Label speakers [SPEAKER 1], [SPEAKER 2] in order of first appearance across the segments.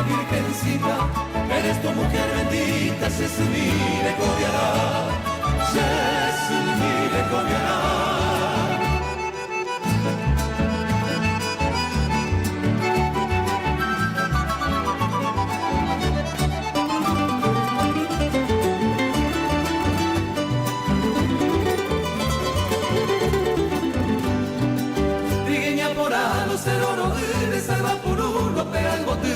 [SPEAKER 1] virgencita, eres tu mujer bendita, Sesumi le cobiará, Sesumi le cobiará. Trigueña por alo, seroro, de salva por uno, pega el bote.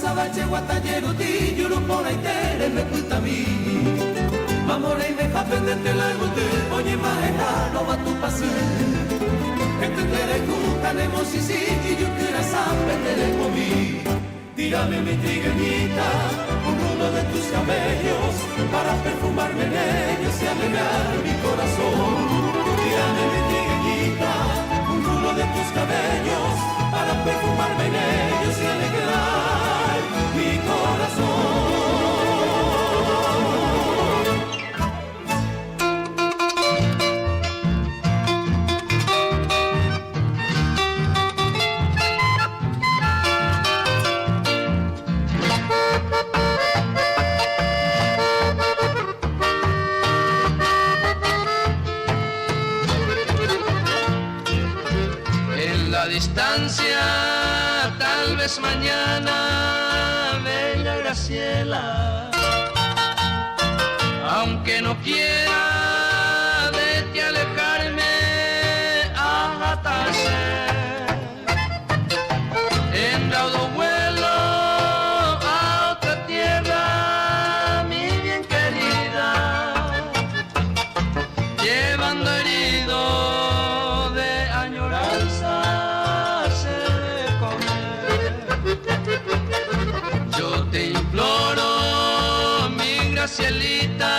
[SPEAKER 1] Sabache guatallero ti yuru por ahí tere me puta mi mamore me japendente la gote oye maera no va tu pase entenderé cutanemos y si yo quiera saber comí tírame mi trigueñita un rulo de tus cabellos para perfumarme en ellos y alegrar mi corazón tírame mi trigueñita un rulo de tus cabellos para perfumarme en ellos y alegrar mi corazón.
[SPEAKER 2] En la distancia, tal vez mañana, bella Graciela, aunque no quiera de ti alejarme, ajatarse en raudo vuelo a otra tierra, mi bien querida, llevando herido de añoranza se comer. Yo te imploro, mi Gracielita,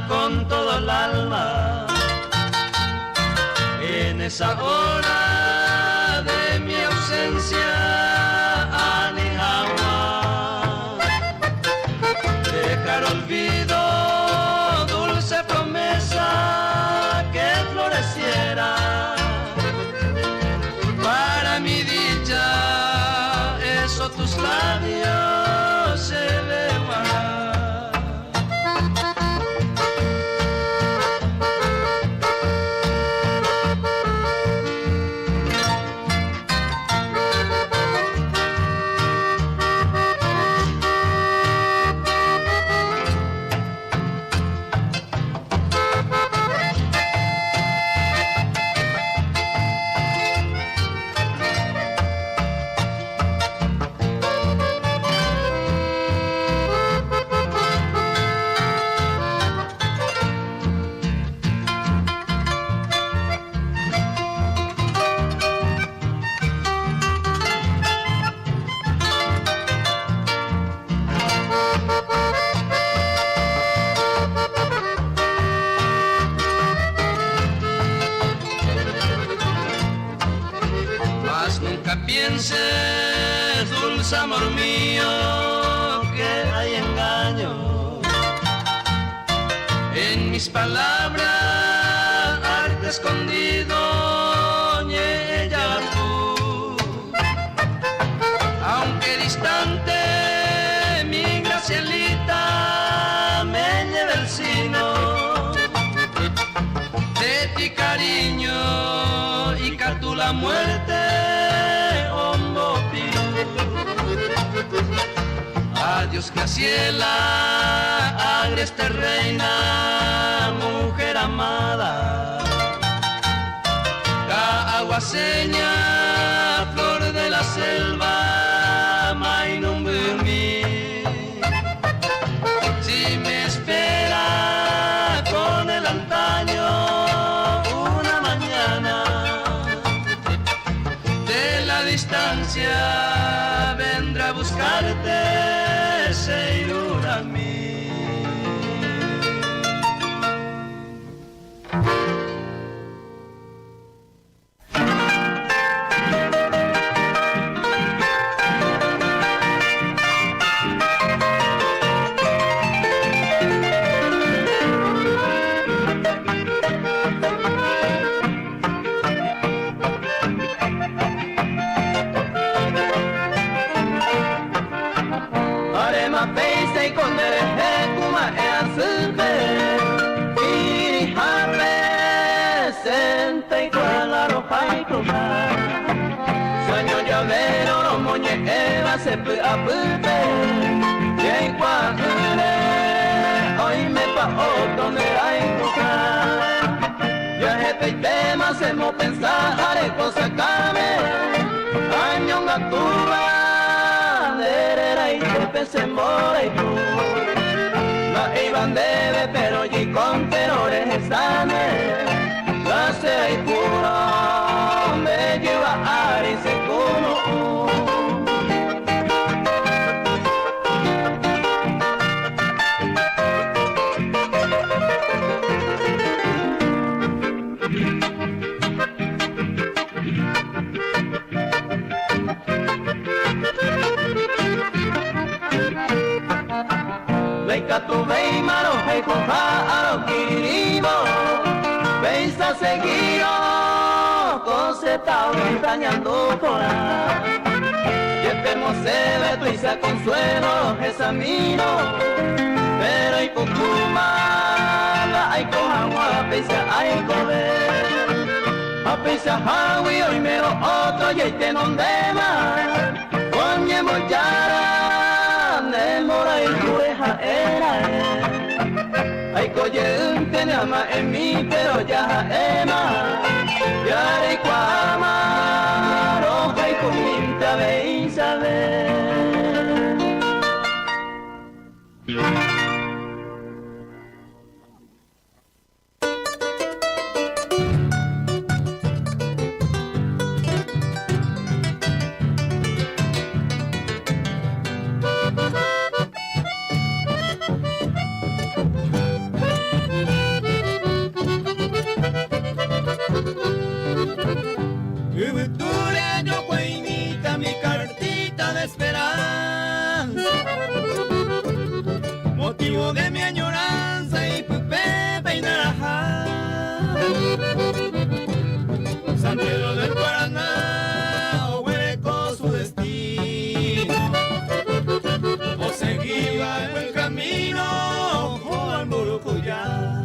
[SPEAKER 2] con todo el alma, en esa hora de mi ausencia, Anihawa, dejar olvido, dulce promesa que floreciera. Para mi dicha, eso tus labios se elevarán. Mas nunca pienses, dulce amor mío, que hay engaño en mis palabras, arte escondido, ella tú. Aunque distante, mi Gracielita me lleva el sino de ti cariño y tú la muerte, hondo pido. Adiós Graciela, agreste reina, mujer amada, caguaseña, flor de la selva, mainumbumi. Si me espera con el antaño una mañana, de la distancia vendrá a buscarte, Seirura mí. y con dereje kuma easupe iri hape senta y cuala roja y kuma sueño llavero no moñe eva se pu apupe y cuajure hoy me pa otro de la coca ya este tema se mo pensar haré cosa came año ngatuba y te se more la iban debe pero y con terrores estane la se y puro me lleva a ese culo tu vei maro hay coja a lo quiribo veis a seguido se está extrañando por ahí y estemos se ve y se consuelo examino pero y pocuma hay coja a pesar hay comer a pesar hawi hoy mero otro y te non dema coñe mochara mora y cueja era ay coye un tenama en mí pero ya ema ya de cuama roja y cominta veis saber motivo de mi añoranza y Pepe y Naranja San Pedro del Paraná o hueco su destino o seguía el buen camino o al Morocoya.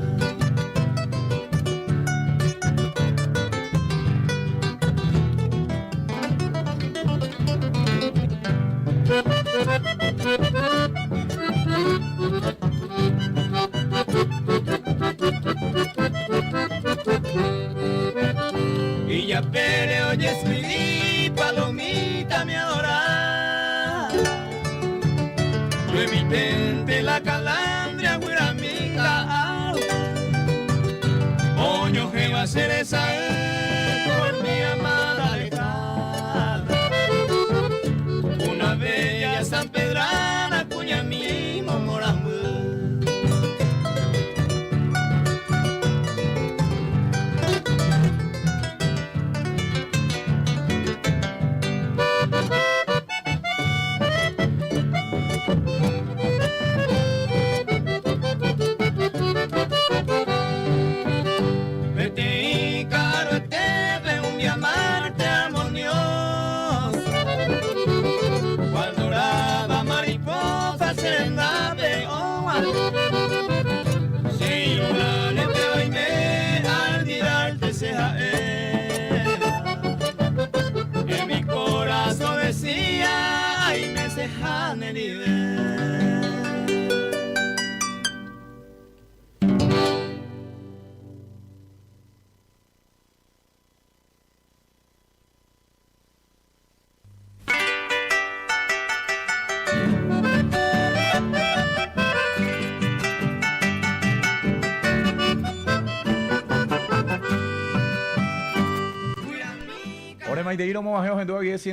[SPEAKER 2] Y ya peleo y escribí, palomita me adora. Remitente la calandria, guiramica. Oño que va a ser esa por mi amada lejana. Una bella San Pedrana, cuña mi momorambu. En mi corazón decía, ay me sejan el
[SPEAKER 3] Maiteiro Mobajeos en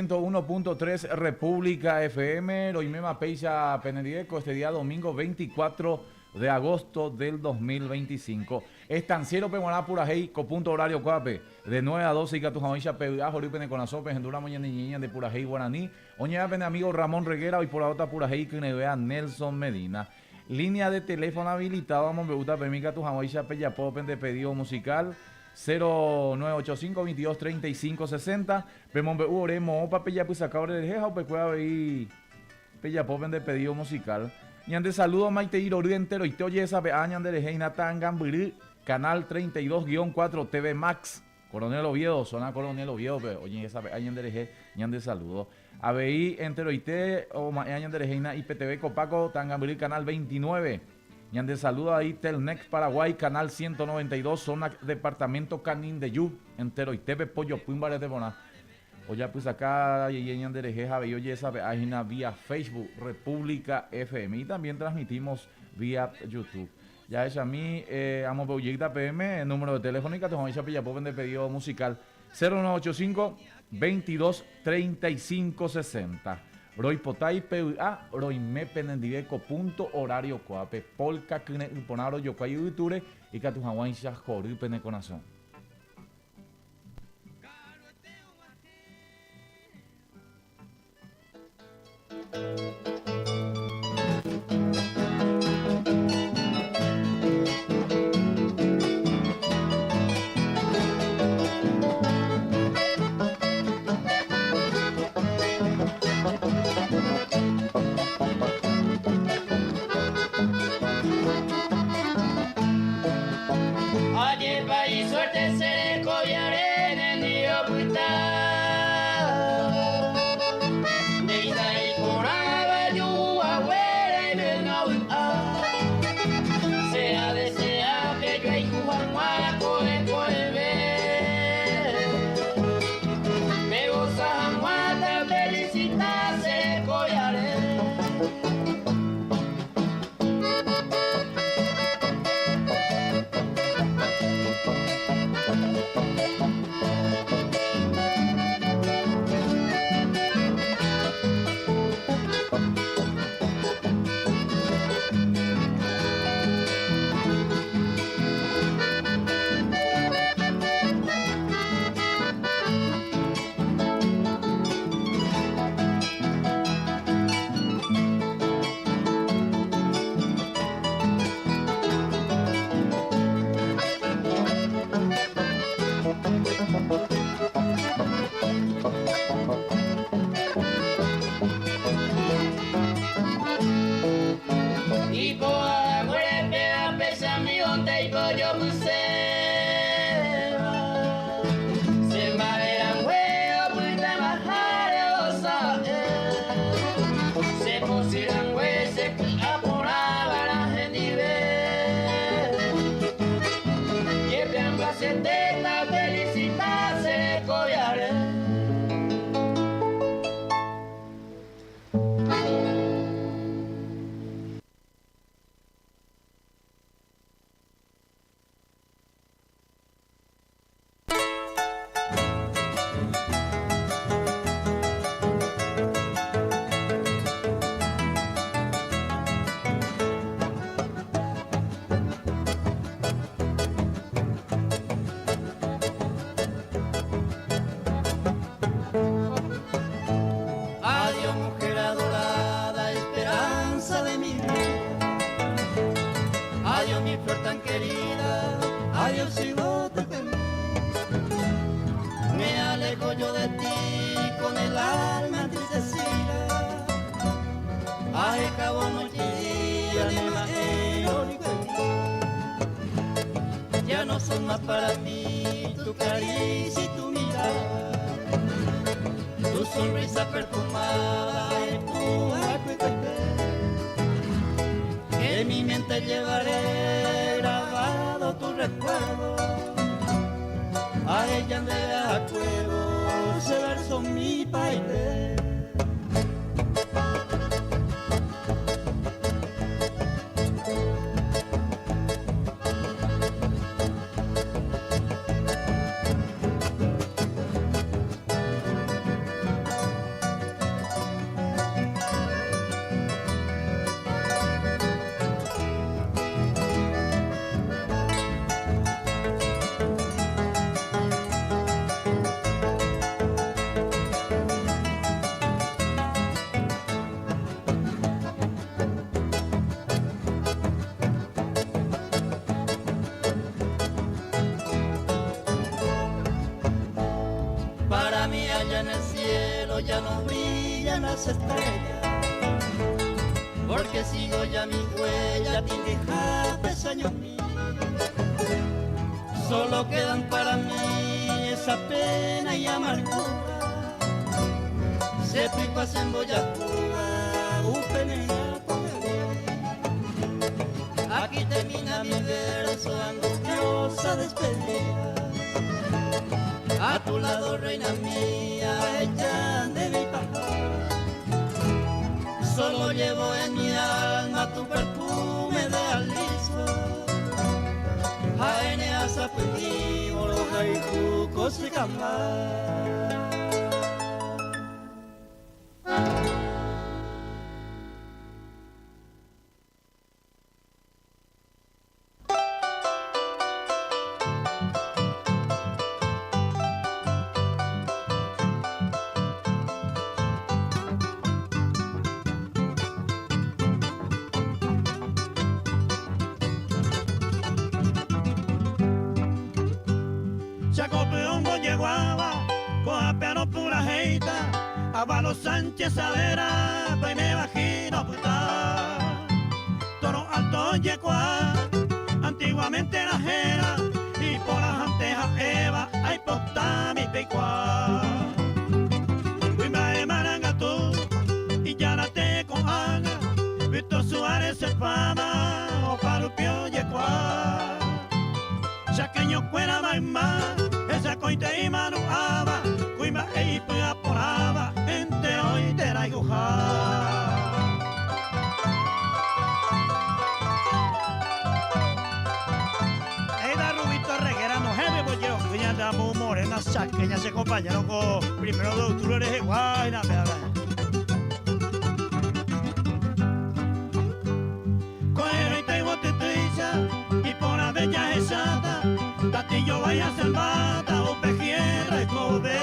[SPEAKER 3] 101.3 República FM, lo Imema Peixa Penedieco, este día domingo 24 de agosto del 2025. Estanciero Pemoná Purajey, copunto horario Coape, de 9 a 12 y Catujamaisha Peuda, Joripene con las sopes, en Dura Mañana Niña de Purajey Guaraní, Oña Pene amigo Ramón Reguera y por la otra Purajey que ne vea Nelson Medina. Línea de teléfono habilitada, vamos a ver, Pemica Tujamaisha Peyapopen de pedido musical. 0985-223560 Pemombe Oremo Papella pues acá de jeja o pecuea y Peyapopen de pedido musical Ñande saludo Maite Irori entero y te oye esa ñande de Heina Tangambiri, canal 32-4 TV Max. Coronel Oviedo, zona Coronel Oviedo, pero oye esa ñande de ñande saludo. ABI entero y te o ñande de Heina IPTV Copaco Tangambiri canal 29. Ñande saludo ahí Telnex Paraguay canal 192 zona departamento Canín de Yu entero y TV Pollo Puimbares de Bona. Oye, pues acá Yeñan de Rejeja, oye esa página vía Facebook, República FM, y también transmitimos vía YouTube. Ya es a mí, amo Beuyecta PM, el número de telefónica, te voy a pillar de pedido musical 0985 22 35 60. Roy Potay PUA, Roy me penendiveco punto horario coape, polka kine ponaro yo cuayu iture y que tu hawaii ya jori pene corazón.
[SPEAKER 2] Oye, país, suerte se collaré en el lío puta. De Ida y Coraba, yo abuela y venga sea desea que yo y Juan Guaco de Colbe. Me goza Juan, felicita se collaré. Y por muere a pesar mi onda y por yo se maderan huevos puta bajar se pusieron huevos se apuraba la gente y el plan va a ser teta felicitarse collaré.
[SPEAKER 1] Adiós, mujer adorada, esperanza de mi vida. Adiós, mi flor tan querida, adiós, cigote feliz. Me alejo yo de ti con el alma entristecida. Ay, cabo noche y día, ni imagino ni feliz. Ya no son más para mí tu caricia y tu mirada. Tu sonrisa perfumada empuja tu que en mi mente llevaré grabado tu recuerdo. A ella me acuerdo ese verso mi país. Para mí allá en el cielo ya no brillan las estrellas,
[SPEAKER 2] porque sigo ya mi huella sin dejar pestañas mías. Solo quedan para mí esa pena y amargura. Se pico en Boyacura, upenea con el. Aquí termina mi verso, angustiosa despedida. A tu lado, reina mía, hecha de mi pajar. Solo llevo en mi alma tu perfume de aliso. Jaene asa fuego, los haiku se camar.
[SPEAKER 4] Avalo Sánchez Savera, pues me imagino puta. Toro Alto Yecuá, antiguamente la jera, y por las antejas Eva, hay posta mi pecuá. Wimba de Marangatú, y ya la te cojaga, Víctor Suárez se fama, o Parupio Yecuá. Chaqueño fuera más, esa coite y manuaba, Wimba e Ipua poraba. Hoy te la iguja. Eda Rubito Reguera, no jefe, pues yo, que ya andamos morenas, chaqueñas se compañeron con primero de octubre de Guayna, Coero y tengo tetriza, y por la bella exata, Tatillo vaya a ser mata, o pejierra y cobe.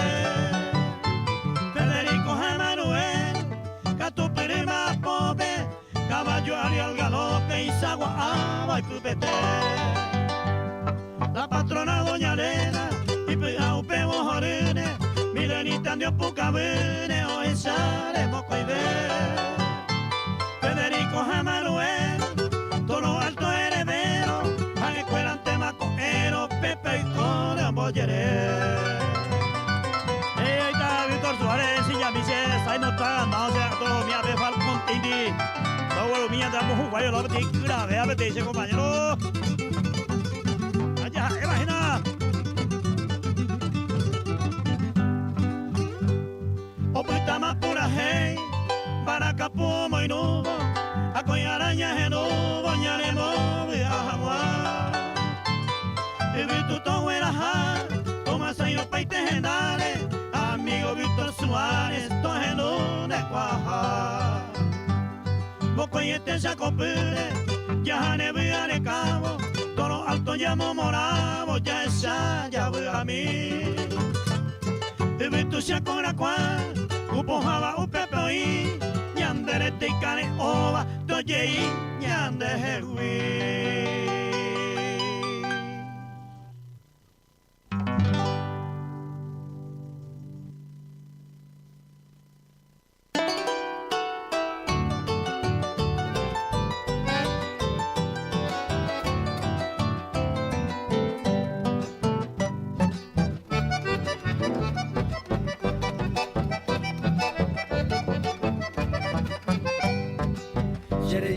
[SPEAKER 4] Tu prima pobre, caballo al galope y sagua y cupete. La patrona doña Elena y pegao pego jorine, milenita dio poca vene o echare moco y ver. Federico Jamanuel, Toro Alto heredero, a la escuela ante macoero, Pepe y Cone Amboyere. Ahí está Víctor Suárez y ya me dice, ahí no está, no se mía ve Falcón Tindi. Todo lo mía damos un guayo, lo que te grave, a ver, te dice compañero. Allá, imagina. Opuesta más pura hey, Baracapumo y nubo, a coyaraña genubo, ñaremo, viajagua. Y vi tu todo era ja, toma sayo paite genales. Amigo Víctor Suárez, to en de cuaja. Boco y este se acopile, ya ne vea de cabo, Toro Alto llamo moravo, ya esa ya ve a mí. Y Víctor se acora cual, cupo java u pepe y andere te cane ova, doye y ande jerui.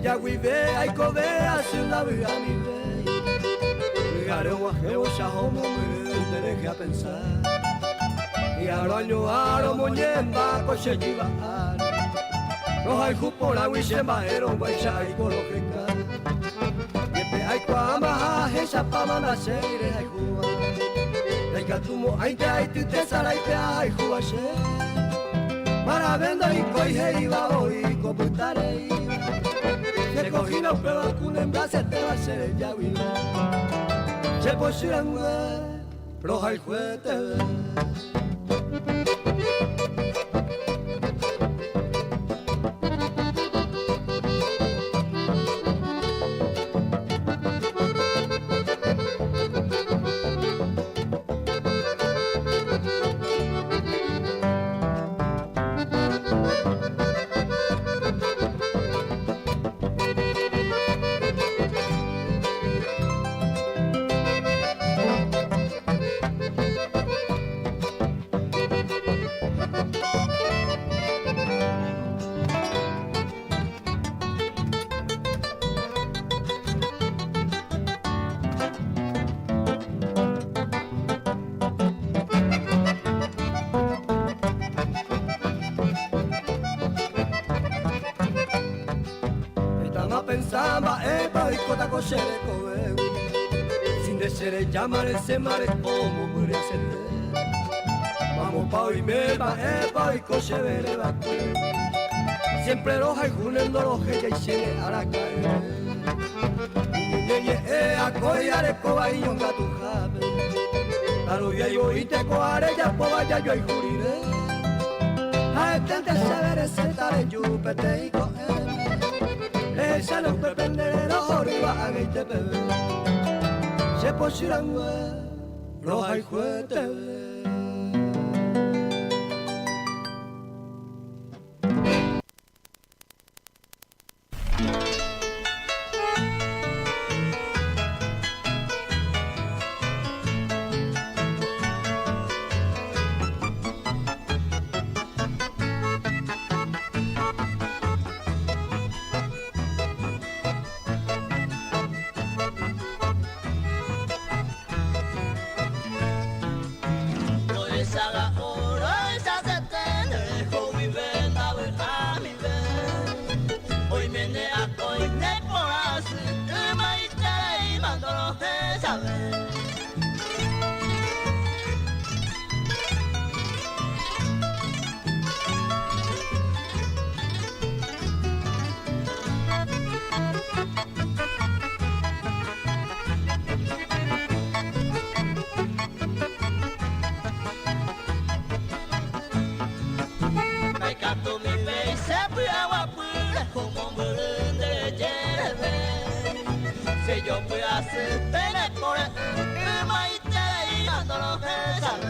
[SPEAKER 2] Ya vive, hay que ver, hace la vida mi rey. Gare guajeo, shahomo, me te deje a pensar. Y ahora yo aro, moñemba, coche lleva. Los hay cupora, wishemba, ero, guacha y coloqueca. Y pe hay cuama, esa pama, na seire, hay cuba. Hay catumo, hay te sara y pe hay cuba, para venda y coige y va, y computare y se cogina un pedo con un envase te va a ser el yaguina. Se pusieron roja y juguete.
[SPEAKER 5] pensaba epa y kota koshere koe sin desere llamar ese mare como muresete vamos pa hoy me va epa y koshere va siempre los hay junendo los que ya hicieron a caer Yeye a koyare koba y yonga tu jabe Alo ya yo y te coare ya poba ya yo y jurire A etente saber ese tare yupete y coe Esa no te pendere oriba a gay te bebe Se posiran los hay juete
[SPEAKER 2] Yo voy a hacer pene por el maíz y ando lo que sabe.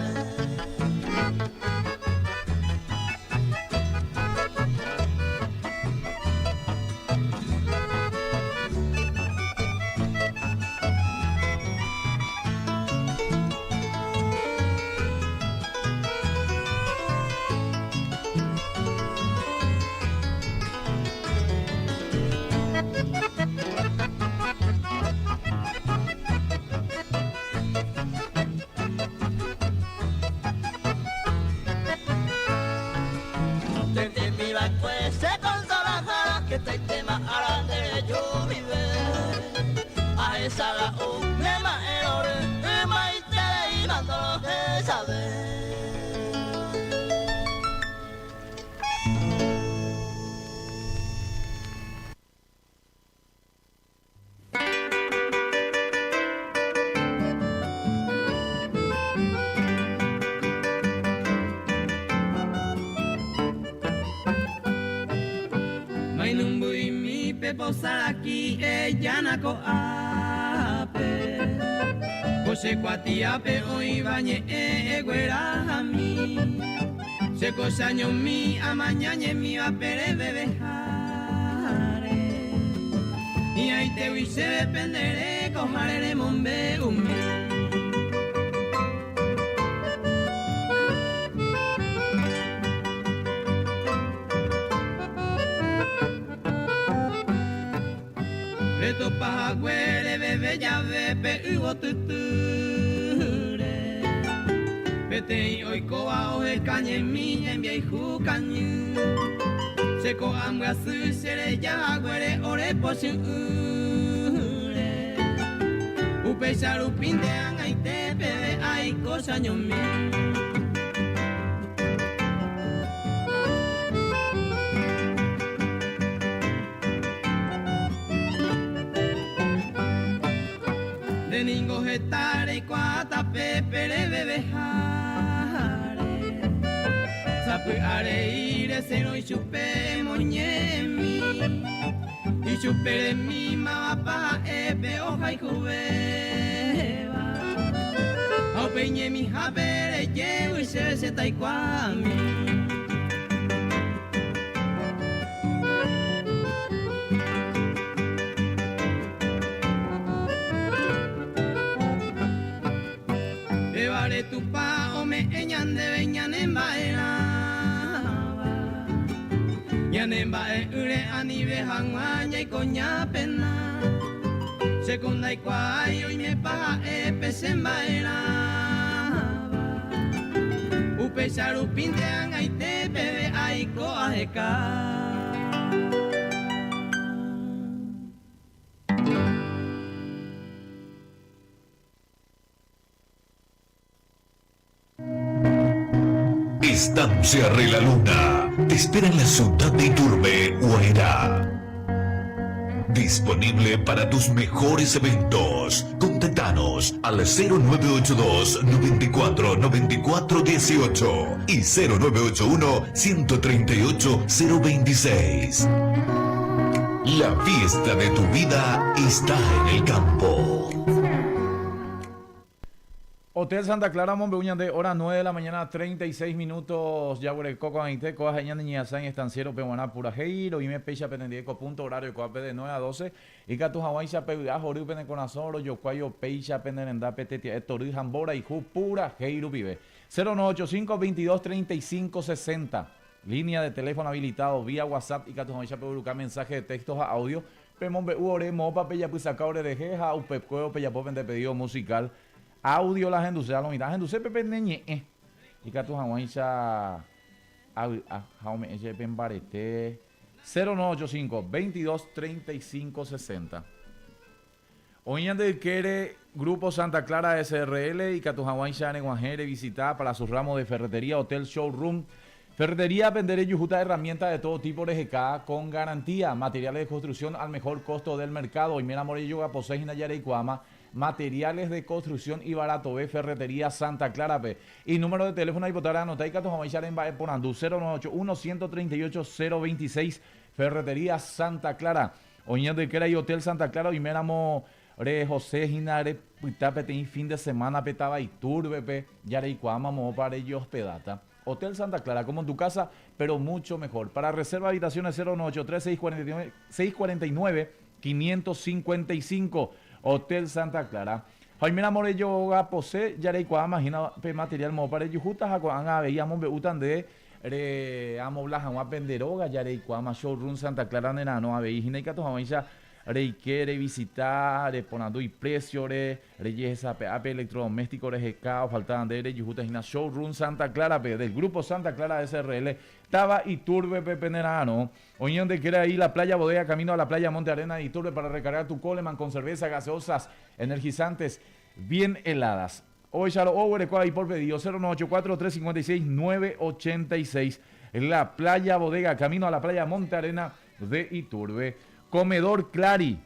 [SPEAKER 2] Saga un lema errore, mai te mando lo que sabe.
[SPEAKER 4] Mai numbui mi peposar aquí ella nako se cuatiape hoy bañe eguera a mí se cosaño mi amañañe mi va pere bebejare y ahí te voy se dependeré cojaré mombe Reto paja güere bebe ya bebe hugo tuture Pete hoy coa oje cañe mi envía y jucañu Seco amga su sere ya güere ore posure Upe sarupin de anga y te bebe ay cosa ñomi Ningo getare cuata pepere bebejare Sapu are ire seno y chupe moñemi Y chupere mi mapa epe hoja y jubeba Au peñe mi jabere llevo y se taikuami tu pa o me eñan de veñan en bailaba ñan en ure ani bejanguaña y coña pena segunda y cuayo y me paga epes en bailaba upe sarupintean ay te bebe ay coajeca
[SPEAKER 6] Estancia Re la Luna te espera en la ciudad de Iturbe, Guairá. Disponible para tus mejores eventos. Contáctanos al 0982 94 94 18 y 0981 138 026. La fiesta de tu vida está en el campo.
[SPEAKER 3] Hotel Santa Clara, Monbeuñande, hora 9 de la mañana, 36 minutos. Yaguare Coco, Ainte, Coa, Jañan, Niñazán, Estanciero, Pehuaná, Purajeiro, y me pecha pendiente, punto horario, Coape de 9 a 12. Y Catu Hawaii, Chapeuá, Jorú, Peneconazoro, Yocuayo, Peicha, Penderendá, Petetia, Estorí, Jambora, y Ju, Purajeiro, vive. 0985-2235-60. Línea de teléfono habilitado vía WhatsApp y Catu Hawaii, Chapeuá, mensaje de textos a audio. Pemombe, Uore, Mopa, Peyapuizacaure de Jeja, Upepcueo, Peyapopen de pedido musical. Audio la gente a lo mitad gente pepe neñe y que tu hawancha jaume ese pembarete 0985 22 35 60. Hoy ande quiere Grupo Santa Clara SRL y que tu hawancha neguajere visitar para su ramo de ferretería, hotel, showroom. Ferretería venderé yujuta herramientas de todo tipo de GK con garantía, materiales de construcción al mejor costo del mercado. Y mira Morello Gaposei Nayareicuama. Materiales de construcción y barato ve Ferretería Santa Clara P. Y número de teléfono y votar a anotar y catos a en Baeponandú 0981 138 026 Ferretería Santa Clara. Oña de Quera y Hotel Santa Clara y Méramo Re José Ginare Pitapete fin de semana petaba y turbe Yareicuama mo para ellos hospedata. Hotel Santa Clara como en tu casa, pero mucho mejor. Para reserva habitaciones 093 649 555 Hotel Santa Clara. Jaime Morello Gapose, Yareicua, imagina material mo para yujutas a veíamos beutan de amo blajan a penderoga, Yareicua, showroom Santa Clara Nenano, a veíjina y cato jamaisha, quiere visitar, ponando y precio, reyes ape electrodoméstico, recao, faltaban de yujutas y showroom Santa Clara, del grupo Santa Clara SRL, Taba y Turbe Pepe Nerano. Oñón de quiere ahí la playa Bodega, camino a la playa Monte Arena y Turbe para recargar tu Coleman con cerveza, gaseosas, energizantes, bien heladas. Hoy ya lo over y por pedido 0984-356-986. La playa Bodega, camino a la playa Monte Arena de Iturbe. Comedor Clari.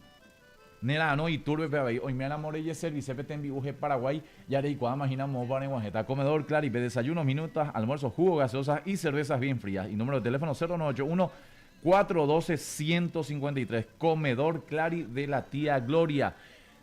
[SPEAKER 3] Nerano Iturbe Peabay. Hoy me enamoré de servicio en Bibuje Paraguay. Ya de Icuá, imaginamos para Guajeta. Comedor Clari, desayunos, minutas, almuerzos, jugo, gaseosas y cervezas bien frías. Y número de teléfono 0981 412-153. Comedor Clari de la tía Gloria.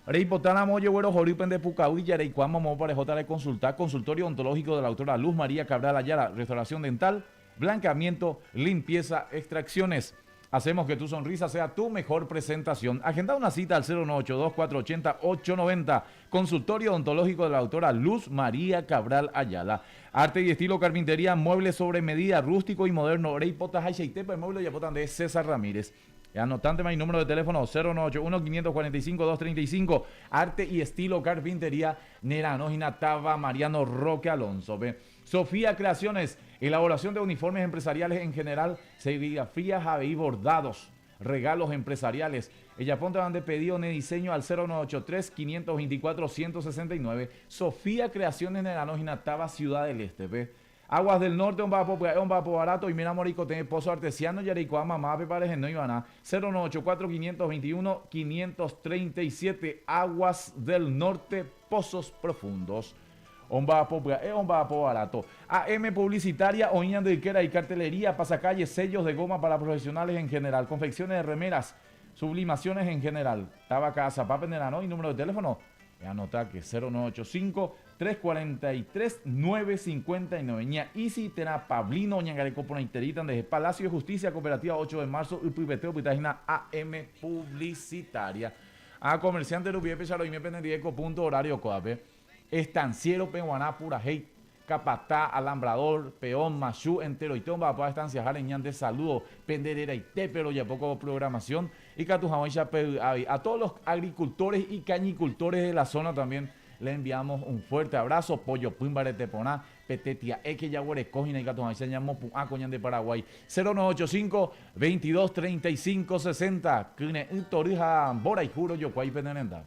[SPEAKER 3] Rey Potana Moyo, Güero, Joripen de Pucahuí, Yareicuama, Mo Parejota de consultar. Consultorio ontológico de la doctora Luz María Cabral Ayala. Restauración dental, blanqueamiento, limpieza, extracciones. Hacemos que tu sonrisa sea tu mejor presentación. Agenda una cita al 098-2480-890. Consultorio odontológico de la doctora Luz María Cabral Ayala. Arte y estilo carpintería, muebles sobre medida, rústico y moderno. Rey Potas Haishaitepa, mueble y apotan de César Ramírez. Anotante mi número de teléfono 091-545-235. Arte y estilo carpintería, Nerano Ginataba, Mariano Roque Alonso. ¿Ve? Sofía Creaciones, elaboración de uniformes empresariales en general, serigrafías y bordados, regalos empresariales. Ella ponte de pedido de diseño al 0983-524-169. Sofía Creaciones, Nerano Ginataba, Ciudad del Este. ¿Ve? Aguas del Norte, un vapo barato y mira morico, tiene pozo artesiano, Yareicoa, mamá, pepares en no Ivana, 0984-521-537, Aguas del Norte, pozos profundos. Un vapo barato. AM Publicitaria, Oñan de Iquera y Cartelería, Pasacalles, sellos de goma para profesionales en general, confecciones de remeras, sublimaciones en general. Tabaca, Zapapa, Nerano y número de teléfono. Anota que 0985-343-959. Y si tena Pablino, Ñangareco por Interitan desde Palacio de Justicia Cooperativa 8 de marzo, y Pibeteo, Pitagina AM Publicitaria. A comerciante Rubie Pecharo y me penendieco, punto horario Coape. Estanciero Pehuaná, Purajey, Capatá, Alambrador, Peón, Machú, entero y Tomba, para estancia Jareñán de saludo, Penderera y Té, pero ya poco programación. Y a todos los agricultores y cañicultores de la zona también le enviamos un fuerte abrazo. Pollo Pumbare Teponá, Petetia, Eque Yaguare, Cojina y Catujaí, se llamó Coñán de Paraguay. 0985-2235-60. Cune, Torija, Bora y Juro, yo, Cuay, Penderenda.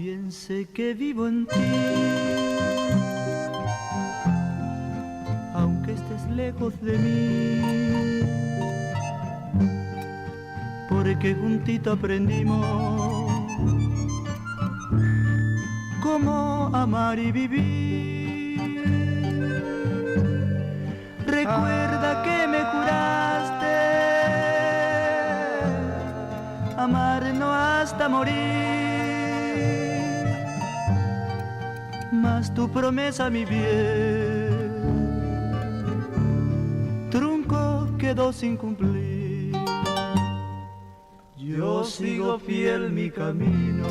[SPEAKER 2] Bien sé que vivo en ti, aunque estés lejos de mí, porque juntito aprendimos cómo amar y vivir. Recuerda que me juraste amarnos hasta morir, mas tu promesa, mi bien, trunco quedó sin cumplir. Yo sigo fiel mi camino,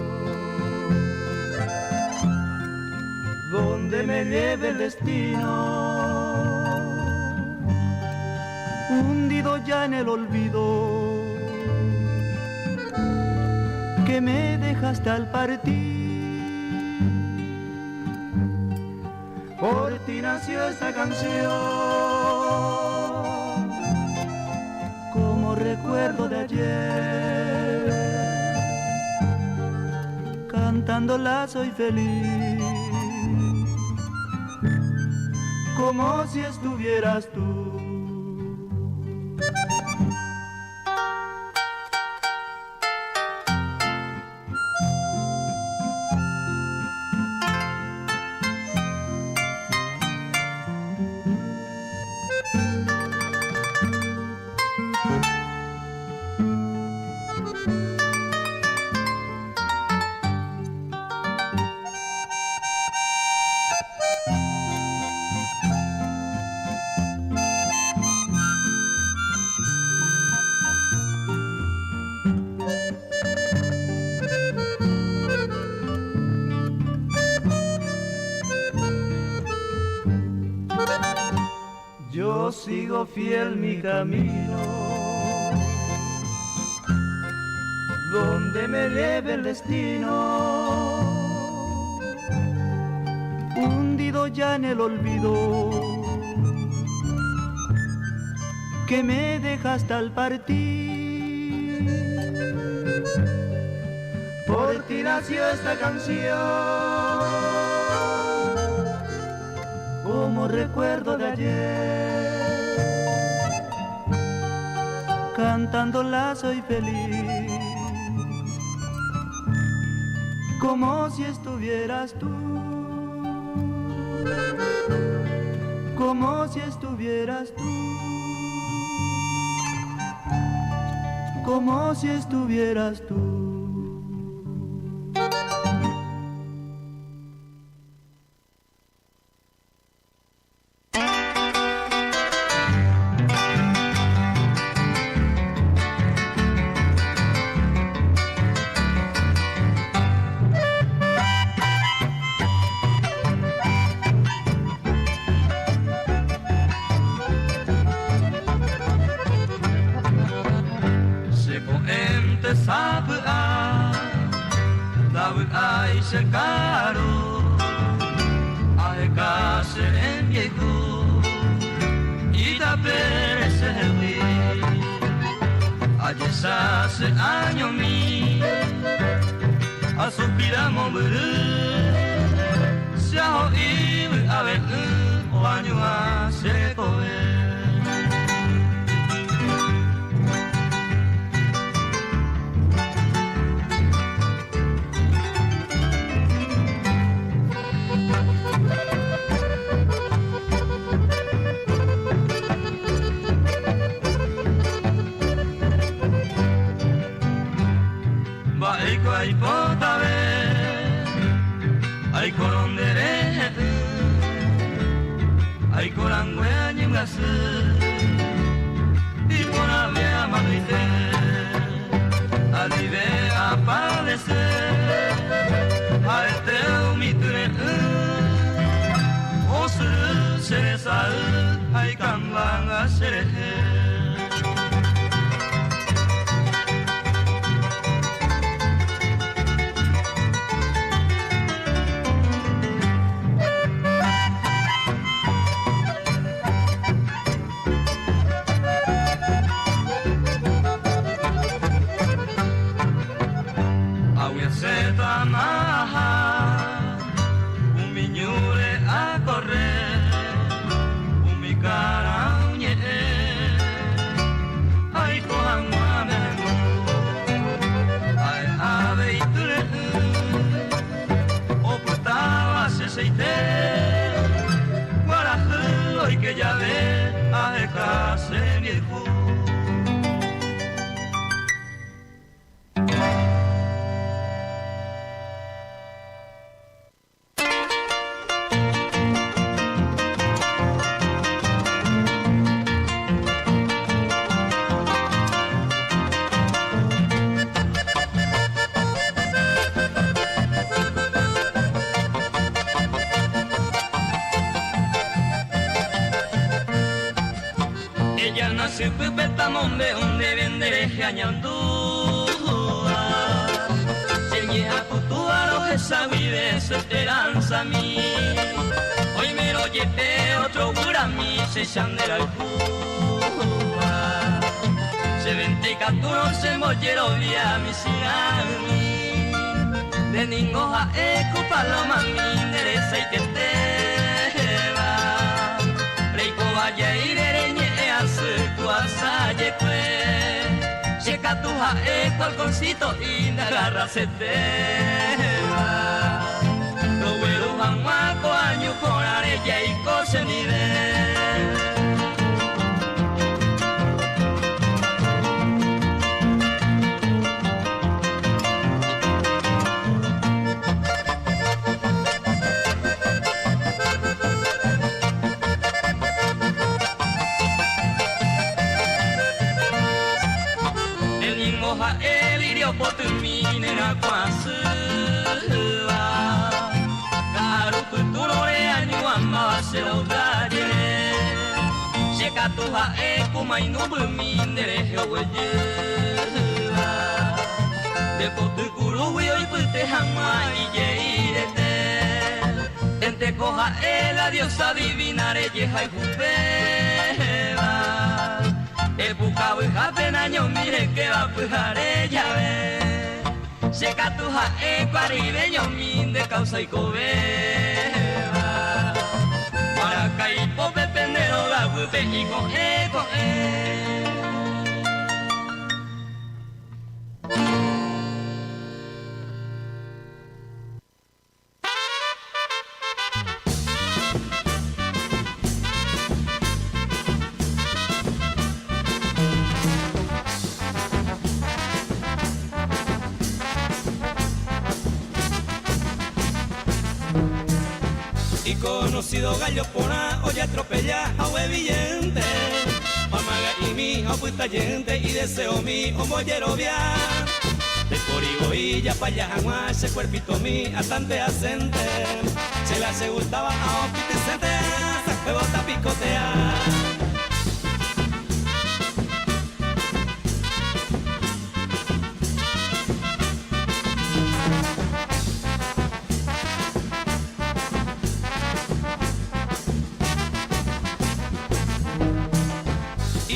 [SPEAKER 2] donde me lleve el destino, hundido ya en el olvido que me dejaste al partir. Por ti nació esta canción, como recuerdo de ayer, cantándola soy feliz, como si estuvieras tú. Yo sigo fiel mi camino, donde me lleve el destino, hundido ya en el olvido que me dejaste al partir. Por ti nació esta canción, como recuerdo de ayer, cantándola soy feliz, como si estuvieras tú, como si estuvieras tú, como si estuvieras tú. Hace años mil, a suspiramos se ha oído a ver o año hace ay potave, ay corondere, ay corangüe añingas, y por avea madrite, alive a padecer, a este humitre, o se sal, ay cambang a sereje. Seta maha sipe petamombe unde vendereje añandúa. Señeja cutuaro esa vive su esperanza a mí. Hoy me lo llevé otro gurami se chandera el cuba. Se vente y caturo se mollero via mi siami. De ningoja eco paloma mi endereza y que te va. Reiko vaya y dereñe asaye pues, checa tu jae colconcito y la garra se te va. Lo vuelo jamaco año con arella y cose ni de. El irio potumine na kwasua Karu kutulore anyu amma se ogaje Sheka tuha e kumai nubumi nere heweje De potukuru oi pute hama ije irete Tente coja la diosa divina reyeja y jupeba El bucao y japenaño, mire que va a pujar ella ve. Seca tu jae caribeño, min de causa y cobeba. Maraca y pope pendero, la bupe y coe.
[SPEAKER 4] Conocido gallo pona, oye atropella a huevillente. Mamaga y mi apuesta gente y deseo mi mollero via. De Coriboilla pa' allá ese cuerpito mi bastante acente. Se la se gustaba a opiticente, se huevo ta picotea.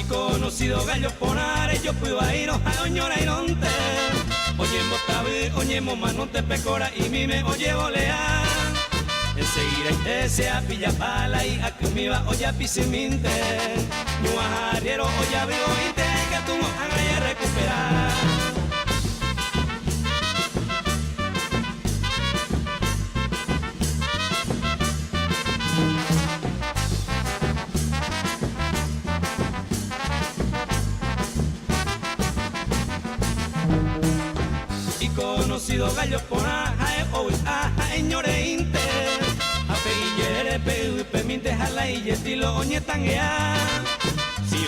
[SPEAKER 4] Conocido gallo ponare, yo puedo ir a oñora y nonte. Oye motabe, oye momanonte pecora y mi me oye volea. Enseguida y te sea pilla pala y a que me va oye a pisiminte. No a arriero oye a vivo y te que tú no hagas a recuperar. Conocido gallo pona jae o a ñoreinte a peguillere pe minte jala y estilo oñe tanguea si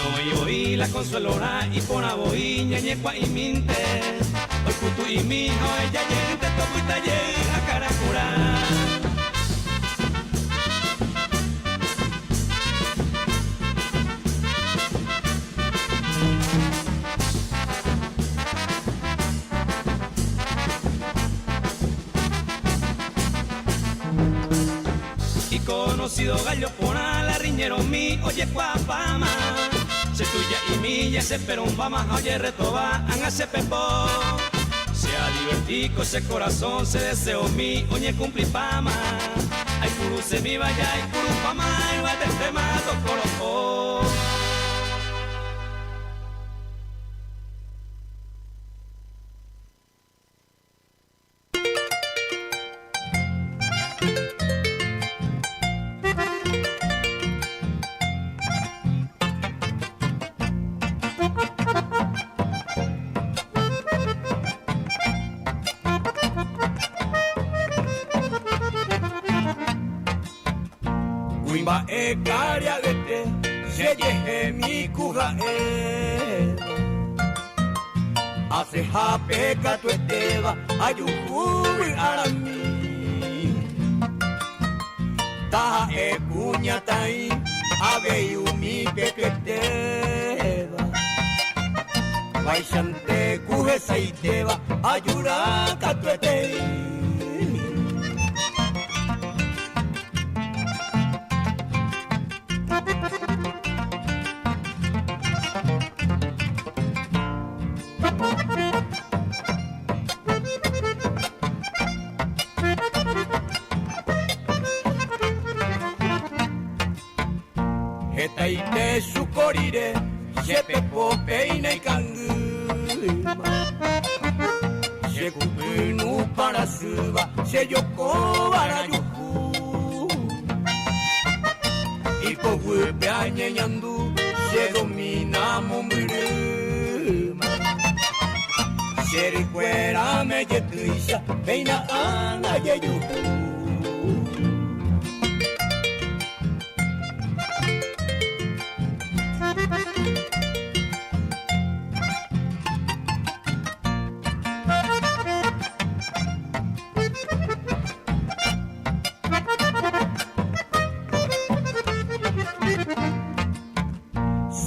[SPEAKER 4] oí la consuelora y pona boí ñeñecua y minte hoy putu y mi ella gente toco y taller a caracura. Conocido gallo pona la riñero mi oye cuapama se tuya y mi ya se pero un vama oye retoba hágase pepo sea divertido ese corazón se deseo mi oye cumpli pama ay puru se mi vaya ay puru pama y va de tema do coroco. Wimba e karia gete, yeje mi kuga e. Hace jape katu eteba, ayukubi arami. Taha e kunya tai, ave yumi pekete.
[SPEAKER 5] Guayante kuje saiteba ayura katuete. Etaite sukorire, shepe popeina y kanguma. Shekupinu para suba, sheyoko para yuku. Iko gupe añeñandu, shedomina momuruma. Shericuera me yetuisha, peina ana yeyuku.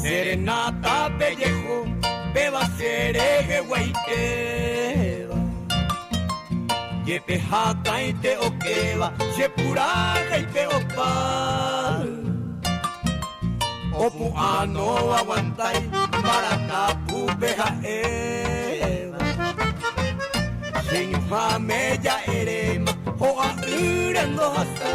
[SPEAKER 5] Serenata pellejo, beba sereje guaiteba. Yepe jata y te oqueba, se puraja y te opa. Opu ano aguantai, maratapu beja eva. Sin fame ya erema, o a irendo hasta.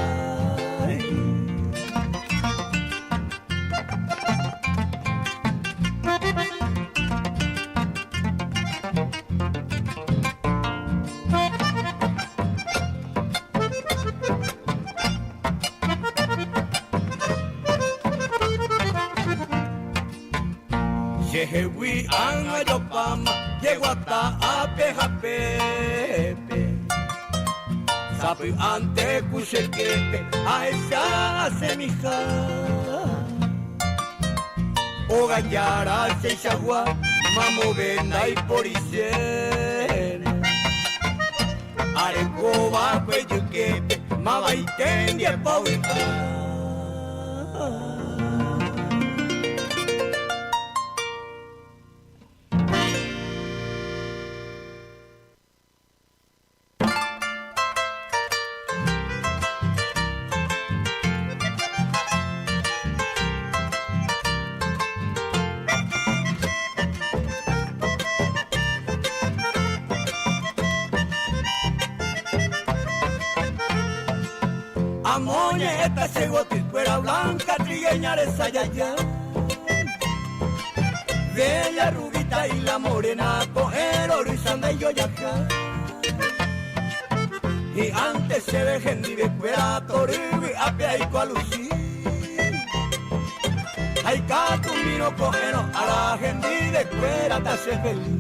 [SPEAKER 5] Yehewi anga yopama, llego hasta apeja pepe. Sabe ante kushekepe, a esa asemija. O ganyara se shagua, mamo venda y poricene. Arekoba kweyukepe, maba y tendie pauita. Amoñeta llegó tiscuera blanca, trigueña de sayaya. Bella rubita y la morena, coger orizanda y yoyaca. Y antes se ve gente de cuera, toribi, apia y coalucí. Ay, catumino cojero, a la gente de cuera te hace feliz.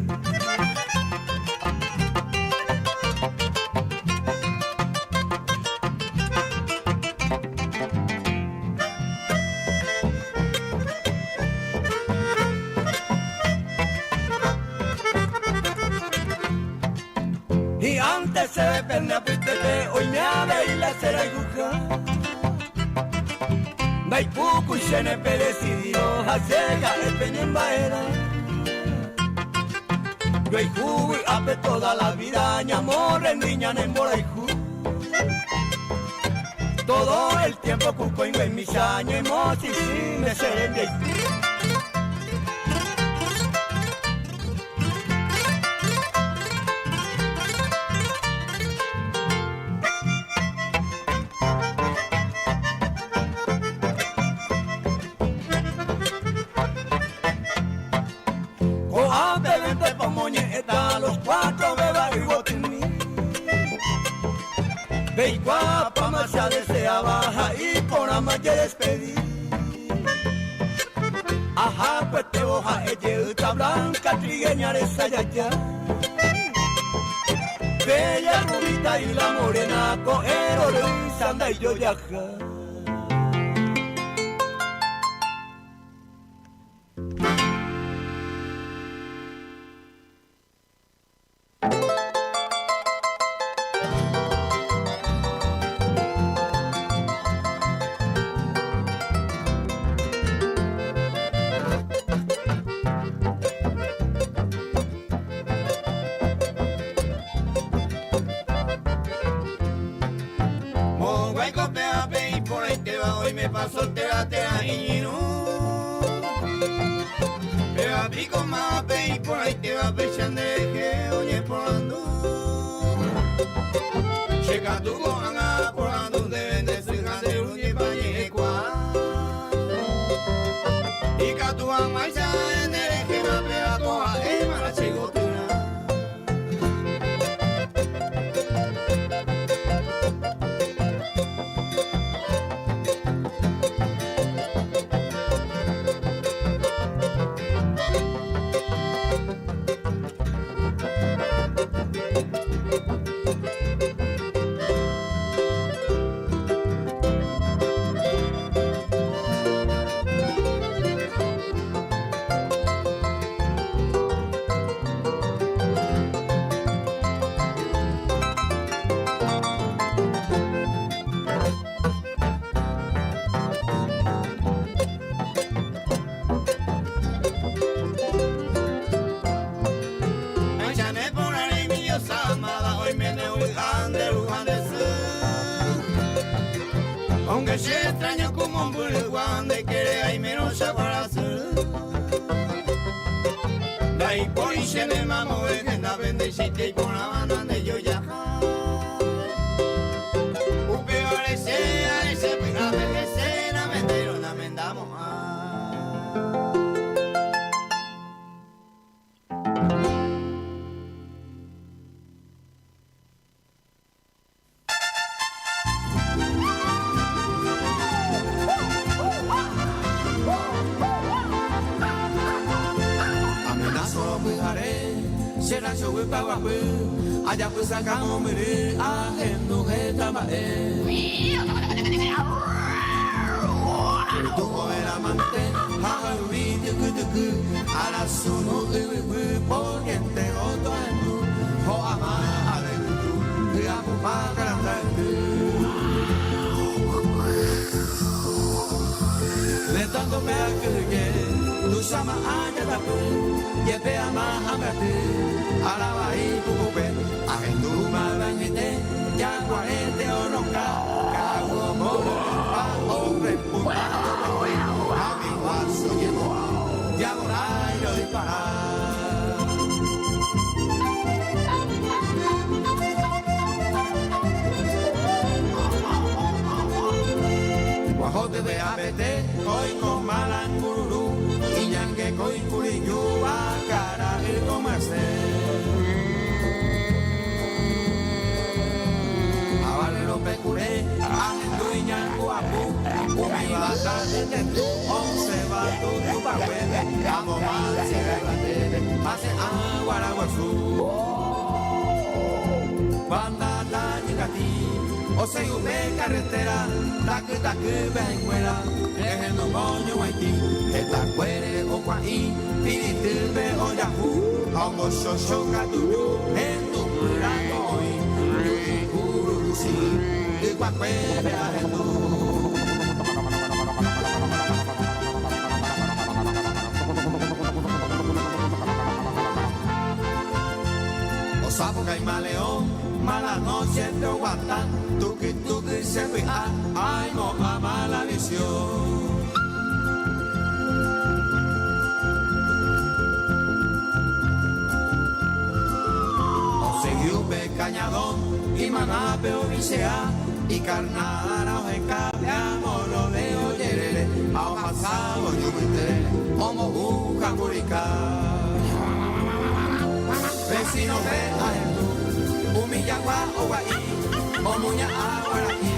[SPEAKER 5] Y antes se depende a pitete, hoy me ha y la cera y guja. Naipuku y Shenepe decidió hacerla el peñembaera. Yo y jugo y ape toda la vida, ñamor, rendiñan en Boraijú. Todo el tiempo cuco en mi chaña, y si me seré de vente pa' moñeta, los cuatro beba y botini. Ve y guapa más ya desea baja y por amaya despedí. Ajá, pues te boja, ella blanca, trigueña de sayaya. Bella rubita y la morena, coger oro y sanda y yo viaja.
[SPEAKER 7] de paso te a iñinu. Te va a pico más y por ahí te va a pechar de que oye por andu. Checa tu coanga por andu deben de ser de un y pa' yecua. Y que tu amacha en el que me pega coja el marachigo tu. Aunque se extraño como un bulguán de que hay menos para hacer. La y por y se me mamo de que la bendecite y por la banda de yo ya. Un peor ese pega de escena, me entero, la mendamos.
[SPEAKER 1] Allá pues sacamos mire a gente mae. Tu joven amante, jajaruí, tucu, a la sunu, por quien te goto en tu, o ama a ver tu, y a pupa carantante. De tanto pea que tu sama aya tapu, y pe ama a verte, a la bahí tu cupé, a gente malvangite, ya guarete o ronca, cago moro, a hombre puta, a mi guaso llevo, ya volar y lo disparar. Guajote de abete, hoy con malangururu, y yanque coi curiñu, a cara y comerse. A valero pecuré, a gente y ñangu apu, umi bata de tentu, once batu tu pahuete, a momar se rebate, pase agua la guazú. Banda ta ñicati, o se yume carretera, taque venguera, es el nomoño guaití, esta cuere o guaí, piritilbe o yahu, hongo shosho catuyu, en tu murango hoy, yui kururusi, y guacuere a gendu. O sapo caimaleón, mala noche te aguantan, tuki se fija, ay no a mala visión. O seguiu pe cañadón, y manape o visea, y carnara o encabe, amor de oyerere, a o pasado yo me enteré, como busca curica. Vecino ve a él, humillagua o guaí, o muña aguaraí,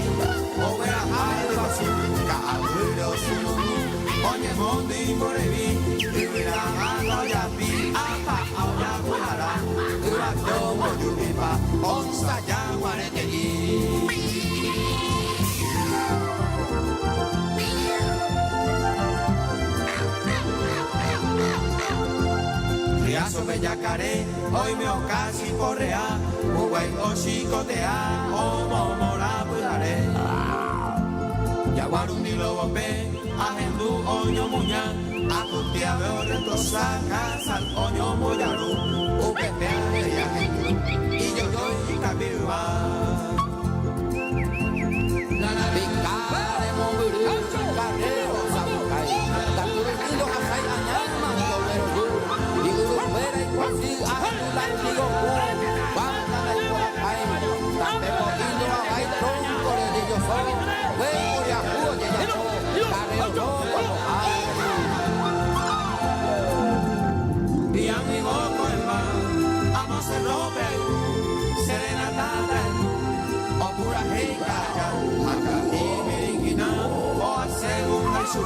[SPEAKER 1] o vera al vacío, cabrero sununu, oye mondi morevi, y vera a yapi, apa a yaguara, ura como yupipa, onza yaguareteí. Riazo bellacaré, hoy me ocasi porrea, uguay o chicotea, o momora pudaré. Yaguarundi lobo pe, ajendu oño muña, acutia veo retosa, casal oño moyaru, upepea de ajendu, y yo doy cabirba. La navica de Momburu.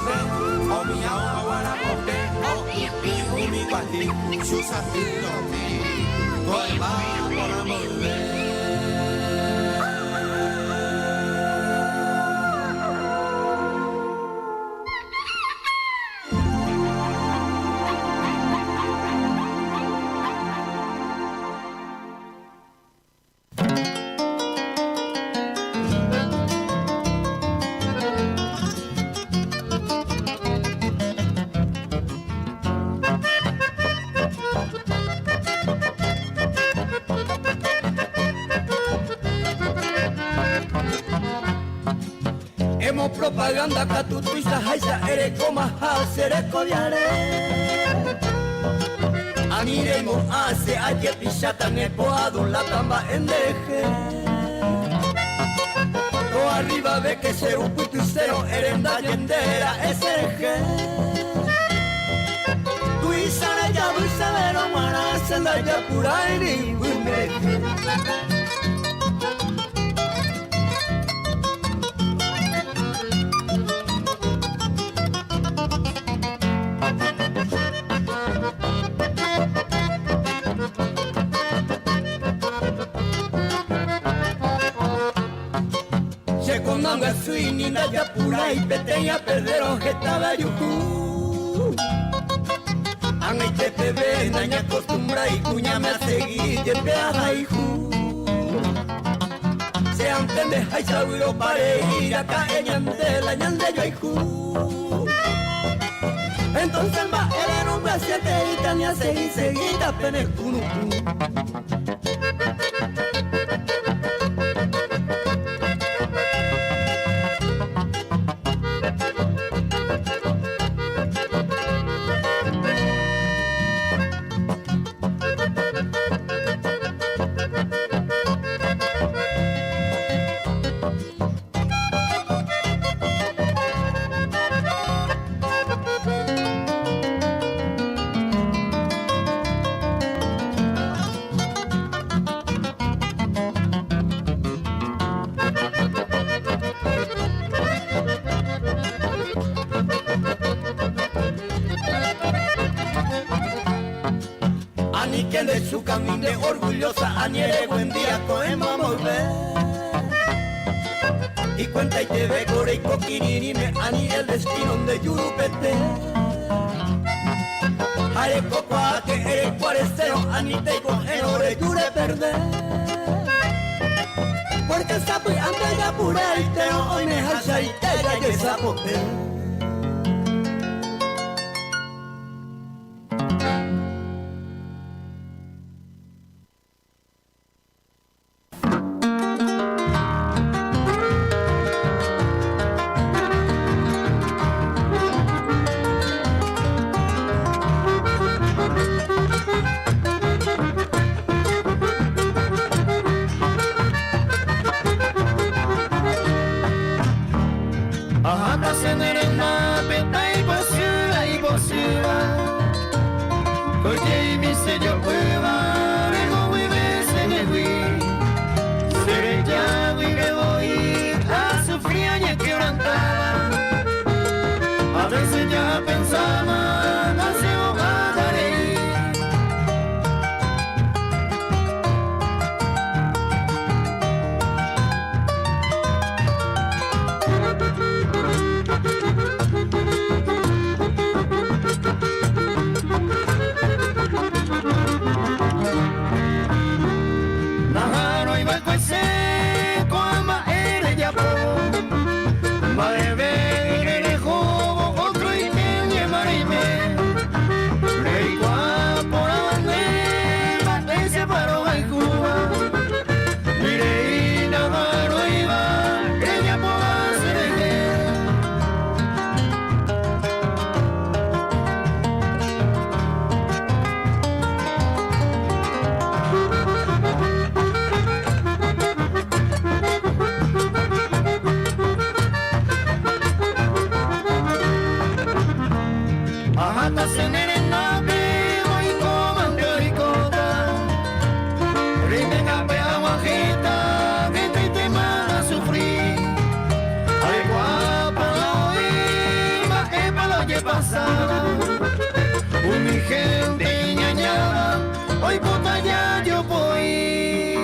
[SPEAKER 1] morre, o mi agua guarapote, o mi guati, su sapito, con por morre.
[SPEAKER 5] Propaganda katutuisa haisa ere koma hasere kodiare Aniremo ase aye pishata nepoado la tamba endeje O arriba ve que se uputusero erenda yendera eseje Tuisara ya busavero mara senda ya purairi bumeje Manga suini na ya pura y peteña perdero jetaba yuku Anga y te bebé naña acostumbra y cuña me a seguir y pea hijo Se antende hay saburo pare ir acá ñande la ñande yo hijo Entonces va el hombre siete y tania seguida pene kunu de su camino orgullosa aniere buen día coema volver y cuenta y te ve gore y coquiririme ani el destino de Yurupete are copa que eres cuarestero ani te con el ore yure perder porque sapo y anda ya pura y te hoy me hacha y te ya que sapo
[SPEAKER 7] vaya yo voy.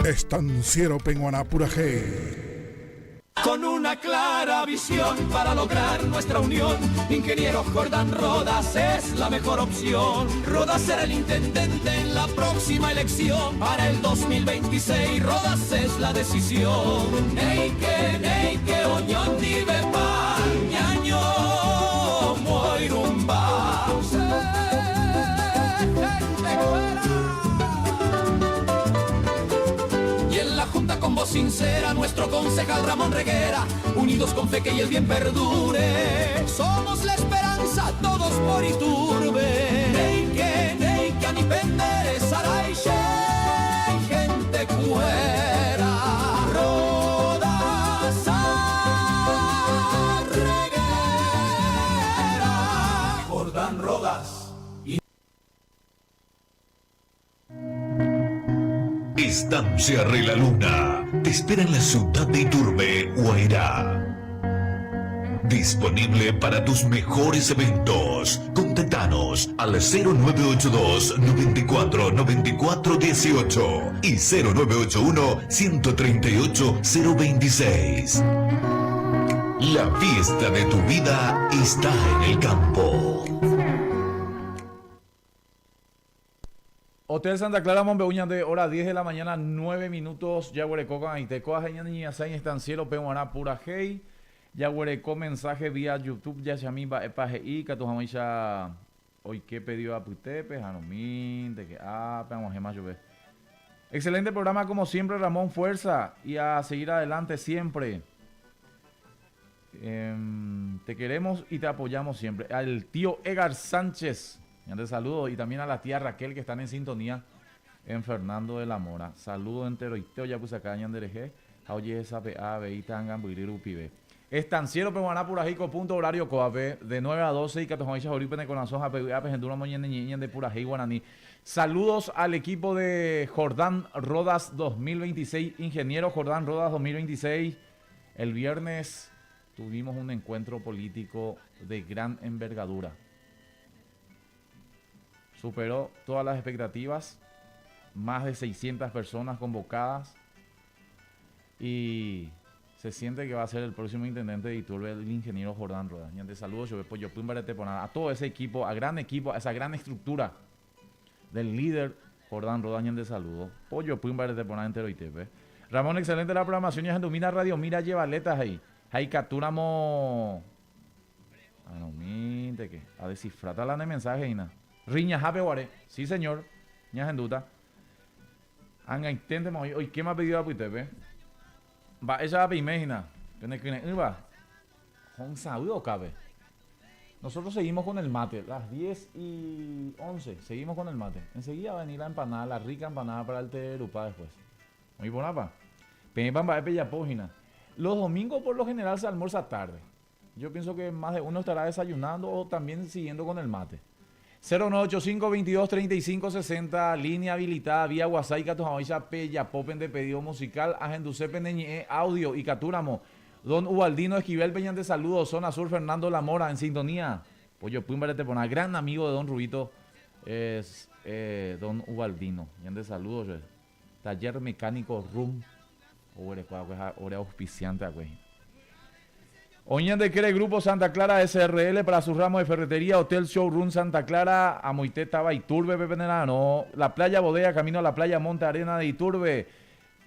[SPEAKER 8] Estanciero Penguaná Purajé.
[SPEAKER 1] Con una clara visión para lograr nuestra unión, Ingeniero Jordán Rodas es la mejor opción. Rodas será el intendente en la próxima elección. Para el 2026 Rodas es la decisión. Neike, oñón dive pa, ñaño, moirumba. Con voz sincera, nuestro concejal Ramón Reguera, unidos con fe que y el bien perdure. Somos la esperanza, todos por Iturbe. Neike, anipende, saraiche, gente cuera. Rodas, Reguera. Jordán Rodas.
[SPEAKER 6] Estancia Re la Luna te espera en la ciudad de Iturbe, Guairá. Disponible para tus mejores eventos. Contáctanos al 0982 94 94 18 y 0981 138 026. La fiesta de tu vida está en el campo.
[SPEAKER 3] Hotel Santa Clara Monbeuña de hora 10 de la mañana, 9 minutos. Yaguarecó Aiteco Ajeña Sain Estanciero Penguaná Purajei. Yaguarecó mensaje vía YouTube Yashamimba Epajeí Catujamaisha. Hoy que pedió a Putepe, Janomín, de que vamos a más llover. Excelente programa como siempre, Ramón, fuerza y a seguir adelante siempre. Te queremos y te apoyamos siempre. Al tío Edgar Sánchez. Te saludo y también a la tía Raquel que están en sintonía en Fernando de la Mora. Saludo entero y teo ya puse acá en Yandereje. Oye esa PA, Beita, Angamburiru, Pibe. Estanciero Peguaná Purajico, punto horario Coape, de 9 a 12 y Catojomicha Joripene con las hojas Pendura Moñene Ñiñen de Purají Guaraní. Saludos al equipo de Jordán Rodas 2026, Ingeniero Jordán Rodas 2026. El viernes tuvimos un encuentro político de gran envergadura. Superó todas las expectativas, más de 600 personas convocadas y se siente que va a ser el próximo intendente de Iturbe, el ingeniero Jordán Rodas. Y antes saludos, yo a todo ese equipo, a esa gran estructura del líder Jordán Rodas, y antes saludos. Pollo Pumba de Ponar entero y TV. Ramón, excelente la programación, ya en Domina Radio, mira llevaletas ahí. Ahí capturamos. No minte que a descifrar la de mensaje y nada. Riña Jape Guare, sí señor, ña genduta. Anga intentemos hoy, ¿qué me ha pedido a Puitepe? Va, ella va a imagina, que va, con saludo cabe. Nosotros seguimos con el mate, las 10 y 11, seguimos con el mate. Enseguida va a venir la empanada, la rica empanada para el Terupa después. Muy buena pa. Peñipan va a bella página. Los domingos por lo general se almuerza tarde. Yo pienso que más de uno estará desayunando o también siguiendo con el mate. 0985-22-3560, línea habilitada vía WhatsApp, Catojamoisha Pella, Popen de pedido musical, Agenduce Peneñe, audio y Catúramo. Don Ubaldino Esquivel Peñan de saludos, Zona Sur, Fernando La Mora en sintonía. Pollo Pumba de Tepona, gran amigo de Don Rubito, es Don Ubaldino. Peñan de saludos, Taller Mecánico RUM, ore auspiciante a güey. Oñan de Quere Grupo Santa Clara SRL para sus ramos de ferretería, Hotel Showroom Santa Clara, Amoiteta Iturbe, Pepe Nerano, la playa Bodega, camino a la playa Monte Arena de Iturbe,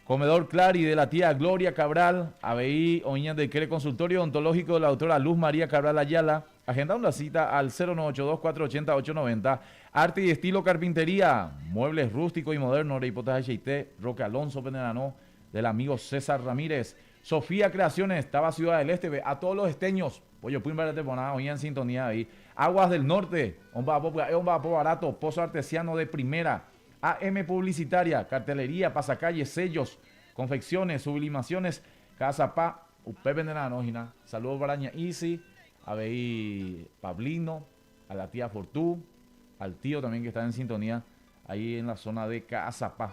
[SPEAKER 3] Comedor Clari de la tía Gloria Cabral, ABI, Oñan de Quere Consultorio Ontológico de la doctora Luz María Cabral Ayala, agenda una cita al 0982-480-890, Arte y Estilo Carpintería, muebles rústicos y modernos, Reipotas H&T, Roque Alonso Penerano, del amigo César Ramírez, Sofía Creaciones, estaba Ciudad del Este, a todos los esteños, Pollo Pumba de Tepona, hoy en sintonía ahí. Aguas del Norte, un vapor barato, pozo artesiano de primera, AM Publicitaria, cartelería, pasacalle, sellos, confecciones, sublimaciones, Casa Pa, Pepe Nenanógina, saludos Baraña Easy, a ver Pablino, a la tía Fortú, al tío también que está en sintonía, ahí en la zona de Casa Pa.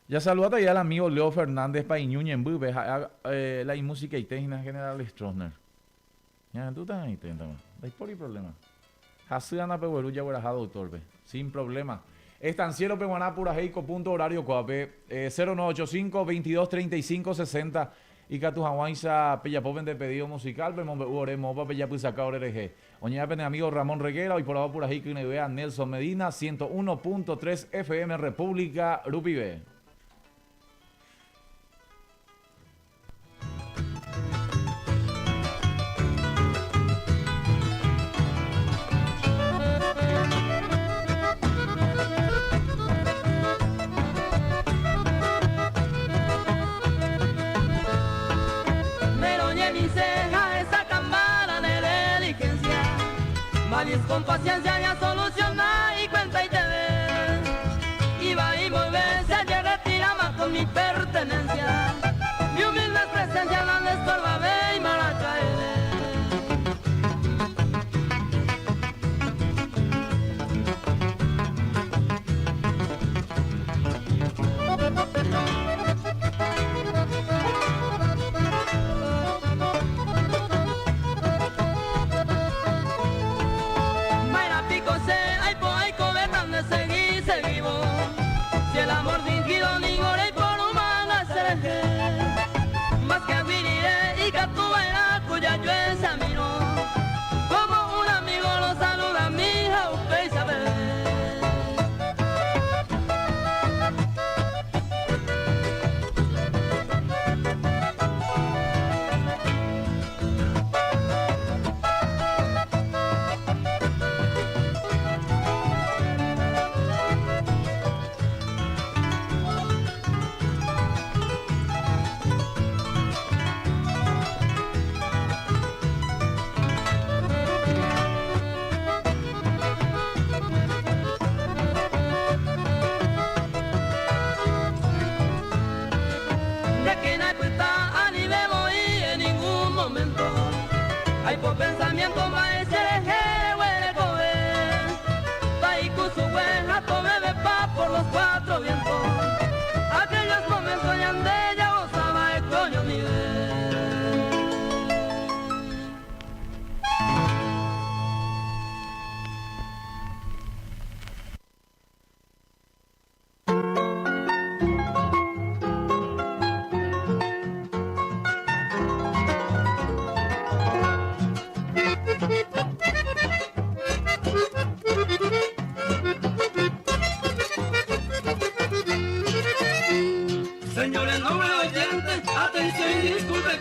[SPEAKER 3] Ya saludate ya al amigo Leo Fernández Paiñuña en Bube, la música y técnica General Stroessner. Ya, tú estás ahí, no hay problema. Hasana Pehuelu ya hubiera doctor, sin problema. Estanciero Peguaná Purajeico, punto horario coape, 0985-2235-60 y Catujahuanza Pellapoven de pedido musical, Bemombe Ure, Mopa Pellapuisaca Orereje. Oña Pene amigo Ramón Reguera, hoy por abajo Purajeico y Nevea Nelson Medina, 101.3 FM República Rupibe.
[SPEAKER 2] Con paciencia ya soluciona y cuenta y te ve. Y va y vuelve, se retira más con mi pertenencia. Mi humilde presencia no le estorba, ve y maracha más que aguirire y catuera cuya yo examino. Como un amigo lo saluda mi hija usted Isabel. Hay por pensamiento más ese huele comer. Taiku su buena tome pa por los cuatro vientos. Aquellos momentos ya ande ya gozaba el coño nivel.
[SPEAKER 7] Señores, nobles oyentes, atención y disculpe,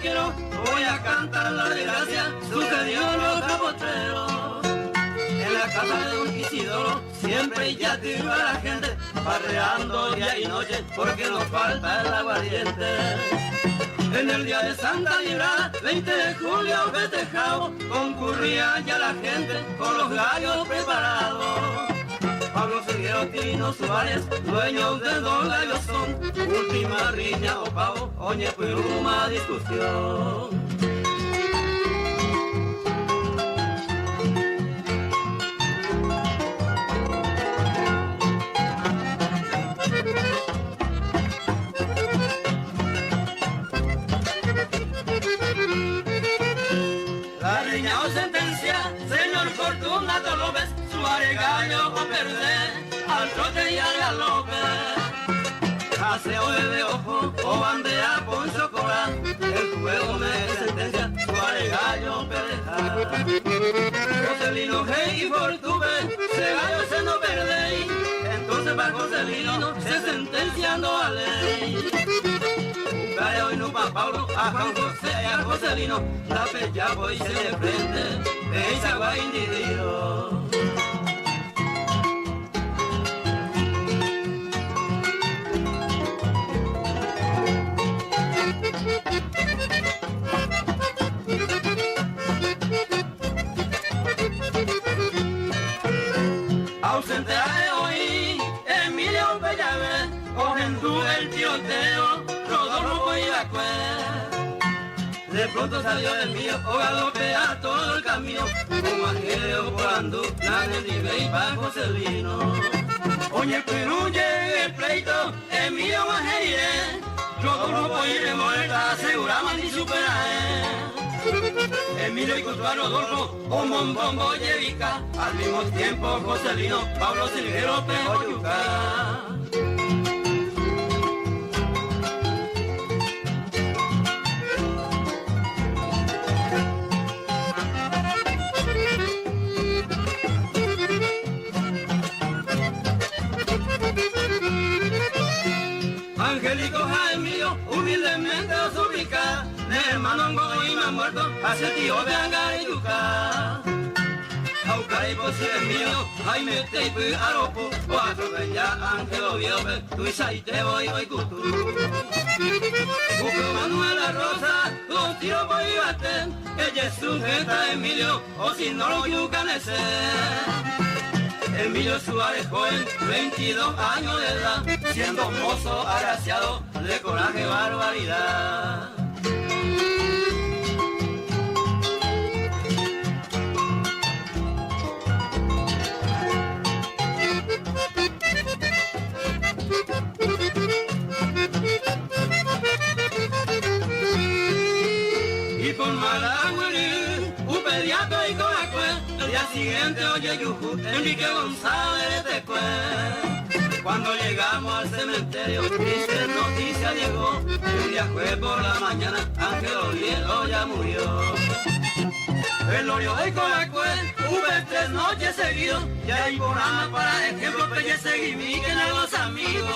[SPEAKER 7] voy a cantar la desgracia, sucedió en los capotreros. En la casa de don Isidoro, siempre ya tiró a la gente, parreando día y noche, porque nos falta el aguardiente. En el día de Santa Librada, 20 de julio festejado, concurría ya la gente con los gallos preparados. Pablo Seguero, Tino Suárez, dueños de Don Gallo son, última riña o pavo, oñe pluma discusión. La riña o sentencia, señor Fortunato López, Suárez Gallo o perder, al trote y al galope. Caseo de ojo o bandera Poncho Cora, el juego me sentencia, Suárez Gallo perder. Joselino Hey y Fortube, se gallo se no perdéis, entonces para Joselino se sentenciando a ley. Gallo y no pa' Pablo, a Juan José y a Joselino, la pecha voy se le prende, veis agua individuo. Ausente de hoy, Emilio Pellaver, cogen tú el tiroteo, Rodolfo y la cuer. De pronto salió del mío, o galopea todo el camino, como Angelo volando, nadie ni ve y pa' Joselino. Oye, Perú llega el pleito, Emilio Majerire, Rodolfo y Remoleta, aseguramos ni supera. Emilio y Guzmán Rodolfo, un bombón bollevica, al mismo tiempo Joselino, Pablo Silguero, Pejo Yuca. Angélico Jaimillo, humildemente os ubica, de hermano Goima muerto, hace tío de Angara y Yuca. Aucari posible mío, Jaime Teipu Aropo, cuatro bella Ángel Oviedo, Tuisa y Tebo y Oikutu. Buco Manuela Rosa, un tiro por Ibaten, ella es su jeta Emilio, o si no lo yucanese. Emilio Suárez joven, 22 años de edad, siendo mozo agraciado de coraje y barbaridad. Y por Malagüerí, un pediatra y Coracue, el día siguiente oye Yuju, Enrique González después. Cuando llegamos al cementerio, triste noticia llegó, un día fue por la mañana, Ángel Oviedo ya murió. El Lorio de Coracue, hubo 3 noches seguidos, y hay programa para ejemplo, Pelle Seguimiquen a los amigos.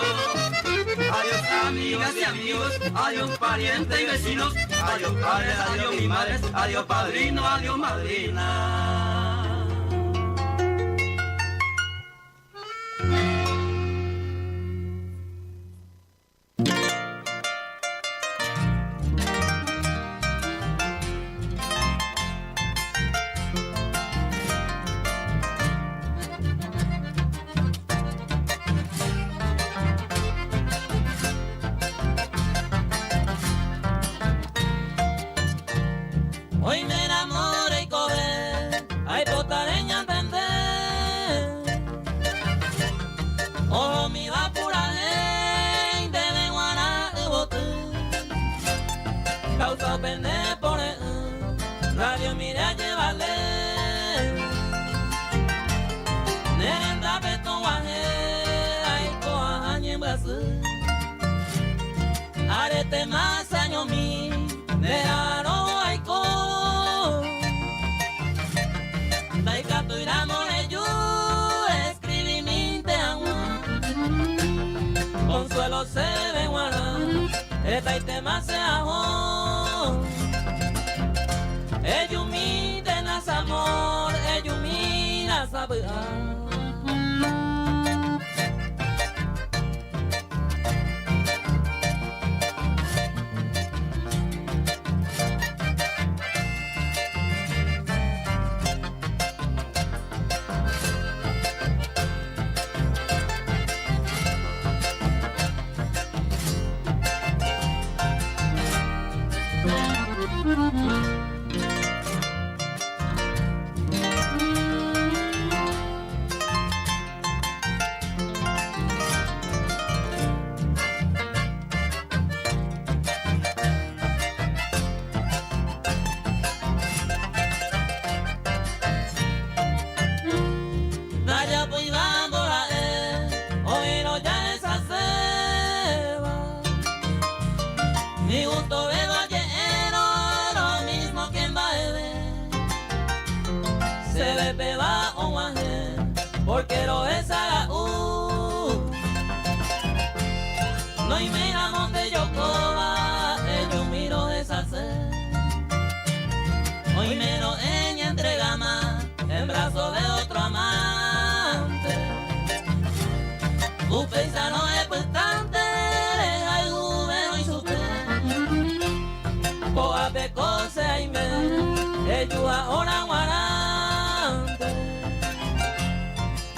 [SPEAKER 7] Adiós amigas y amigos, adiós parientes y vecinos, adiós padres, adiós mis madres, adiós padrino, adiós madrina.
[SPEAKER 2] Hoy me enamoré y cobré, ay potareña entender. Ojo mi va pura gente de Guaná y bote. Causa pende por el radio mire a llevarle. Nerenda peto guaje, ay coaña en Brasil. Arete más años mi, de aro ay co. Consuelo se ve guarda, esta y tema se ajo. Eyumi de nas amor, eyumi nas abra. Porque lo es a no y me amo de yo coba, yo miro esa sed. Hoy me lo ella entrega más en brazo de otro amante. Upesa no es prestante, hay gubero y su fe. Boa pecose y me, ello ahora guarante.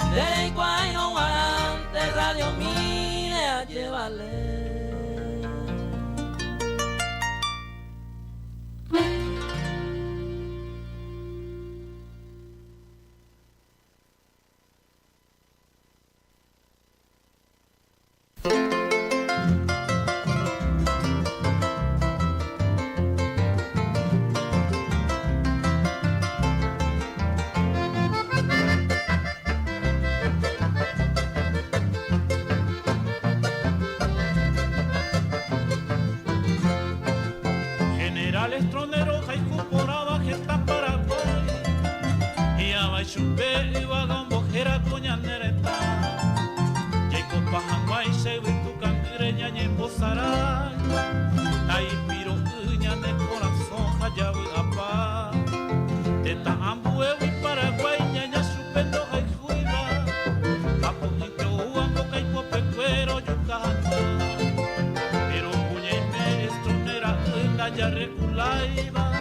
[SPEAKER 2] De cual no guarante, radio mire a llevarle.
[SPEAKER 4] generales troneros hay cuporaba gesta Paraguay y a Baichupe y Bagambojera coñanereta y copajanguay se tu candireña y en Bozaray ahí piro uña de corazón hayabu apa teta ambue y Paraguay ñaña supendo hay juiva apo y uambo kai copecuero yucajangua pero puña y me estronera ya reculaiba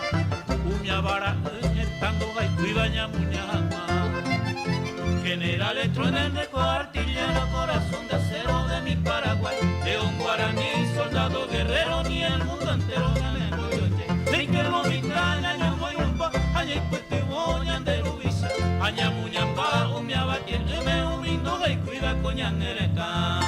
[SPEAKER 4] umia vara estando hay juiva ñamuñama generales truenen de artillero corazón de acero de mi Paraguay león guaraní soldado guerrero ni el mundo entero ni que lo micaña ñamoy rumba aña y cuete boñan de rubisa aña muñamba umia batien me umindo y cuida coñanereta.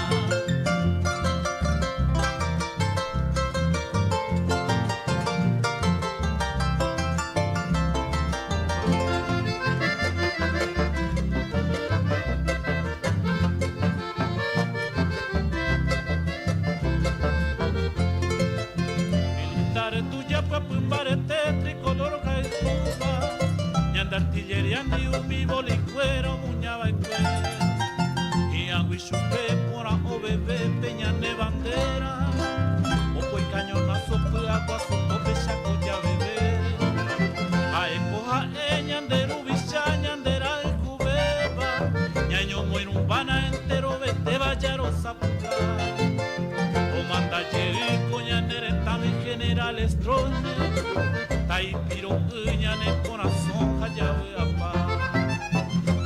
[SPEAKER 4] Artillería ni un vivo licuero muñaba y cuero y aguichupe por a bebé peña de bandera o pues cañonazo fue agua su tope saco ya bebé a escoja ñande rubicha ñandera el cubeba ñaño muy rumbana entero vete vallaro zapuca o manda llego ñandere también generales trones taipiro ñane corazón hayawe apa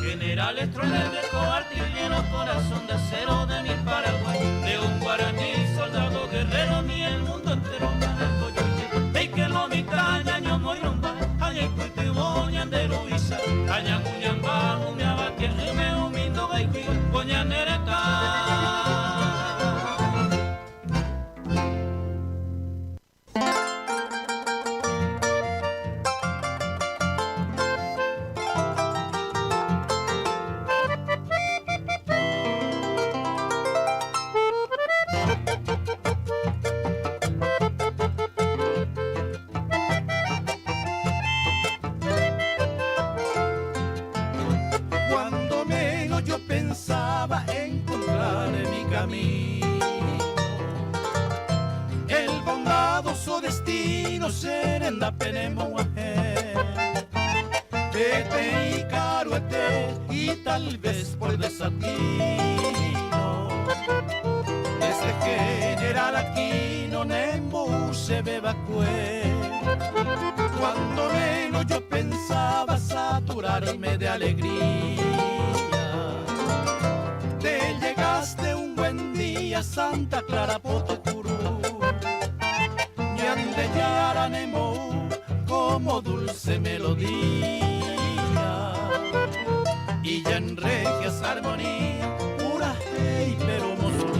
[SPEAKER 4] generales trones de artillero corazón de acero de mi Paraguay león guaraní soldado guerrero ni el mundo entero ve que lo mi caña ño muy rumba aña y cuite boñan de ruisa aña muñamba umia batia me umindo gaikui coñanereta. El bondadoso destino serenda penemo Tete y caruete y tal vez por desatino este general Aquino Nembo se bebacue cuando menos yo pensaba saturarme de alegría te llegaste un buen día Santa Clara Potocurú ñande yaranemo como dulce melodía y ya en regias armonía pura hey pero mozón.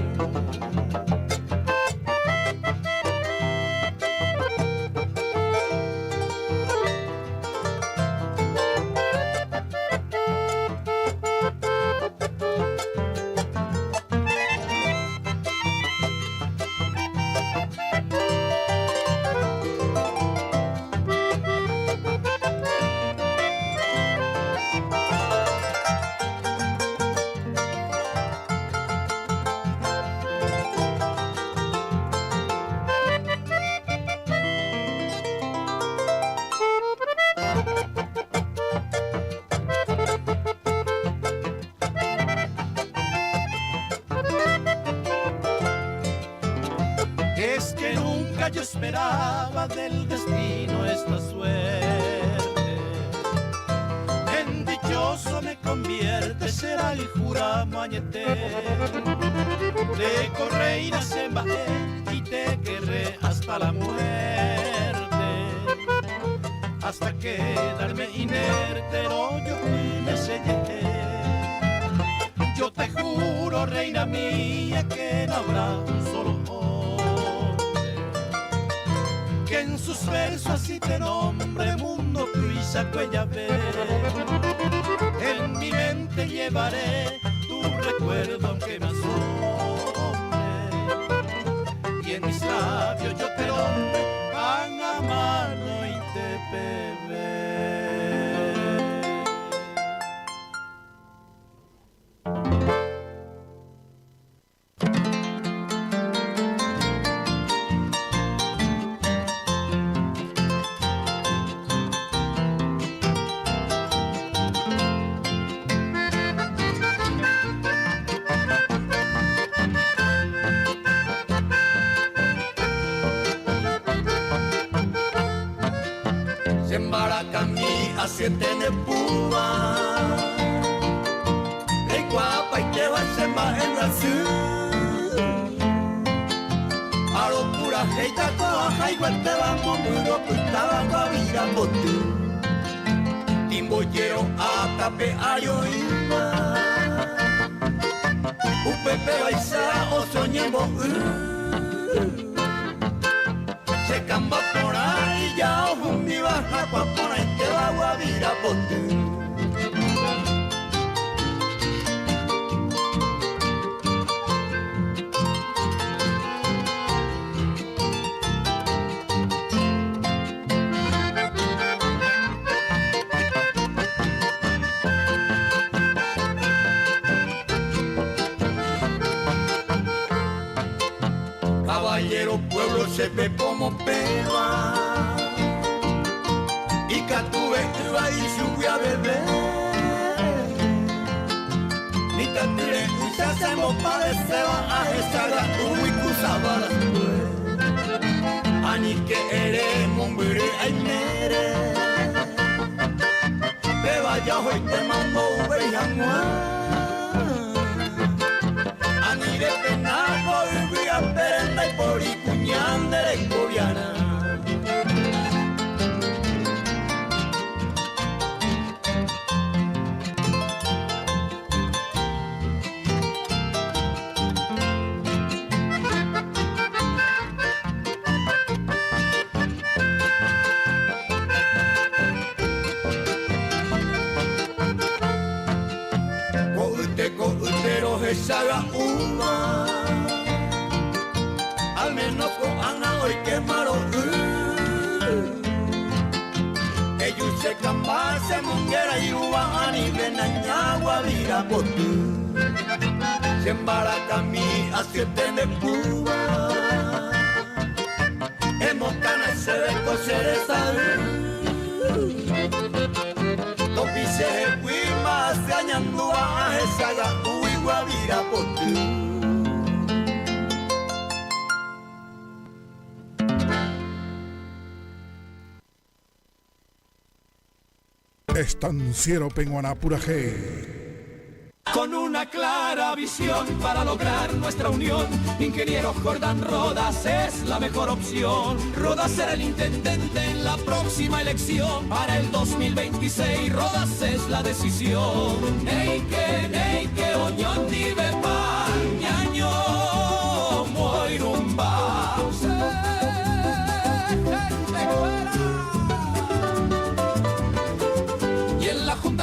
[SPEAKER 4] Es que nunca yo esperaba del destino esta suerte. En dichoso me convierte, será el juramañete. De correina se bajé y te querré hasta la muerte. Hasta quedarme inerte, no yo me sellé. Yo te juro, reina mía, que no habrá un solo hombre que en sus versos así te nombre, mundo cuisa cuella ver. En mi mente llevaré tu recuerdo aunque me asombre, y en mis labios yo te nombre, van a amar
[SPEAKER 5] siete de púa. El guapa y te va a ser más en el sur. A lo pura heita coja igual te vamos muro que estaba guavira por tú. Timboyero a tape a yoima. Upepe baisa o soñemos. Se camba por ahí ya o hundi baja por ahí te va a guavira por tú. Caballero pueblo se ve como peba y Catuve iba y subí a beber. Ni tatire se hacemos parece va a esa uy cusabara. Ani que eres mumbiri ay mere. Te vaya hoy te mando uve y amor. Ani de penaco y voy a perenda y por y cuñán de coviana. Pero esa la uma al menos con Ana hoy quemaron ellos se camba se monguera y uva ani venañagua vira por tú se embaraca mi a siete de púa hemos cana se de coser esa topi se huima se añando a esa la guavira por ti.
[SPEAKER 8] Estanciero Penguaná-Pura G.
[SPEAKER 1] Con una clara visión para lograr nuestra unión, ingeniero Jordán Rodas es la mejor opción. Rodas será el intendente en la próxima elección. Para el 2026 Rodas es la decisión. Neike, oñón dive pan, ñaño, moirumba.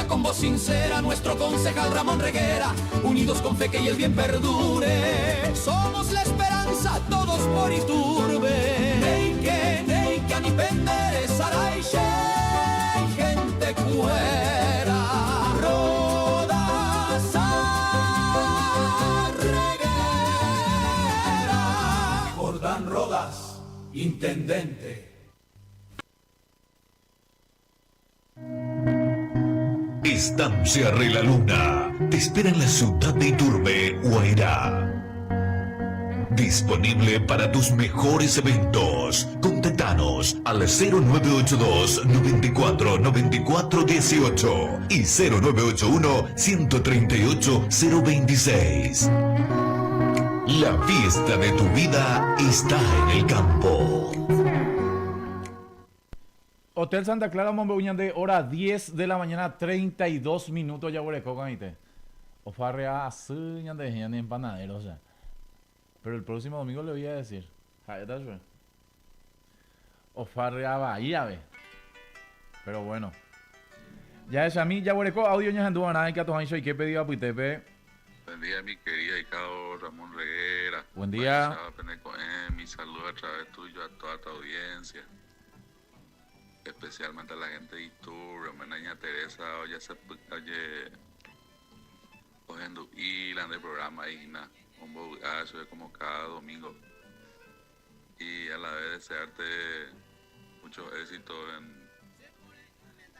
[SPEAKER 1] Con voz sincera, nuestro concejal Ramón Reguera, unidos con fe que y el bien perdure. Somos la esperanza, todos por Iturbe. Neike, ni pendere, saraiche, gente cuera. Rodas Reguera. Jordán Rodas, intendente.
[SPEAKER 6] Estancia Rela Luna te espera en la ciudad de Iturbe, Guairá. Disponible para tus mejores eventos. Contáctanos al 0982 94 94 18 y 0981 138 026. La fiesta de tu vida está en el campo.
[SPEAKER 3] Hotel Santa Clara Mombeñan de hora 10 de la mañana, 32 minutos ya por el coca, o farrea suñan de gente empanadero, o sea. Pero el próximo domingo le voy a decir, o farrea bahía, ve. Pero bueno. Ya es a mí, ya por el audio ya anduvo nada, que a tu ancho y que pedido a Puitepe.
[SPEAKER 9] Buen día, mi querida Icao Ramón Reguera.
[SPEAKER 3] Buen día.
[SPEAKER 9] Mi saludo a través tuyo a toda tu audiencia. Especialmente a la gente de Iturbe, Menaña Teresa, oye, cogiendo hilan del programa Igna, un bogazo como cada domingo. Y a la vez desearte mucho éxito en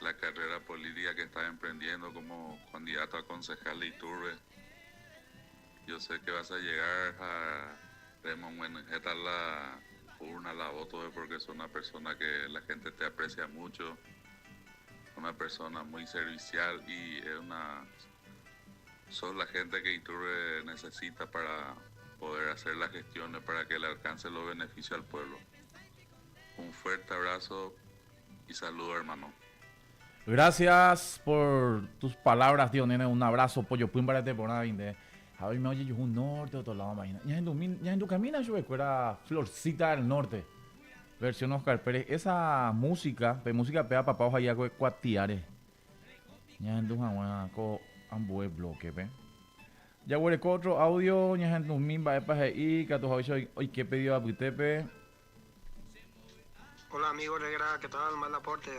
[SPEAKER 9] la carrera política que estás emprendiendo como candidato a concejal de Iturbe. Yo sé que vas a llegar a remontar la urna, la voto, porque es una persona que la gente te aprecia mucho, una persona muy servicial y sos la gente que Iturbe necesita para poder hacer las gestiones para que le alcance los beneficios al pueblo. Un fuerte abrazo y saludo, hermano.
[SPEAKER 3] Gracias por tus palabras, tío nene. Un abrazo, pollo pum para temporada 20. A ver, me oye yo un norte, otro lado, imagina. Ya en tu camino yo era Florcita del Norte. Versión Oscar Pérez. Esa música, de música pega papá ojalá ya cuatiare. Ya en tu jamás co ambue bloque, ve. Ya huele otro audio, ya en tu mimba epa y que tu hoy que pedido a Butepe.
[SPEAKER 10] Hola amigo Negra, ¿qué tal? Mal aporte.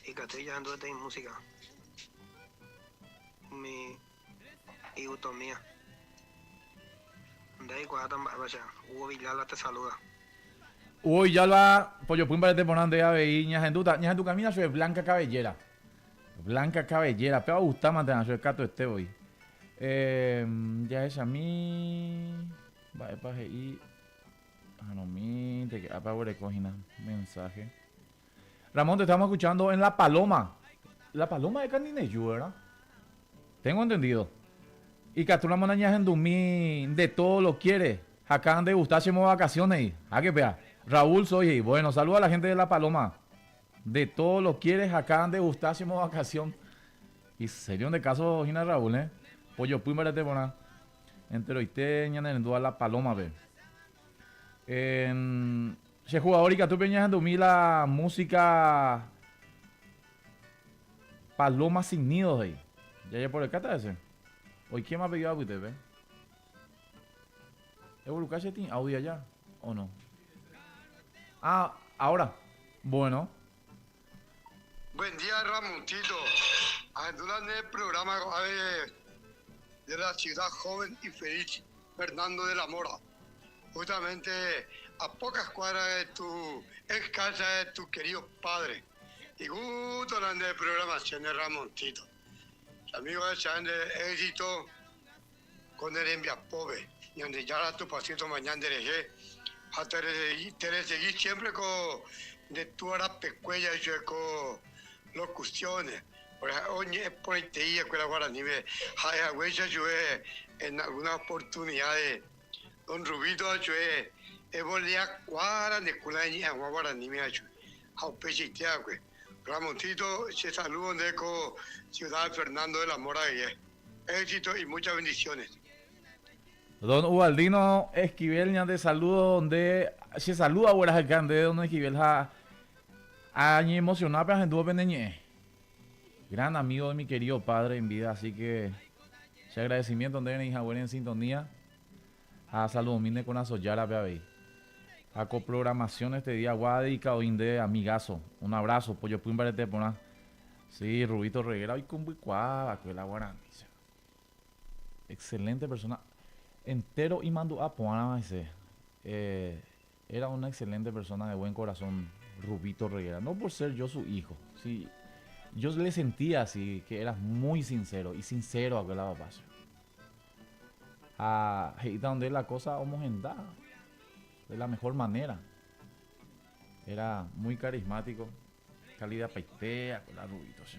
[SPEAKER 10] Y que estoy llegando de música. Mi utopía. De ahí cuando vaya, Hugo Villalba te saluda.
[SPEAKER 3] Hugo Villalba, pollo pum para temporada ya veí, ya en tu camino soy Blanca Cabellera. Blanca Cabellera, pero gusta mantener el cato este hoy. Ya es a mí. Va para ahí. No me te queda para cogina mensaje. Ramón, te estamos escuchando en La Paloma. La Paloma de Candineyu, ¿verdad? Tengo entendido. Y que tú la monañas en Dumí de todo lo quiere. Acá de gustársemos vacaciones. ¿A qué pea? Raúl soy. Bueno, saluda a la gente de La Paloma. De todo lo quieres, acá de gustársemos vacación. Y serio de caso, Gina Raúl, ¿eh? Pollo pum para te poner. Entero y teñan en La Paloma, ve. Ese jugador y que tú peñas en Dumí la música Paloma sin nidos ahí. Ya por el cata ese. Hoy quién me ha pedido a usted, ve. ¿Es Volucache tiene audio allá o no? Ah, ahora. Bueno.
[SPEAKER 11] Buen día, Ramoncito. Ayudando en el programa de la ciudad joven y feliz, Fernando de la Mora. Justamente a pocas cuadras de tu ex casa de tu querido padre. Y gusto en el programación de Ramoncito. Amigos de éxito con el envia pobre. Y donde ya tu pasito mañana dejé. A te seguir siempre con de tu hora pecueña y con locuciones. Por ahí te iba con la guaraní. Hay huella en algunas oportunidades. Don Rubito volvía cuadra de culaña a guaraní. A pechitea, güey. Ramoncito, se saludo de Ciudad Fernando de la Mora. Éxito y muchas bendiciones.
[SPEAKER 3] Don Ubaldino Esquivel, ya de saludo, donde se saluda a el de Don Esquivel, a emocionado, pero en tu pendeñe. Gran amigo de mi querido padre en vida, así que ese agradecimiento donde viene hija buena en sintonía. A saludo, mine con asoyara, bebé. A coprogramación este día, guada dedicado de amigazo. Un abrazo, pollo pum para te poner. Sí, Rubito Reguera, hoy con buicuá, que la guarani. Excelente persona. Entero y mando a Puana, era una excelente persona de buen corazón, Rubito Reguera. No por ser yo su hijo, sí. Yo le sentía así, que era muy sincero y sincero a aquel papá. Y donde la cosa homogeneada de la mejor manera. Era muy carismático, calidad paitea, con la Rubito. ¿Sí?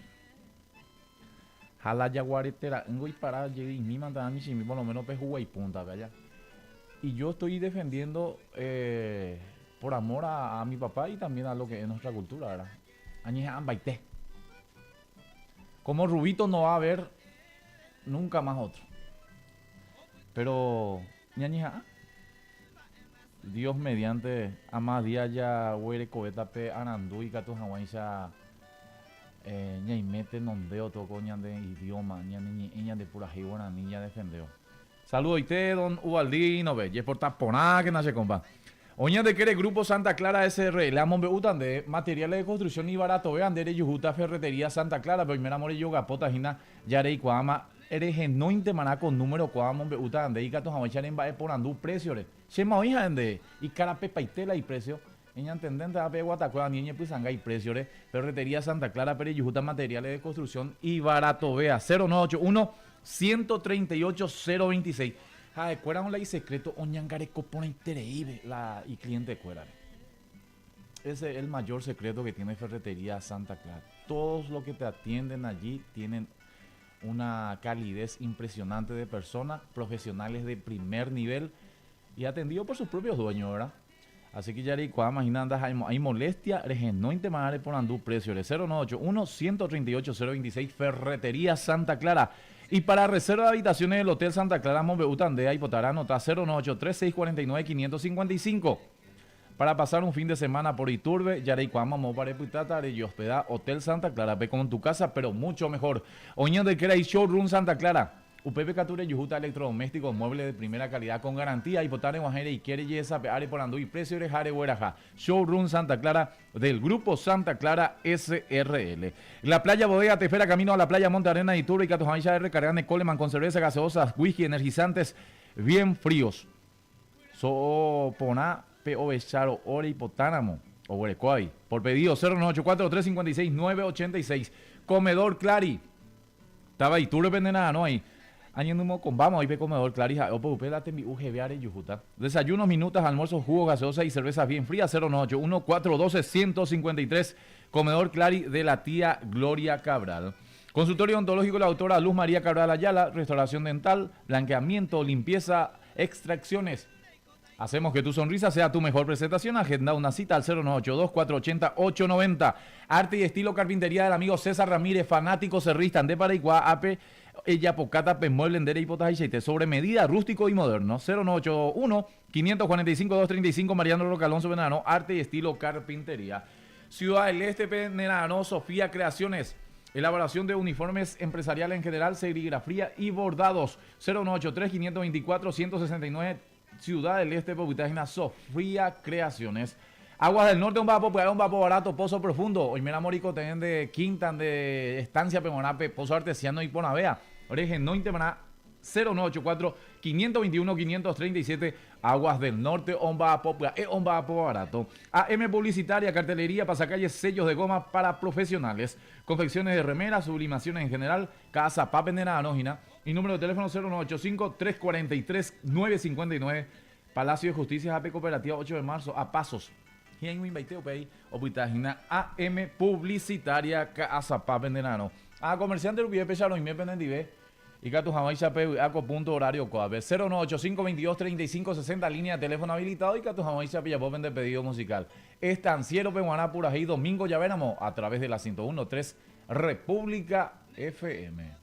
[SPEAKER 3] Jala yaguaretera, en y para llegué y mi mandan y por lo menos pejuga y punta, vaya. Y yo estoy defendiendo por amor a mi papá y también a lo que es nuestra cultura, ¿verdad? Añejan baité. Como Rubito no va a haber nunca más otro. Pero ñañeja, Dios mediante amadía ya huere coeta pe anandú y gato hawaisha ñaimete nondeo tocó ñan de idioma ñan de pura jibona niña defendió. Saludos y te don Ubaldino ve, y por taponá que nace compa. Oña de que Grupo Santa Clara SR, le amo beutan de materiales de construcción y barato, vean de Yujuta Ferretería Santa Clara, primera more yoga pota jina, yare y cuama, eres no intemana con número cuama beutan de y gatos a en bae por andú precio, se ma hija de y cara pepa y tela y precio, ella entendente a pe guatacueva niña pues anga y precio, Ferretería Santa Clara, pero Yujuta materiales de construcción y barato, vea, 0981 138 026. Ah, cuera un ley secreto, oñangare copona intereibe la y cliente cuera. Ese es el mayor secreto que tiene Ferretería Santa Clara. todos los que te atienden allí tienen una calidez impresionante de personas, profesionales de primer nivel y atendido por sus propios dueños, ¿verdad? Así que Yari, cuando imaginan, hay molestia, no intemare por andú precio de 0981-138-026, Ferretería Santa Clara. Y para reserva de habitaciones del Hotel Santa Clara, Monbeutandea y Potará, nota 098-3649-555. Para pasar un fin de semana por Iturbe, Yari, cuando vamos para Puitata, y hospedar Hotel Santa Clara, ve como en tu casa, pero mucho mejor. Oñón de Cray Showroom Santa Clara. UPP Cature Yujuta Electrodomésticos, muebles de primera calidad con garantía. Hipotare Guajere y quiere yesa peare por andú y precio de jare hueraja. Showroom Santa Clara del Grupo Santa Clara SRL. La playa Bodega te espera camino a la playa Monte Arena y Turbe y Catojamilla R. Cargan de Coleman con cerveza, gaseosas, whisky, energizantes bien fríos. Soponá, P.O. Charo, Ore Hipotánamo. O Huerecoay. Por pedido 098-4-356-986. Comedor Clari. Estaba ahí, Turbe Pendenada, ¿no? Ahí. Año con vamos ahí ve comedor clarija o pues date mi UGBR Yujuta. Desayunos, minutas, almuerzos, jugos, gaseosa y cervezas bien frías 098-1412-153. Comedor Clari de la tía Gloria Cabral. Consultorio odontológico la doctora Luz María Cabral Ayala, restauración dental, blanqueamiento, limpieza, extracciones. Hacemos que tu sonrisa sea tu mejor presentación. Agenda una cita al 092-480-890. Arte y estilo carpintería del amigo César Ramírez, fanático cerrista de Paraiguá, AP. Ella Pocata, Pemueble, Endera y Potajicheite, sobre medida, rústico y moderno. 091-545-235, Mariano Roca Alonso Venano, arte y estilo carpintería. Ciudad del Este, Venano, Sofía Creaciones, elaboración de uniformes empresariales en general, serigrafía y bordados. 0183-524-169, Ciudad del Este, Popitagina, Sofía Creaciones. Aguas del Norte, un vapo barato, pozo profundo. Hoy me enamorico también de Quintan, de Estancia Pemonape, pozo artesiano y Ponavea. Origen no interna 0984-521-537. Aguas del Norte, un vapo barato. AM Publicitaria, cartelería, pasacalles, sellos de goma para profesionales. Confecciones de remeras, sublimaciones en general. Casa Papenera Anógina. Y número de teléfono 0985-343-959. Palacio de Justicia, AP Cooperativa, 8 de marzo, a Pasos. Y en un inviteo pay o pitagina AM Publicitaria Casa Venderano. A comerciante Rubí Pecharo y me pendiente y que tu jamás chape aco punto horario coabe 098-522-3560 línea de teléfono habilitado y que tu jamás chape ya pueden vender pedido musical. Estanciero Pehuaná Purají, domingo ya veremos a través de la 101.3 República FM.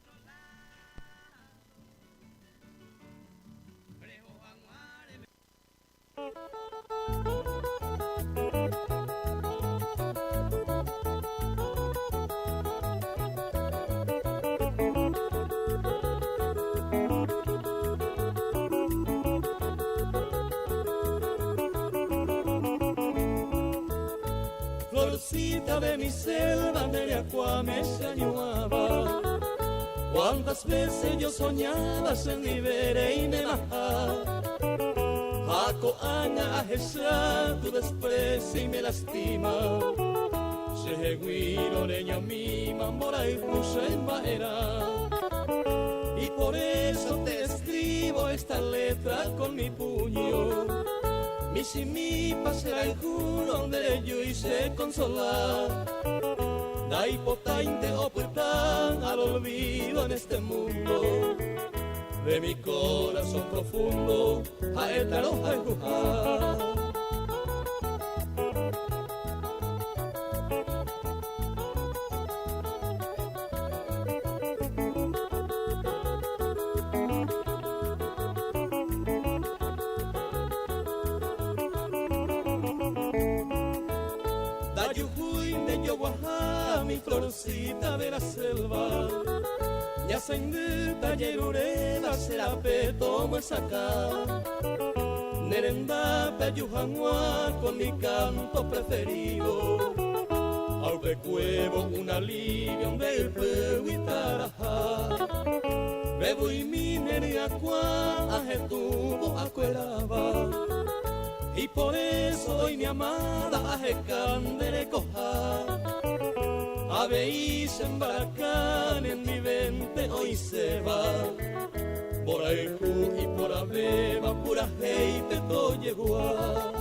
[SPEAKER 12] Florcita de mi selva, de Aqua me enseñaba. Cuántas veces yo soñaba en libere y me maja. Jaco ana a tu desprecio y me lastima. Se guiro leña mi mamora y puse en maera. Y por eso te escribo esta letra con mi puño. Mi si mi pasará el juro donde yo hice consolar. Da hipotente o puerta al olvido en este mundo. De mi corazón profundo a esta roja empujar. Da yujuy de Yoguajá, mi florcita de la selva. Ya se indita yerureda será peto me saca. Nerenda peyujanua con mi canto preferido. Al becuevo un alivio del pehuitarajá. Bebo y mi neriacua ajetubo acueraba. Y por eso hoy mi amada ajecandere coja. Aveis en Baracán en mi vente hoy se va. Por Aijú y por Abeba, pura gente todo llegó a.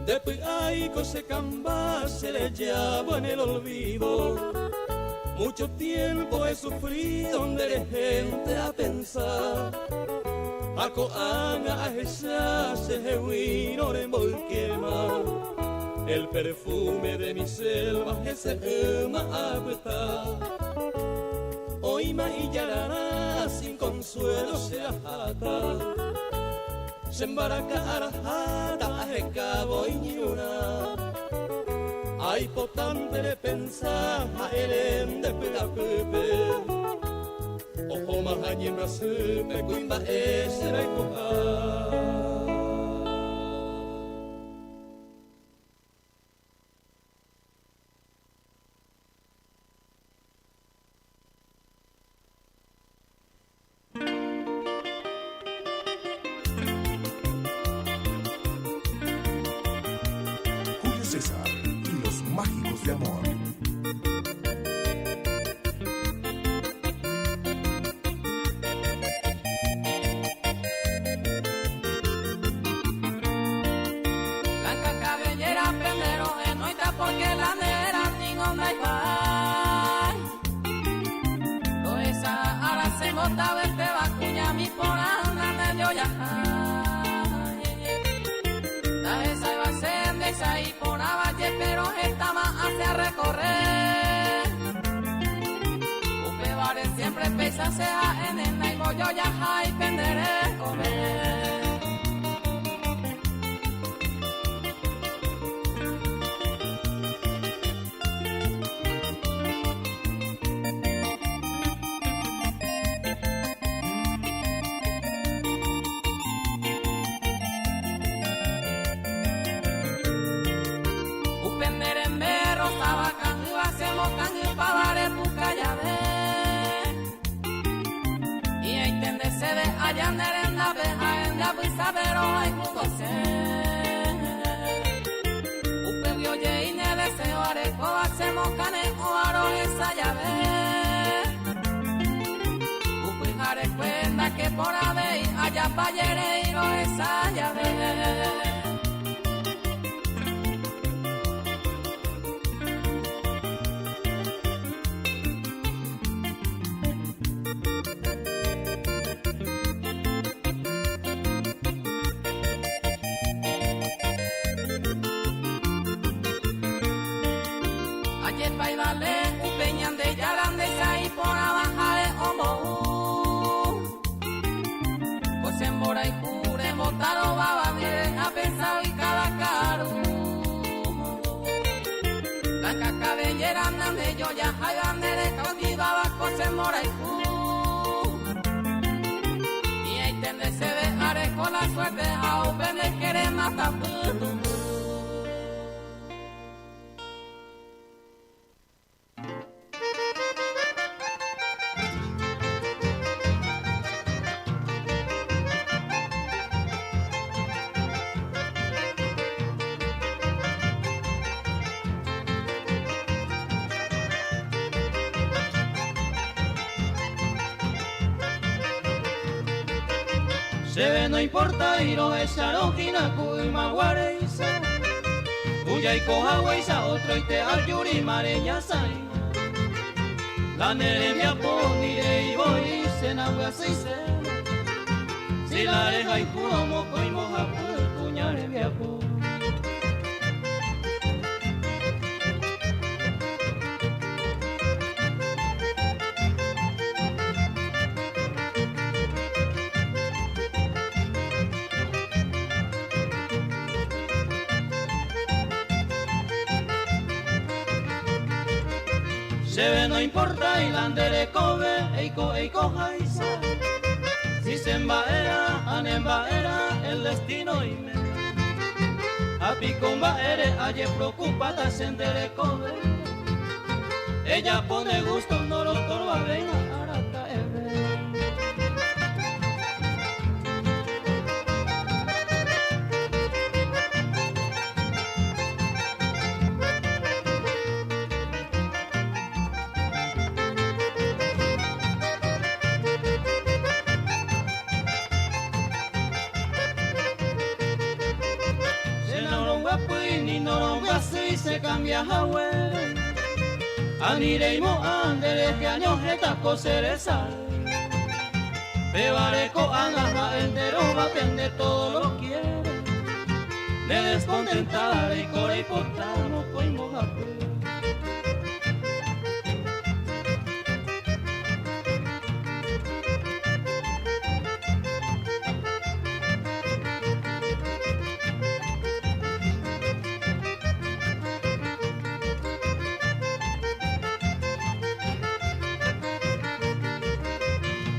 [SPEAKER 12] de Paico se camba se le lleva en el olvido. Mucho tiempo he sufrido donde de gente a pensar. A coanga a esa se huino en volquema. El perfume de mi selva se ama a petar. Hoy maillará sin consuelo se ajata. Se embaraca a la jata a cabo y ni una. Ay, potente de pensar a Elen de pepe. Ojo más allí en Brasil, me cuimba ese de cojar.
[SPEAKER 8] César y los mágicos de amor.
[SPEAKER 13] Blanca cabellera, pendero en nuestra porque la nevera ningún hay paz. Lo esa ahora se montaba este vacuña mi por anda de yo ya. Y por Avalle, pero esta más hace recorrer. Upe vale siempre pesa sea en el naibo yo ya hay penderé comer. Allá en la abeja, en la brisa, pero hay mucho ser. Upe oye y ne deseo areco, hacemos canejo, aro esa llave. Upe jare cuenta que por ave y allá pa' Yereiro esa llave. Yo ya haganere cautivaba coche mora y ahí tendese de are con la suerte a un vende quiere matar puto.
[SPEAKER 2] Se ve no importa iro esa rojina kuima guareisa Uya y coja huesa otro y te ayuri mareña sai La nere me aponire y voy se nagua se Si la reja y puro moco y moja puro puñare me apu Se ve no importa y la andere cobe eiko jaisa Si se embaera, anembaera el destino y me A pico embaere, aye preocupada sendere cobe Ella pone gusto, no lo torba venga, arata ebe se cambia Hawái. Anireimo andere que años estas coserezas. Bebareco anga entero va a prender todo lo quiere. De descontentar y core y portamos coimos a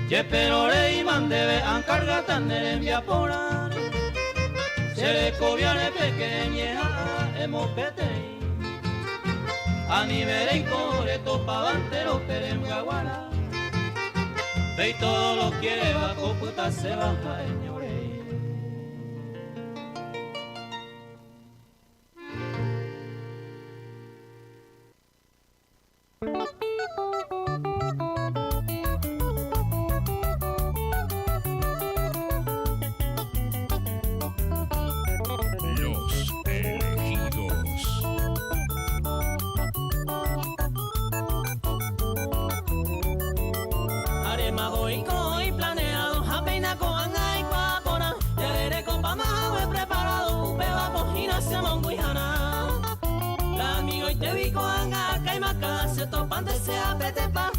[SPEAKER 2] Ye pero rey man debe encargar tener envía por ahí. Se le cobiare pequeña hemos pete. A nivel en core topa bantero perem gaguara. Ve y todo lo quiere bajo puta se baja señores.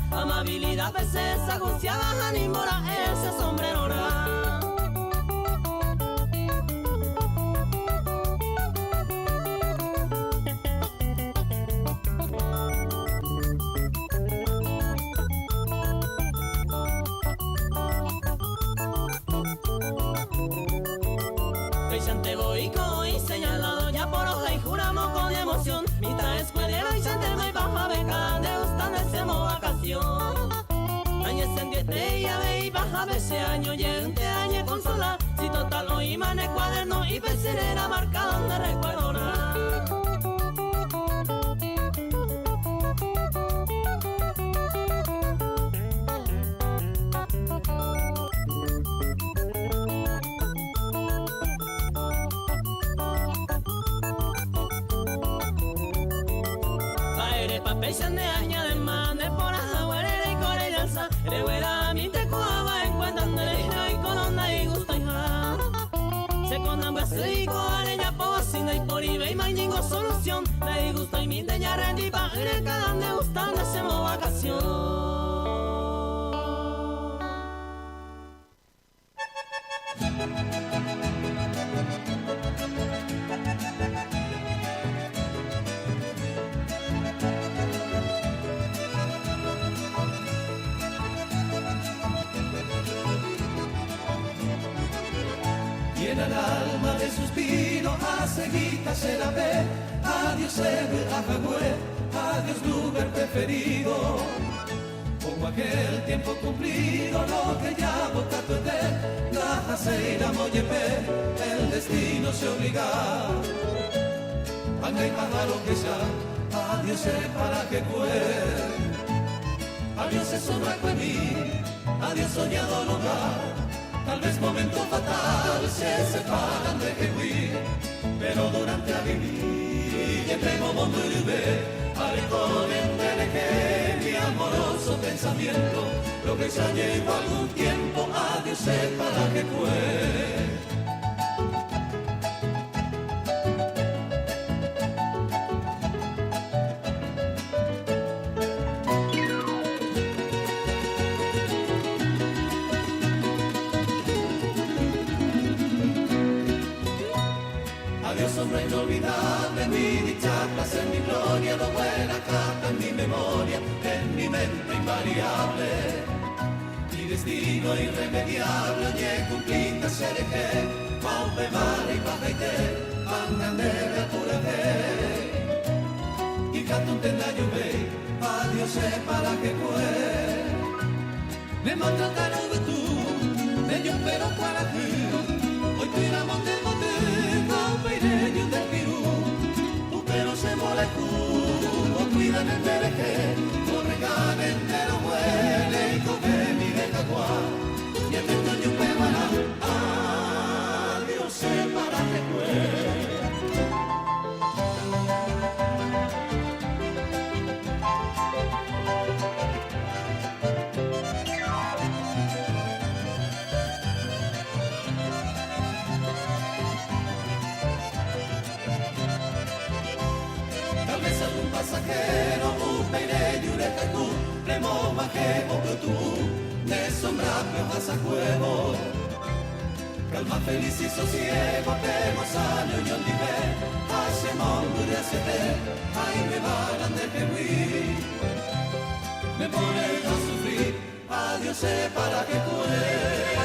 [SPEAKER 2] Amabilidad veces aguciada animora ese sombrero Peisante boico y señalado ya por hoja y juramos con emoción. Mitad escuelera y chantema y baja beca de gustan hacemos vacación. Años en 10 de ya ve y baja ese año y en te año consola. Si total hoy mane cuaderno y pensilera marca donde recuerdo nada. Papel de año de man de por aguarera y core y alza. Rehuera mi te coaba en cuenta de y con onda y gusto y ja. Se con ambas y core ya posina y por ibe y mañingo solución. De gusto y mi de ya rendi pa en cada de gustan hacemos vacación.
[SPEAKER 1] Llena el alma de suspiro, a seguita se la ve. Adiós Ebe, a Jagüe, adiós lugar preferido. Como aquel tiempo cumplido, lo que ya botato de la jaseira moyepe, el destino se obliga. Anga y pájaro que ya, adiós para que fue. Adiós es un raco en mí, adiós soñado lugar. Tal vez momento fatal se separan de Jehuí, pero durante a vivir y entre como murbe, areconen de que mi amoroso pensamiento, lo que ya llevo algún tiempo, adiós para que fue. Sombra inolvidable, mi dicha, placer, mi gloria, lo buena carta en mi memoria, en mi mente invariable. Mi destino irremediable, oye, cumplita, seré paupe, mare y pajaite, pangandera, purebe. Y canto un tendaño, ve, adiós, para que fue. Me maltrataron de tú, de yo, pero para ti, hoy tiramos del bote. Peireño del Pirú, tu pero se mola el cubo, cuidan el mereje, corregan entero huele y come mi deja guá, y el vento yo pebana, adiós para que fue. bajemo que tú de sombra peojas a huevo. Calma feliz y sosiego tenemos años y olvidé. Hacemos de siete, ahí me van de Jehuí. Me ponen a sufrir, adiós para que pueda.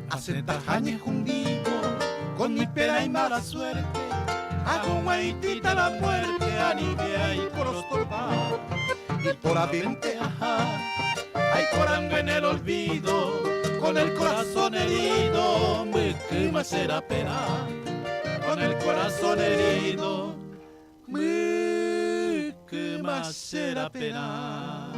[SPEAKER 4] Hace tajañes hundido con mi pena y mala suerte, hago guaitita la muerte, anivia y corostolpa, y por avente, ajá, hay corango en el olvido, con el corazón herido, me quema será pena, con el corazón herido, me quema será pena.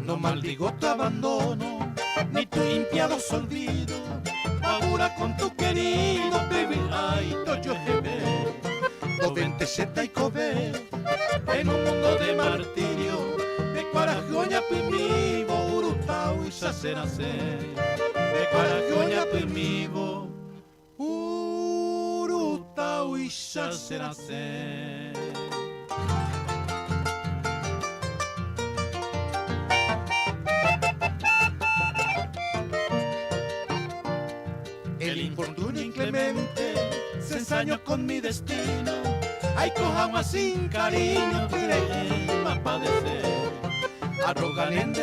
[SPEAKER 4] No maldigo tu abandono, ni tu impiados olvido, ahora con tu querido bebé, ay, toyo jebe, dovente seta y cobe, en un mundo de martirio, de cuarajoña primivo, urutao y sacerase, de cuarajoña primivo, urutao y sacerase. El infortunio inclemente se ensañó con mi destino, Ay, cojamos sin cariño, más padecer. Arrogan en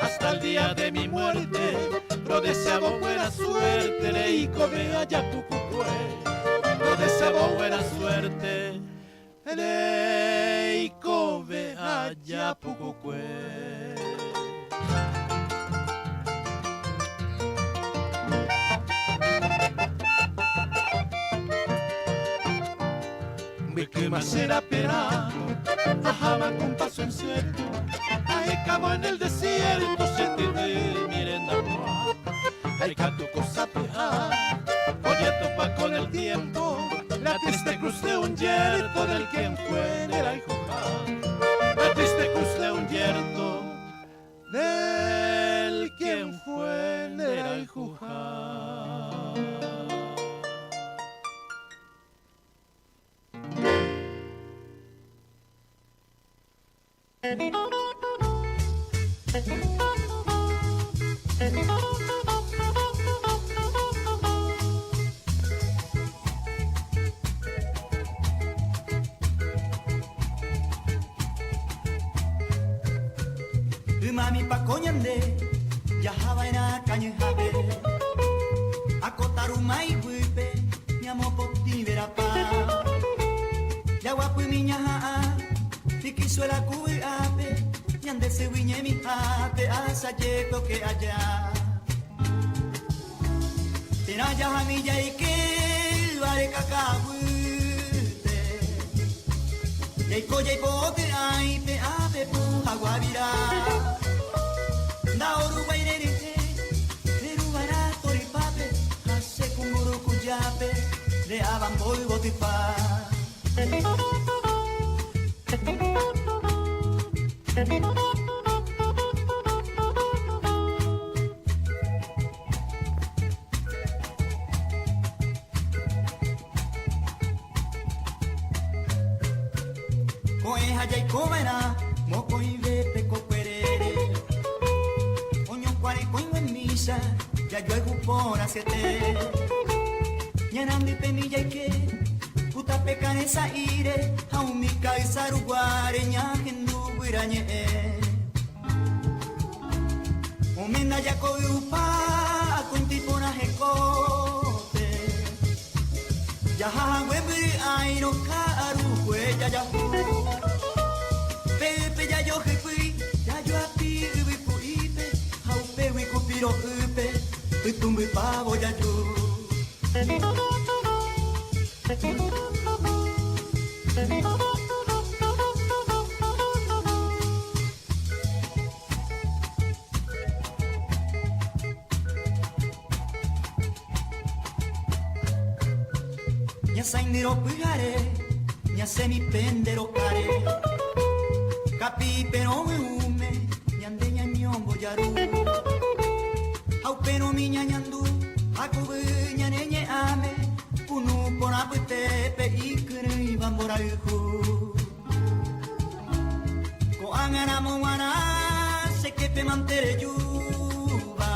[SPEAKER 4] hasta el día de mi muerte. Lo deseamos buena suerte, Leico me haya pucucue. Lo deseamos buena suerte, Leico me haya pucucue. Que más será pena, ajaba con paso incierto, ay cabo en el desierto, se tiene mirenda, ay canto cosa pea, oye topa con el tiempo, la triste cruz de un yerto del quien fue en el Jujá, la triste cruz de un yerto del quien fue en el Jujá.
[SPEAKER 5] Mami pa coñande, ya javaina caño jabe. Acotaruma y huipe, mi amo poti verapa. Ya guapu miña jaa, piquisuela cubi ape, ñande se viñe mi ape, asa yeto que allá. Tenaya jamilla y que vare cacahuite. Y coya y pote ay pe ape pu aguavira. Da Uruguay nerete, Nerubara toripape, hace kumuru kuyape, le abamboy botipa. Coeja y comena, moco y vepe coperere. Oño cuarecoingo en misa, ya yo por hacete. Ñanandi pemilla y que, puta pecan esa ire, aún mi cabeza uruguare, ñajendu guirañe. Omenda ya coyupa, con tipo na jecote. Ya jagüebri ay no caru, huella ya hu. Pepe ya yo jefui, ya yo api ubi puipe, haupe wi kupiro upe, utumbi pavo ya yo. Nya saindiro pugare, nya semi pendero care. Capi pero me ume, ñande ñañombo yaru. Au pero mi ñañandu, akube ñaneñe ame, punu pona pepe ikre bambora ihu. Ko angana moana, se que pe mantere yuba.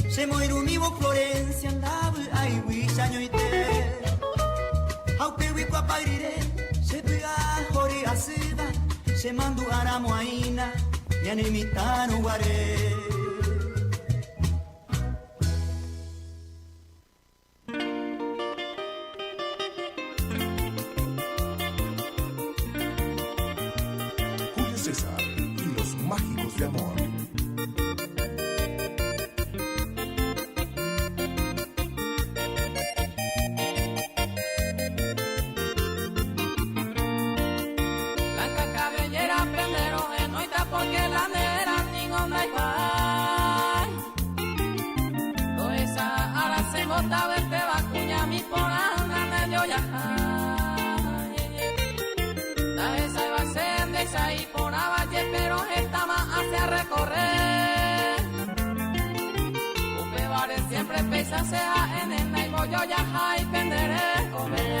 [SPEAKER 5] Se moiru mi bo Florencia andaba ai wisaño ite. Au pe wi kwa pairire, se pega hori asiba. Se mandu aramo aina, ñanemitano guare.
[SPEAKER 8] Julio César y los mágicos de amor.
[SPEAKER 13] Porque la nera ningún hay paz. Toda esa ara se botaba este vacuña mi poranga medio ya. La esa iba a ser de esa y por valle pero esta más hace recorrer. Upe vale siempre pesa sea en el naibo yo ya y penderé comer.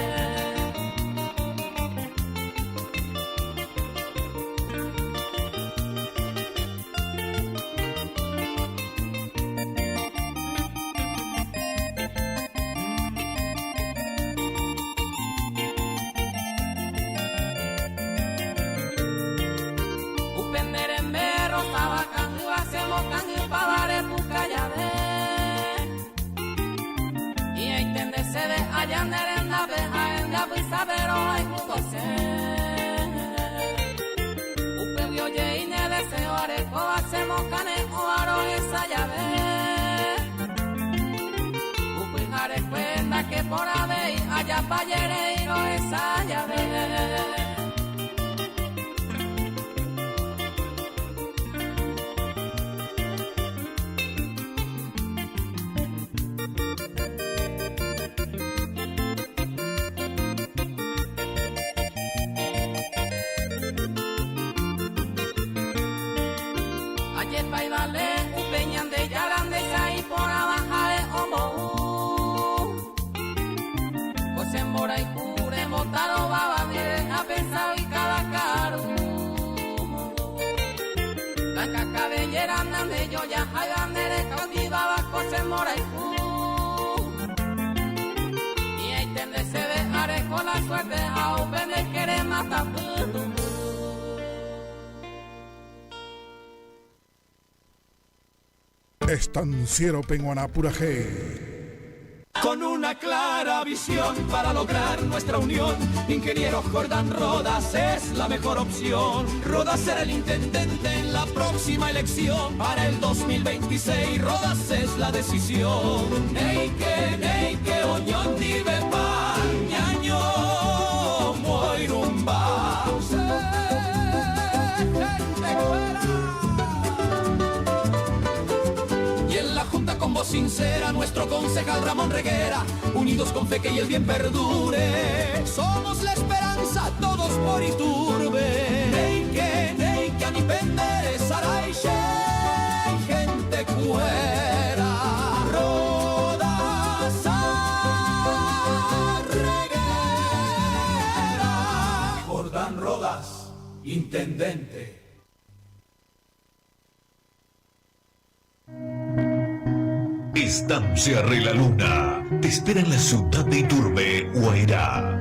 [SPEAKER 13] mocan y pavare pucayade. Y ahí tendese de allá en la beja en la brisa pero hay jugose. Upe oye y ne deseo areco hacemos cane o aro esa llave. Upe arecuenda que por ave y allá pa' Yereiro esa llave. De yo ya haganere cautivaba cose moraiku y ahí tendese de are con la suerte a un bebé quiere matar.
[SPEAKER 8] Estanciero Penguanapurajé.
[SPEAKER 1] Con una clara visión para lograr nuestra unión, ingeniero Jordán Rodas es la mejor opción. Rodas será el intendente en la próxima elección. Para el 2026 Rodas es la decisión. Neike, oñón dive pa, ñaño, moirumba. Con voz sincera, nuestro concejal Ramón Reguera, unidos con fe que y el bien perdure. Somos la esperanza, todos por Iturbe. Neike, a mi pendere, saraiche, gente cuera. Rodas Reguera. Jordán Rodas, intendente.
[SPEAKER 6] Estancia Re la Luna te espera en la ciudad de Iturbe, Guairá.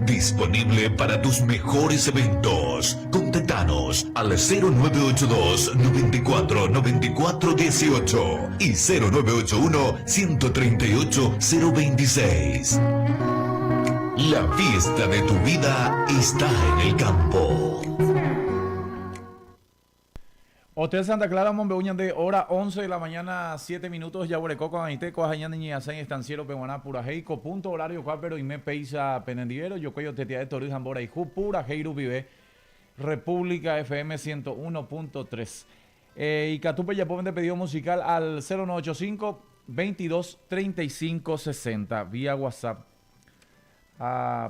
[SPEAKER 6] Disponible para tus mejores eventos. Contactanos al 0982 94 94 18 y 0981 138 026. La fiesta de tu vida está en el campo.
[SPEAKER 3] Hotel Santa Clara, Monbeuñan de hora 11 de la mañana, 7 minutos, Yaburecoco, Aniteco, Ajañan de Ñiasen, Estanciero, Penguanapurajeico, punto horario, cuápero, y me peisa penendiguero, yo cuello tetia de Torrijos, Jambora y Jupura, Heiru Vive, República FM 101.3. Y Catupe ya pueden de pedido musical al 0985 22 35 60, vía WhatsApp.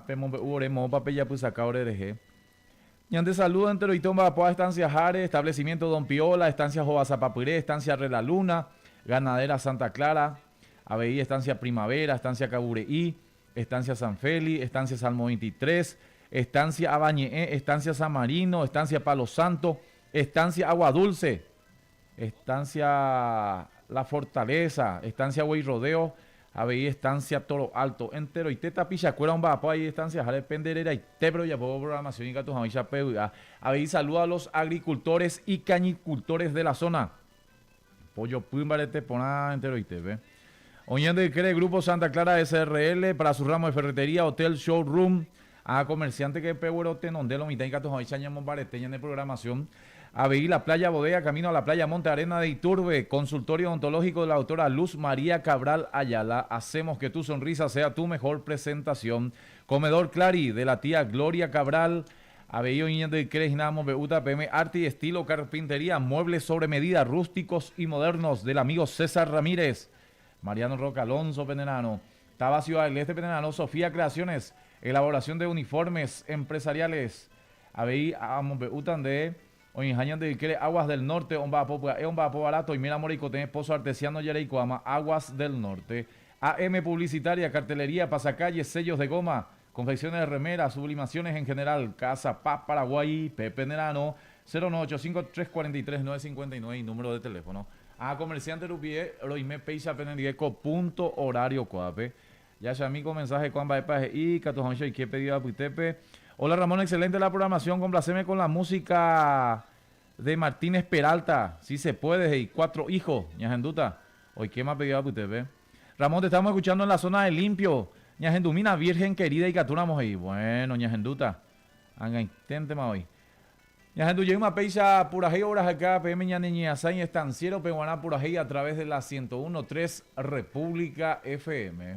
[SPEAKER 3] Pemombe Uremo, papel ya pues acá ahora dejé. Ñande saludo entero y tomba Poa, Estancia Jare, Establecimiento Don Piola, Estancia Jovazapapuré, Estancia Re la Luna, Ganadera Santa Clara, ABI Estancia Primavera, Estancia Cabureí, Estancia San Feli, Estancia Salmo 23, Estancia Abañeé, Estancia San Marino, Estancia Palo Santo, Estancia Agua Dulce, Estancia La Fortaleza, Estancia Güey Rodeo, ABI Estancia Toro Alto, entero y teta pichacuera un vapo ahí estancia jale penderera y tebro ya puedo programación y gatos a peu. ABI saluda a los agricultores y cañicultores de la zona. Pollo Pumbarete pona entero y tebe. Oñando que el Grupo Santa Clara SRL para su ramo de ferretería, hotel, showroom, a comerciante que peuro tenondelo mitad y gatos a chañamos bareteña de programación. ABI La Playa Bodega, camino a la playa Monte Arena de Iturbe, consultorio odontológico de la doctora Luz María Cabral Ayala, hacemos que tu sonrisa sea tu mejor presentación. Comedor Clari de la tía Gloria Cabral, ABI Oñando y Crejinamo, Beuta PM, arte y estilo, carpintería, muebles sobre medida, rústicos y modernos del amigo César Ramírez. Mariano Roca Alonso Penenano, Taba Ciudad del Este Penenano, Sofía Creaciones, elaboración de uniformes empresariales. ABI Beutan de Oinjañan de Iquere, Aguas del Norte, Ombapo barato y mira morico, tenés Pozo Artesiano Yareicoama, Aguas del Norte. AM Publicitaria, cartelería, pasacalles, sellos de goma, confecciones de remeras, sublimaciones en general, Casa Paz Paraguay, Pepe Nerano, 0985-343-959 y número de teléfono. A comerciante Rupié, Roime Peisa Penendieco, punto horario coape. Ya Chamico, mensaje Juan Baepaje y Catojoncho y que pedido a Puitepe. Hola Ramón, excelente la programación, complaceme con la música de Martínez Peralta. Si se puede, y 4 hijos, ñajenduta. Hoy, ¿qué más pedido para usted, ve? Ramón, te estamos escuchando en la zona de Limpio. Ñajendumina, Virgen querida y caturamos ahí. Bueno, ñajenduta. Anga intente más hoy. Ñajendu, llega una peisa purajei horas acá, PM ñaneñiazain estanciero, peguaná purajei a través de la 101.3 República FM.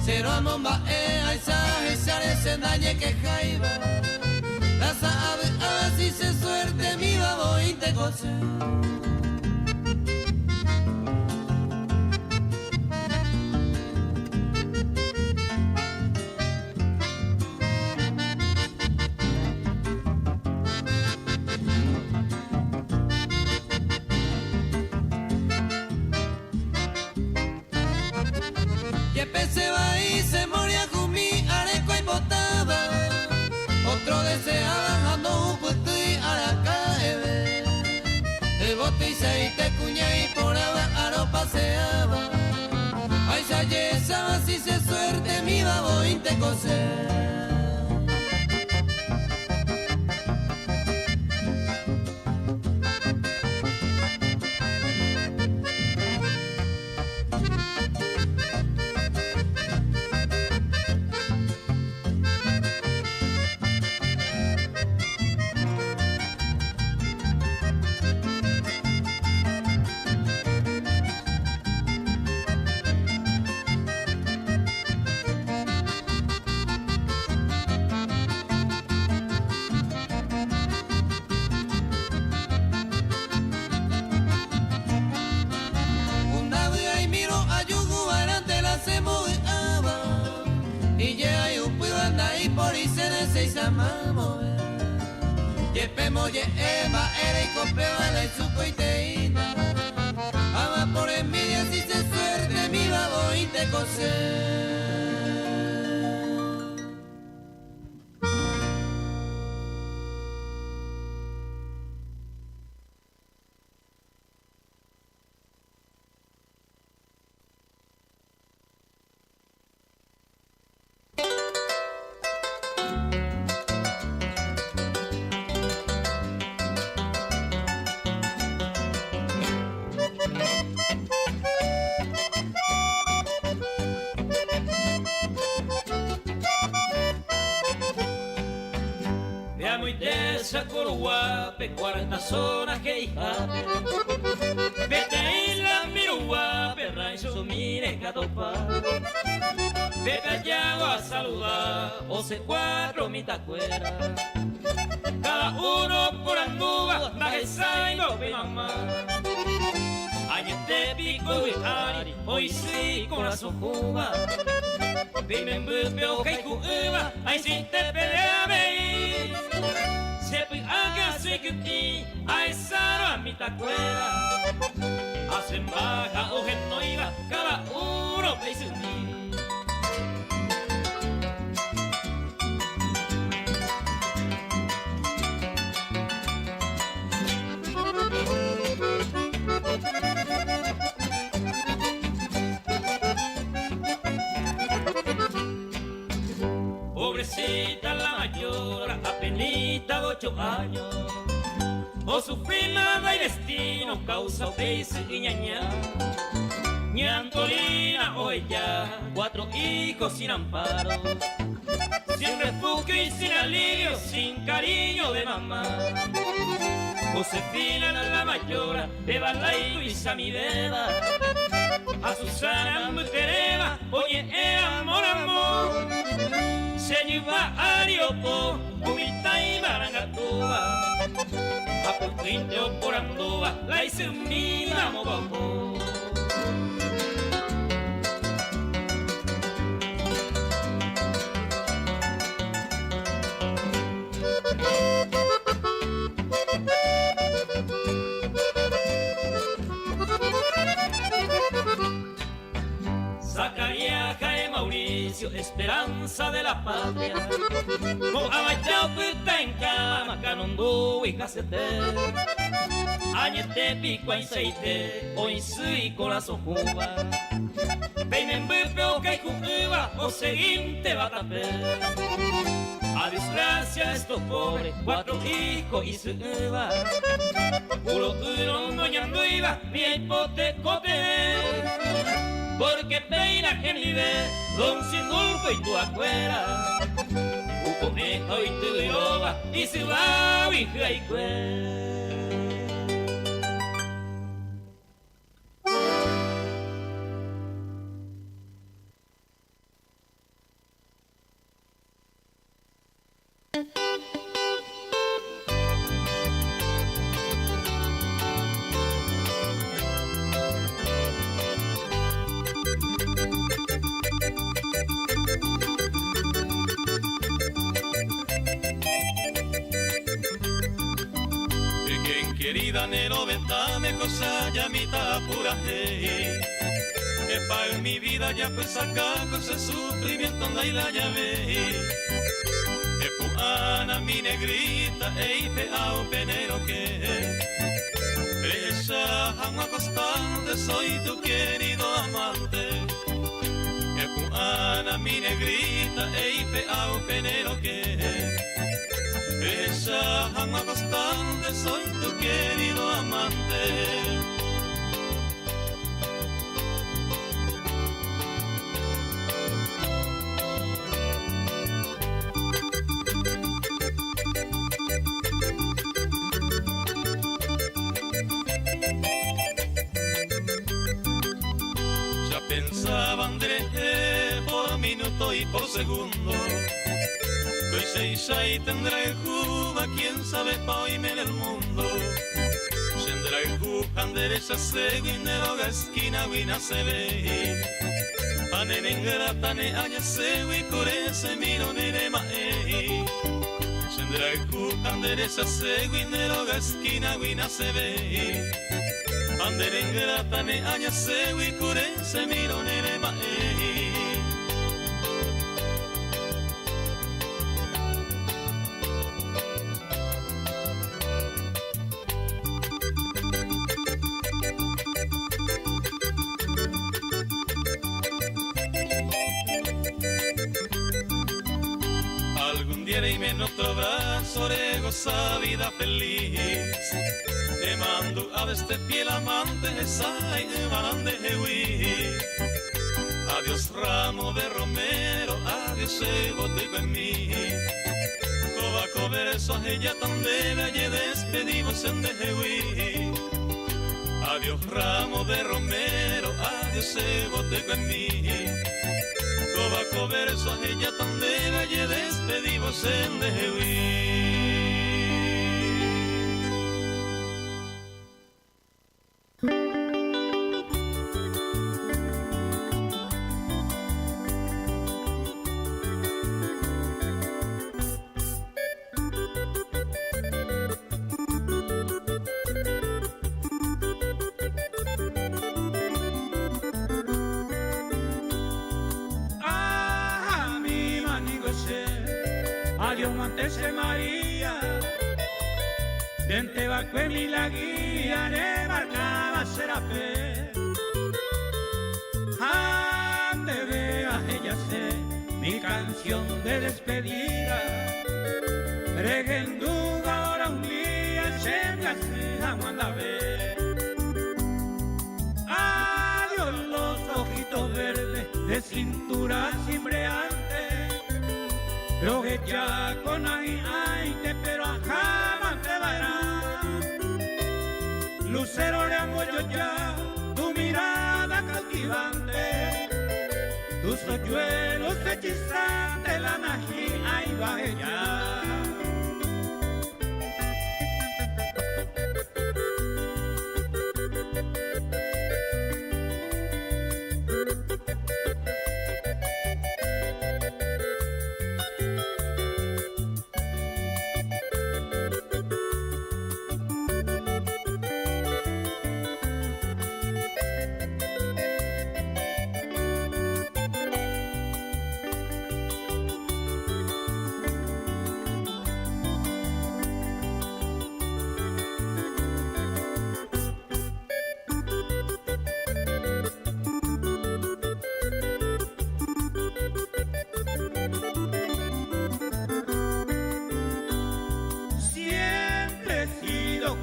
[SPEAKER 13] Cero amomba aizaje se dañe que jaiba la sabe así se suerte mi babo y te cose se va y se moría con mi areco y botaba otro deseaba ando un puesto y a la cae el bote y se te cuña y por aro paseaba ay se yesaba si se suerte mi babo y te cose. Moye eva era y copeaba la y suco y teína ama por envidia si se suerte mi babo y te cose.
[SPEAKER 12] Cuarenta zona que hija vete en la mirua perra y su mire catopa vete allá a saludar o se 4 mitad cuera cada uno por anduba baja y no ve mamá ayer te pico y ari hoy sí corazón juba dime en bupeo que cuba ahí sí te pelea veí se haga que a esa mitad cuera hacen baja o no iba cada uno peise un pobrecita la mayor apenita de 8 años o su firmada y destino causa peise y ñaña ñantolina o ella 4 hijos sin amparo sin refugio y sin alivio sin cariño de mamá Josefina la mayora Beba la Luisa mi beba a Susana mujereva oye amor amor se lleva a Ariopo Humita y Marangatuba a Puquinto por Anduba la hice mi mamo bajo Zacarías Jaime Mauricio, esperanza de la patria. Con abachao puta en cama, canondú y casete. Añete pico en seite, hoy sui corazón juba. Peinen bupeo que cuba, o seguinte va a taper. A desgracia estos pobres, 4 hijos y su uva. Uno doñando iba, mi hipotecote. Porque peina que ni ve, don Sindulfo y tu afuera. Un conejo y tu iroba, y se va hija y cue.
[SPEAKER 4] Querida Nero, ventame cosa ya mitad pura hey. Epa en mi vida ya pues acá con ese sufrimiento anda y la llave. Epu ana mi negrita, ey peao penero que. Ella amo acostante, soy tu querido amante. Epu ana mi negrita, ey peao penero que. Ella amo acostante, soy tu querido amante. Ya pensaba Andrés por minuto y por segundo. Hoy se tendrá el Juba, quién sabe pa' oírme en el mundo. Tendrá el Juba, derecha se guinero, esquina guina se ve. Pane nengrata ne aña se wi core se miro nere mae. Tendrá el Juba, derecha se guinero, esquina guina se ve. Pane nengrata ne aña se wi core se miro nere mae. Y en otro brazo de goza vida feliz. Te mando a este piel amante, esa y marande hewi. Adiós ramo de romero, adiós boteco en mí. Cobaco versos ella tan debe, y despedimos en de hewi. Adiós ramo de romero, adiós boteco en mí. Cobaco versos ella tan debe, y despedimos en de hewi.
[SPEAKER 12] Adiós Montese María, dente bajo mi la guía, de marcaba Serapé. Ande vea ella sé, mi canción de despedida. Bregenduga ahora un día, se me hace agua a ver. Adiós los ojitos verdes, de cintura cimbreante. Lo que ya con ahí te pero jamás te verá. Lucero de amor yo ya, tu mirada cautivante, tus hoyuelos hechizantes, la magia ahí va ella.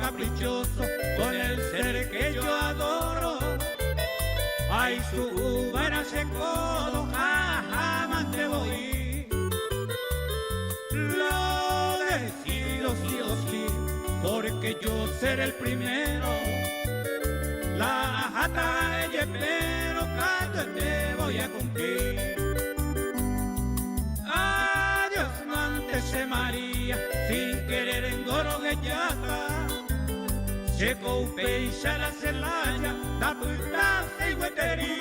[SPEAKER 4] caprichoso con el ser que yo adoro. Ay, su uva era secodo, jamás te voy. Lo decido sí o sí, porque yo seré el primero. La jata ella espero, canto te voy a cumplir. Adiós, mantese María, sin querer engoro que ya está. Se coupe y se la celaya, da pultarse y hueterí.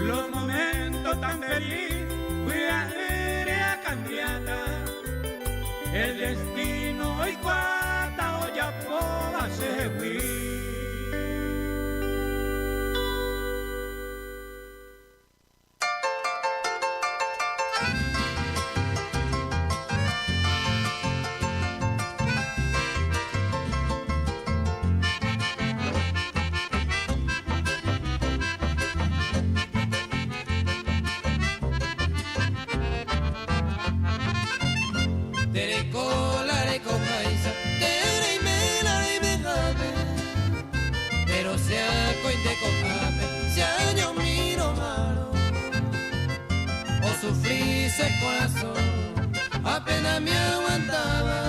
[SPEAKER 4] Los momentos tan feliz, voy a cambiata. El destino hoy cuata, hoy ya pueda seguir.
[SPEAKER 13] Sufrí ese corazón, apenas me aguantaba,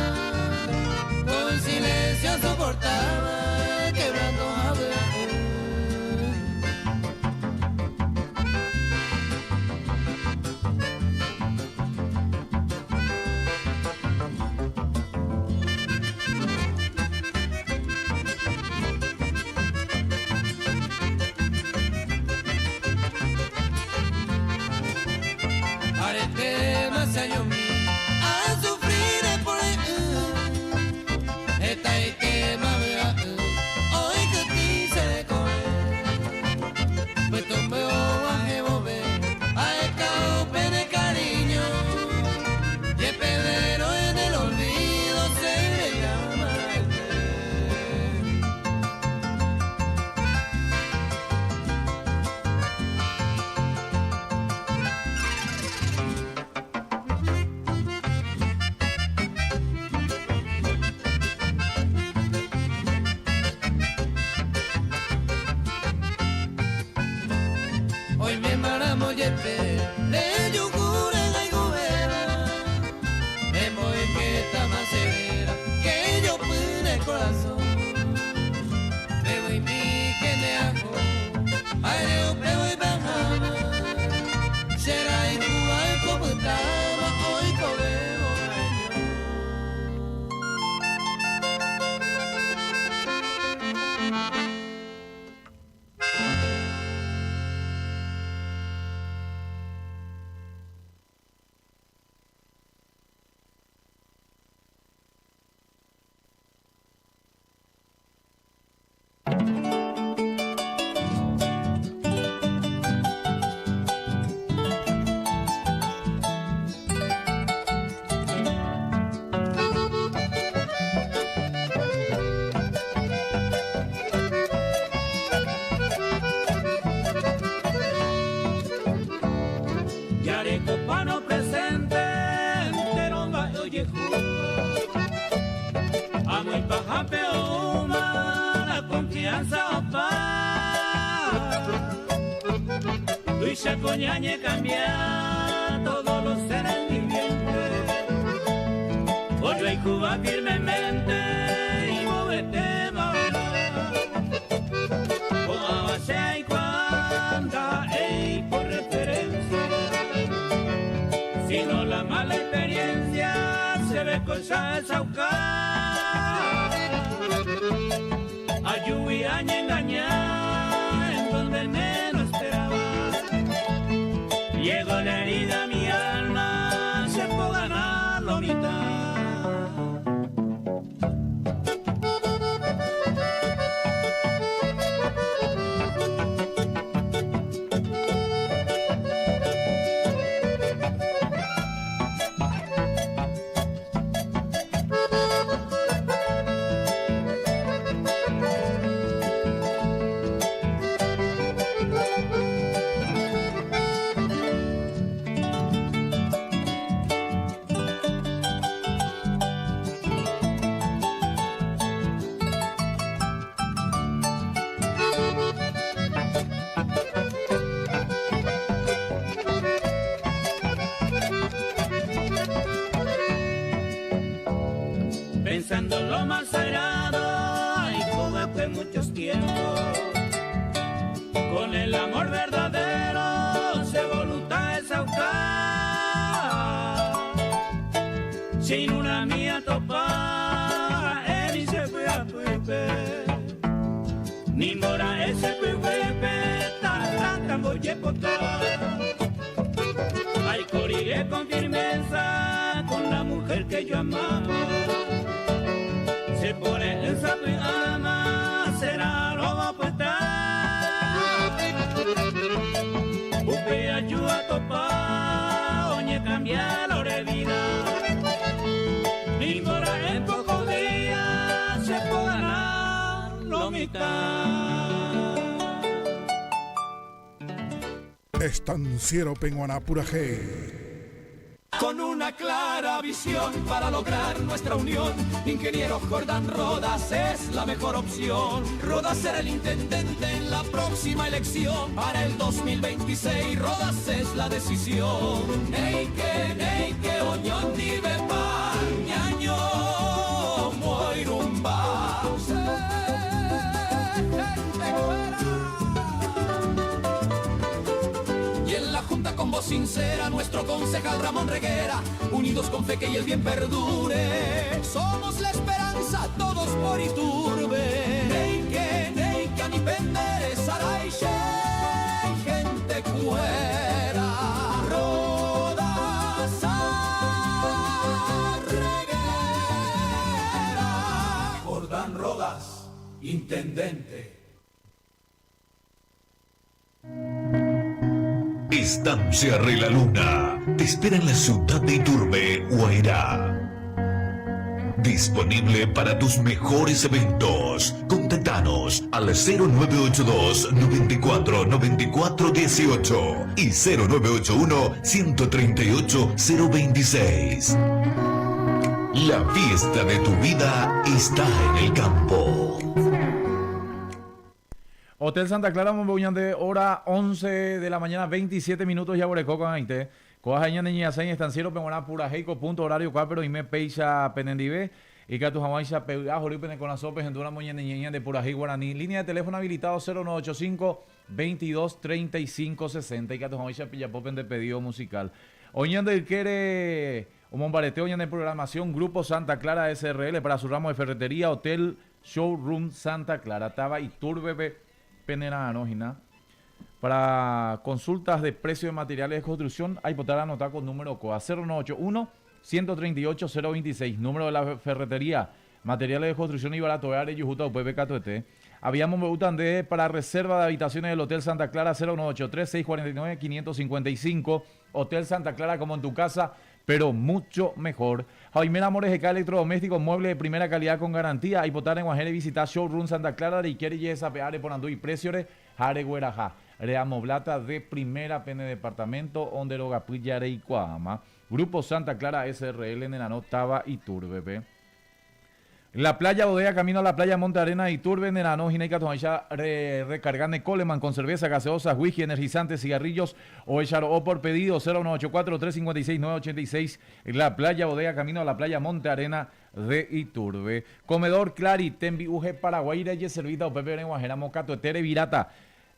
[SPEAKER 13] con silencio soportaba, quebrando hablar.
[SPEAKER 4] Luisa Coñañe cambia todos los seres vivientes. Hoy hay Cuba firmemente y móvete más. Con Abasea y Cuanda, ey, por referencia. Si no la mala experiencia se ve cosa saucar. Ayuí añe engañar en donde menos esperaba. Llegó la herida a mi alma, se puede ganar la mitad. pensando en lo más sagrado y como hace muchos tiempos, con el amor verdadero se voluntad exaltar, sin una mía topa, él se fue a Pepe, ni mora ese Pepe, tan boye ay, corriré con firmeza con la mujer que yo amaba. Se pone esa pijama, será lo va a apostar. Upe ayuda a topar, oye cambia la hora de vida. Ni mora en pocos días se puede ganar lo mitad.
[SPEAKER 8] Estanciero Penguaná Purajé.
[SPEAKER 1] Con una clara visión para lograr nuestra unión, ingeniero Jordán Rodas es la mejor opción. Rodas será el intendente en la próxima elección. Para el 2026 Rodas es la decisión. Neike, oñón dive pa, ñaño, moirumba. Con voz sincera, nuestro concejal Ramón Reguera, unidos con fe que y el bien perdure. Somos la esperanza, todos por Iturbe. Neike, ani pendere, saraiche, gente cuera. Rodas Reguera. Jordán Rodas, intendente.
[SPEAKER 6] Estancia Re la Luna te espera en la ciudad de Iturbe, Guairá. Disponible para tus mejores eventos. Contáctanos al 0982 94 94 18 y 0981 138 026. La fiesta de tu vida está en el campo.
[SPEAKER 3] Hotel Santa Clara, Momboñante, hora 11 de la mañana, 27 minutos, ya borecó con Aite. Coajaña niña seña estanciero, Penguaná Purajeico, punto horario cuapero, y me peixa penendive, y que tu jamaica peuga, joripene con las sopes, en una moña niña de Purajei Guaraní. Línea de teléfono habilitado 0985 22 35 60, y que tu jamaica pillapopen de pedido musical. Oñando y quiere un bombareteo de programación, Grupo Santa Clara SRL para su ramo de ferretería, Hotel Showroom Santa Clara, Taba y Turbe Penerano, Gina. Para consultas de precio de materiales de construcción, hay que votar a anotar con número COA 0981 138 026, número de la ferretería, materiales de construcción y barato de área Yujuta UPB Habíamos me gustan de para reserva de habitaciones del Hotel Santa Clara 0983 649 555, Hotel Santa Clara como en tu casa, pero mucho mejor. Jaime Amores de electrodomésticos, muebles de primera calidad con garantía. Hay votar en Guajere visitar Showroom Santa Clara y quiere yesa peare por andu y precios jare gueraja. Reamoblata de primera pene departamento donde lo gapillare y cuama. Grupo Santa Clara SRL en la notava y Turbe. La playa Bodega, camino a la playa Monte Arena y Turbe en la noche, recargane Coleman con cerveza, gaseosas, whisky, energizantes, cigarrillos o echar o por pedido 0984-356-986. La playa Bodega, camino a la playa Monte Arena de Iturbe. Comedor Clari, Tembi, Uge, Paraguay, Reyes, Servita, o Pepe, Guajera, Mocato, Etere, Virata.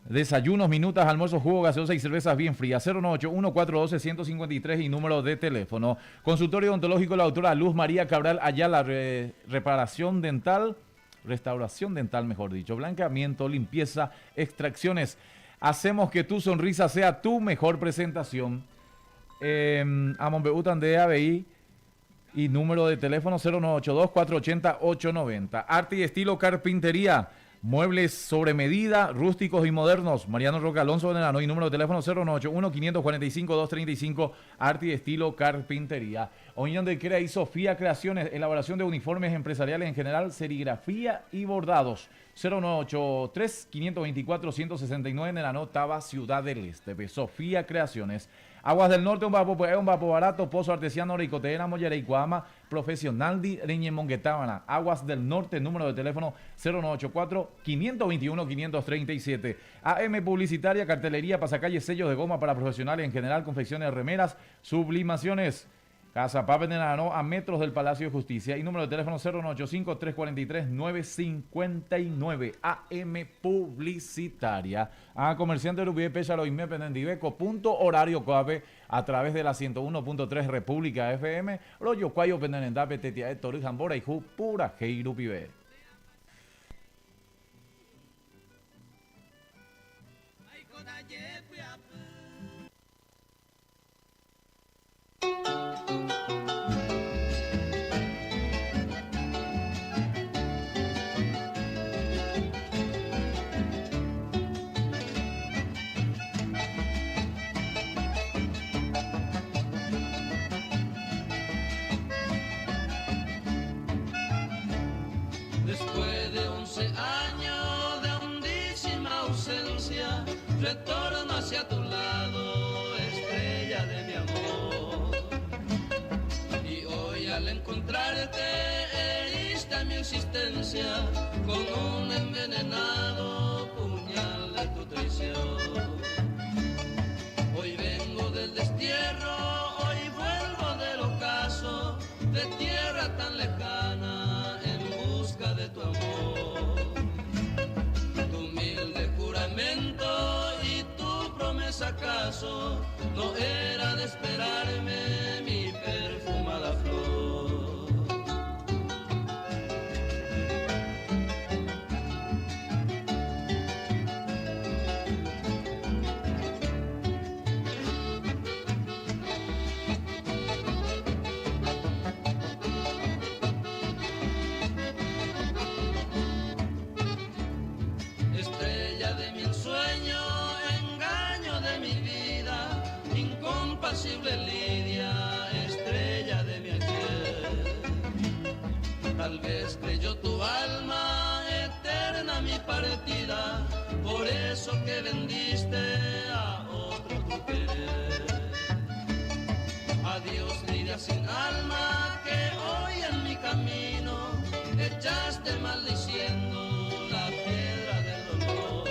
[SPEAKER 3] Desayunos, minutas, almuerzos, jugo, gaseosa y cervezas bien frías. 098-142-153 y número de teléfono. Consultorio odontológico la doctora Luz María Cabral Ayala, reparación dental, restauración dental mejor dicho, blanqueamiento, limpieza, extracciones. Hacemos que tu sonrisa sea tu mejor presentación. Amonbeutan de ABI y número de teléfono 0982-480-890. Arte y estilo carpintería. Muebles sobre medida, rústicos y modernos. Mariano Roca Alonso de Nenano y número de teléfono 0981-545-235, Arte y estilo carpintería. Oñón de Crea y Sofía Creaciones, elaboración de uniformes empresariales en general, serigrafía y bordados. 0983-524-169 en Nenano, Taba, Ciudad del Este. Sofía Creaciones. Aguas del Norte, un vapo barato, pozo artesiano, Ricoteena, Mollera y Cuama, profesional de Reñemonguetábana. Aguas del Norte, número de teléfono 0984-521-537. AM Publicitaria, cartelería, pasacalles, sellos de goma para profesionales en general, confecciones, remeras, sublimaciones. Casa Papa Venenano, a metros del Palacio de Justicia. Y número de teléfono 085-343-959. AM Publicitaria. A comerciante de Rubié, Péchalo y Mepenendiveco. Punto horario coape a través de la 101.3 República FM. Rollo Cuayo Penenendape, Tetia Héctor Jambora y Ju Pura Heirupibe.
[SPEAKER 7] Después de 11 años de hondísima ausencia, retorno hacia tu lado, estrella de mi amor. Y hoy al encontrarte heriste mi existencia con un envenenado puñal de tu traición. Hoy vengo del destierro, hoy vuelvo del ocaso, de tierra tan lejana en busca de tu amor. Tu humilde juramento y tu promesa acaso no era de esperarme mi perfumada flor. Estrella de mi ensueño, engaño de mi vida, incompasible lidia, estrella de mi ayer. Tal vez creyó tu alma eterna mi partida, por eso que vendiste a otro tu querer. Adiós lidia sin alma, que hoy en mi camino echaste maldiciendo la piedra del dolor.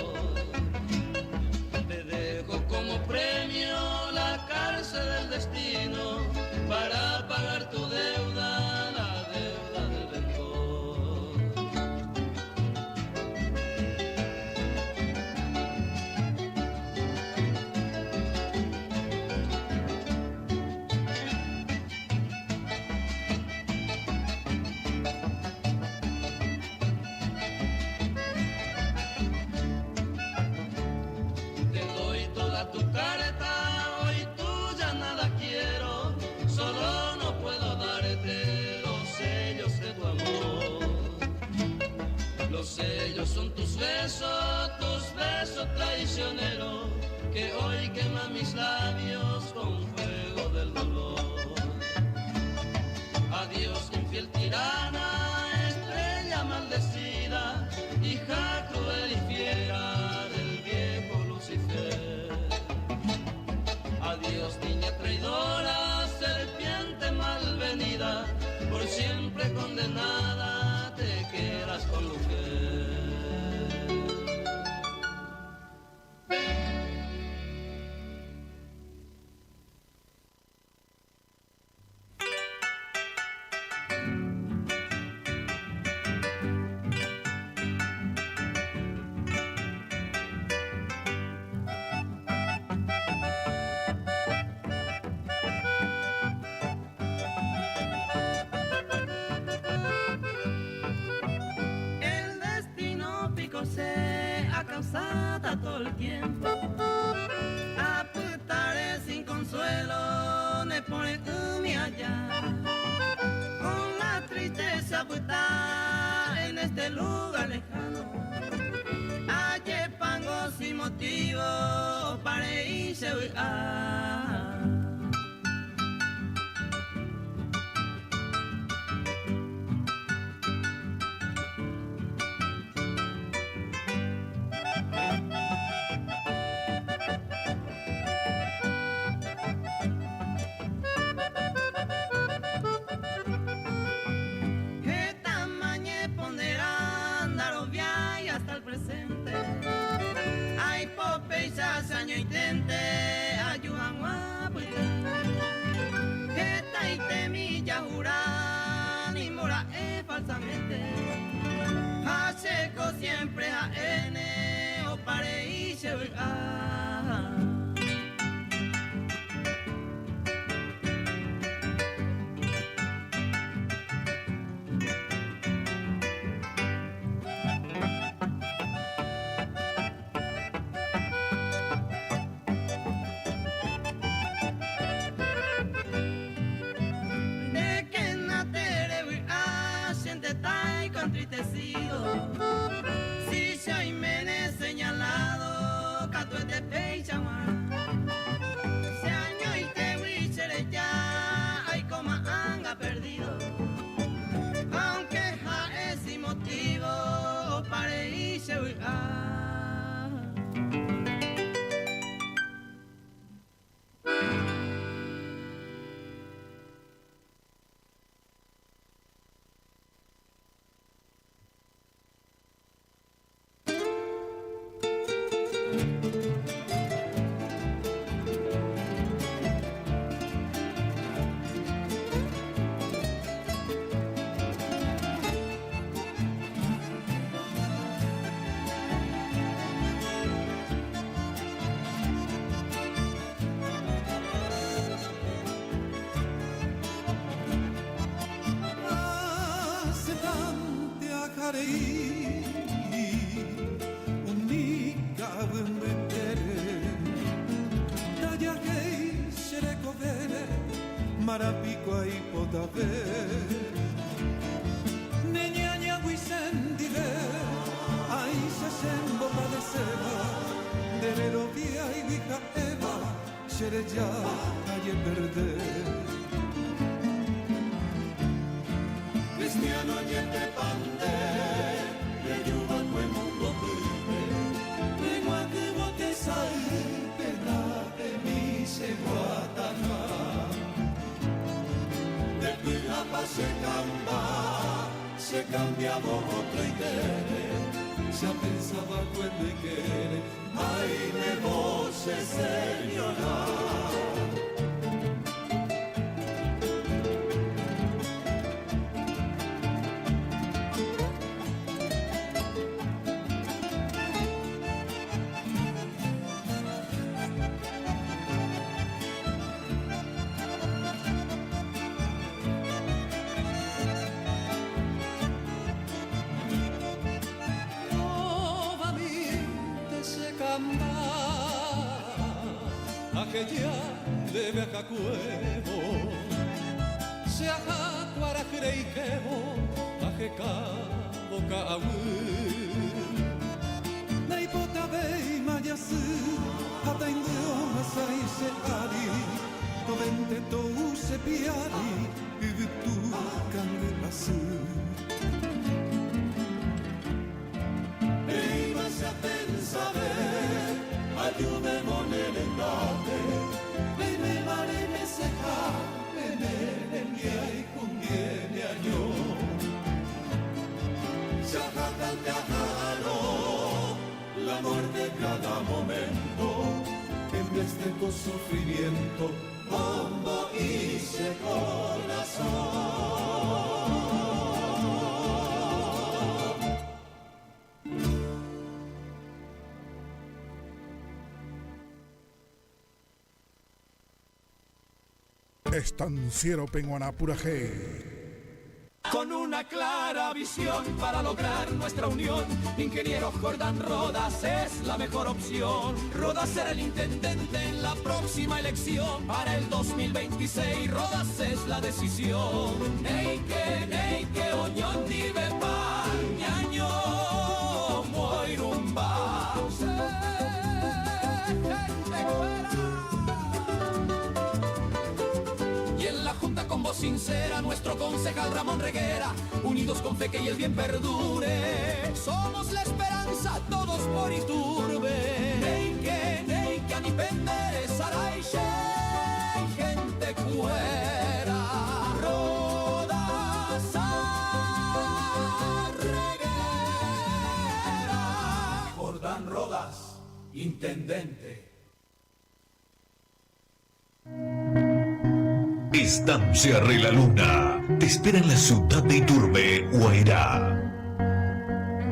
[SPEAKER 7] Te dejo como premio la cárcel del destino para pagar tu deuda, la deuda del rencor. Te doy toda tu carta, hoy tú ya nada quiero, solo no puedo darte los sellos de tu amor. Los sellos son tus besos traicioneros, que hoy queman mis labios con fuego del dolor. Adiós infiel tirana, estrella maldecida, hija cruel y fiera del viejo Lucifer. Adiós niña traidora, serpiente malvenida, por siempre condenada te quedas con Lucifer.
[SPEAKER 13] El destino picose a causata todo el tiempo. A putare sin consuelo, ne pone mi allá. Con la tristeza puta en este lugar lejano. Ayer pango sin motivo para irse a. ¿Qué tamaño ponderán dar obvia y hasta el presente? Hay popeyas año intente ayudan a
[SPEAKER 7] falsamente. Hacheco siempre a N o pare y entristecido, si soy mene señalado, cato de peichama, se año y te wichere ya, hay coma anga perdido, aunque ja es sin motivo, pare y se
[SPEAKER 14] Marapicua y Potave, Neñaña Huisendive, ahí se sembo padeceba, de Verovia y Vija Eva, Xereya, calle perder.
[SPEAKER 1] Cristiano yete pande, le yuba cue mundo pide, lengua que bote sai, pena de mi se guatana. Se cambiamos otro y quiere, ya pensaba cuando y quiere, ay me voce señora.
[SPEAKER 12] Que ya debe a Cacuevo, se aja cuara creikebo, a que cabo cahuil.
[SPEAKER 14] Naipota vei mayasu, hata indioma sai se ari, tovente tou se piari, vivitu kange asu.
[SPEAKER 1] Ei, mas a pensare, ayudemos en el norte, me mare me seca, me y conviene año. Chajatan te ajano, la muerte cada momento, en vez de con sufrimiento, bombo y se corazón.
[SPEAKER 8] Estanciero Penguaná Purajé.
[SPEAKER 1] Con una clara visión para lograr nuestra unión, ingeniero Jordán Rodas es la mejor opción. Rodas será el intendente en la próxima elección. Para el 2026 Rodas es la decisión. Neike, oñón dive pañaño, moirumba. Con voz sincera, nuestro concejal Ramón Reguera, unidos con fe que y el bien perdure, somos la esperanza, todos por Iturbe. Neike, anipende, saraiche, gente cuera, Rodas, Reguera. Jordán Rodas, intendente.
[SPEAKER 6] Estancia Re la Luna. te espera en la ciudad de Iturbe, Guairá.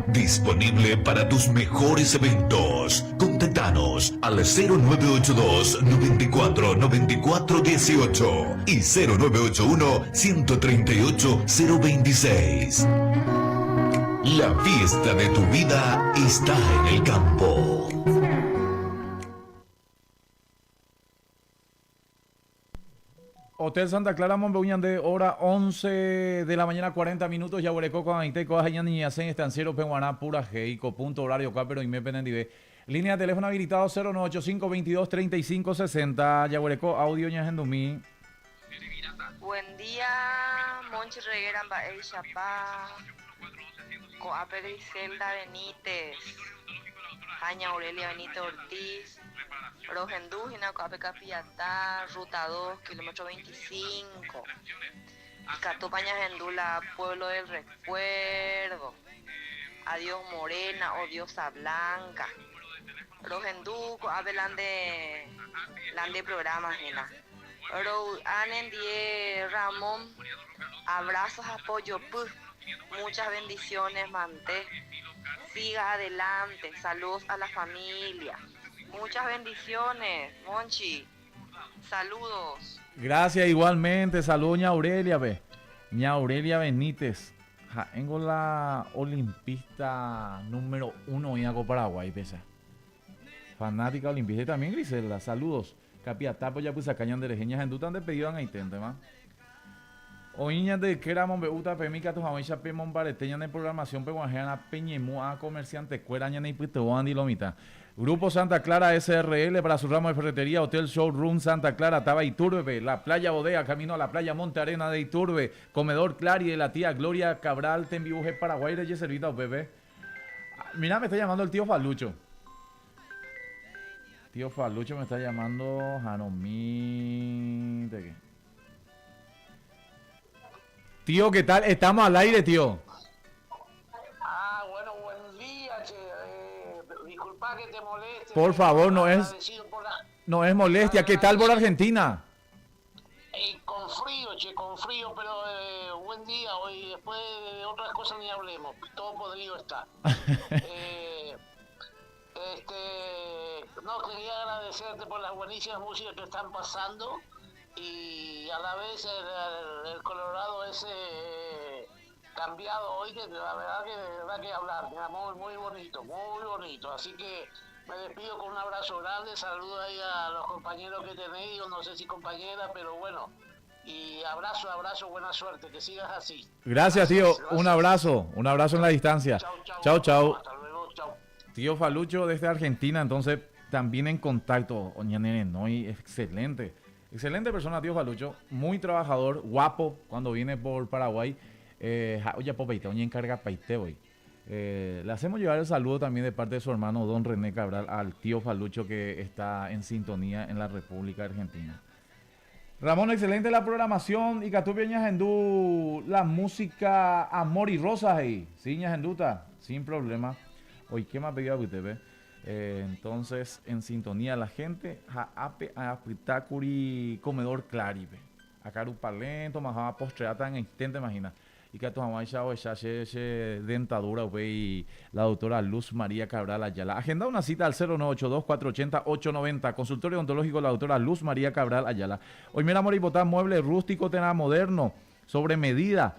[SPEAKER 6] Disponible para tus mejores eventos. Contactanos al 0982 94 94 18 y 0981 138 026. La fiesta de tu vida está en el campo.
[SPEAKER 3] Hotel Santa Clara Monbeuñande, hora 11 de la mañana, 40 minutos. Yaguarecoco, Aiteco, Ajañan y Yacén, Estanciero, Peguaná, Pura Jeico, punto horario, Cápero y Mepenendive. Línea de teléfono habilitado 0985 22 35 60. Yaguareco, audio Ñajendumí.
[SPEAKER 15] Buen día, Monchi Reguera, Bael Chapá, Coape Griselda Benítez, Jaña Aurelia Benítez Ortiz, Rojendúgina, Coape Capiatá, Ruta 2, kilómetro 25, Catupaña Gendula, Pueblo del Recuerdo, Adiós Morena o Diosa Blanca, Rojendú, Coape Lande Programas, Gena. Anen Die Ramón, abrazos, apoyo, muchas bendiciones, Manté. Siga adelante, saludos a la familia. Muchas bendiciones, Monchi. Saludos.
[SPEAKER 3] Gracias, igualmente. Saludos, Ña Aurelia, ve. Ña Aurelia Benítez. Tengo la olimpista número 1 en Ago Paraguay, pesa. Fanática olimpista. Y también Griselda, saludos. Capiatapo ya pues acañan de regeñas en dutan de pedido en Aitente, ¿ma? Oiñas de que era Monbeuta, Pemica, tu Jamaisha, Pemon, Bareteña de programación, Peguajana, Peñemua, comerciante, Cueraña, Neipiteoan y Lomita. Grupo Santa Clara SRL para su ramo de ferretería, Hotel Showroom Santa Clara, Taba Iturbe, la playa Bodega, camino a la playa Monte Arena de Iturbe, Comedor Clari de la tía Gloria Cabral, Tenbibuje Paraguay, Reyes Servita, bebé. Mira, me está llamando el tío Falucho. Tío Falucho me está llamando, Janomí. ¿De qué? Tío, ¿qué tal? Estamos al aire, tío.
[SPEAKER 16] Ah, bueno, buen día, che. Disculpa que te moleste.
[SPEAKER 3] Por favor, no es molestia. ¿Qué tal por Argentina?
[SPEAKER 16] Con frío, che, con frío, pero buen día. Hoy, después de otras cosas ni hablemos. Todo podrido está. No, quería agradecerte por las buenísimas músicas que están pasando y a la vez el Colorado ese cambiado hoy, que la verdad que da que hablar, muy bonito, así que me despido con un abrazo grande, saludo ahí a los compañeros que tenéis, no sé si compañera, pero bueno, y abrazo, buena suerte, que sigas así.
[SPEAKER 3] Gracias, tío, un abrazo en la distancia. Chao.
[SPEAKER 16] Hasta luego, chao.
[SPEAKER 3] Tío Falucho desde Argentina, entonces también en contacto, Oñanene, ¿no? Y excelente persona, tío Falucho, muy trabajador, guapo cuando viene por Paraguay. Oye, Popeita, Oña encarga Paite hoy. Le hacemos llegar el saludo también de parte de su hermano don René Cabral al tío Falucho que está en sintonía en la República Argentina. Ramón, excelente la programación y Catupia Ñajendú, la música Amor y Rosas ahí. Sí, Ñajenduta, sin problema. Hoy, ¿qué me ha pedido usted, ve? Entonces, en sintonía la gente, Pitacuri Comedor Claribe. Acá Rupalento, Majama Postreata en intente, imagina. Y que tu mamá ya dentadura, y la doctora Luz María Cabral Ayala. Agenda una cita al 0982-480-890. Consultorio odontológico la doctora Luz María Cabral Ayala. Hoy mira, Moribotá, mueble rústico, tena moderno, sobre medida.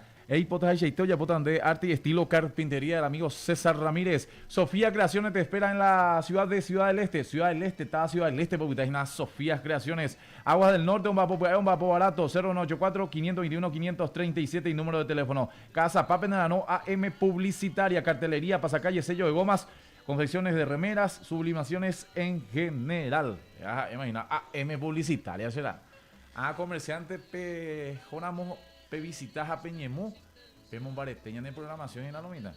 [SPEAKER 3] Potas y ya potan de arte y estilo carpintería del amigo César Ramírez. Sofía Creaciones te espera en la ciudad de Ciudad del Este. Ciudad del Este, está Ciudad del Este, porque está en Sofía Creaciones. Aguas del Norte, un vapo barato, 0984-521-537 y número de teléfono. Casa Papenarano, AM Publicitaria, cartelería, pasacalle, sello de gomas, confecciones de remeras, sublimaciones en general. Imagina, AM Publicitaria será. Comerciante, Jonamos. Visitas a Peñemú, Pemon Bareteña de programación en la nómina.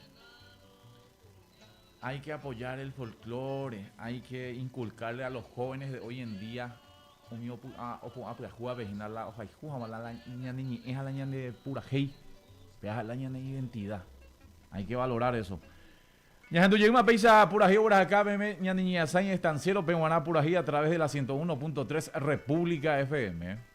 [SPEAKER 3] Hay que apoyar el folclore, hay que inculcarle a los jóvenes de hoy en día identidad. Hay que valorar eso. Ya llega una pizza pura hora acá, ña niña Sain Estanciero, Peguaná pura a través de la 101.3 República FM.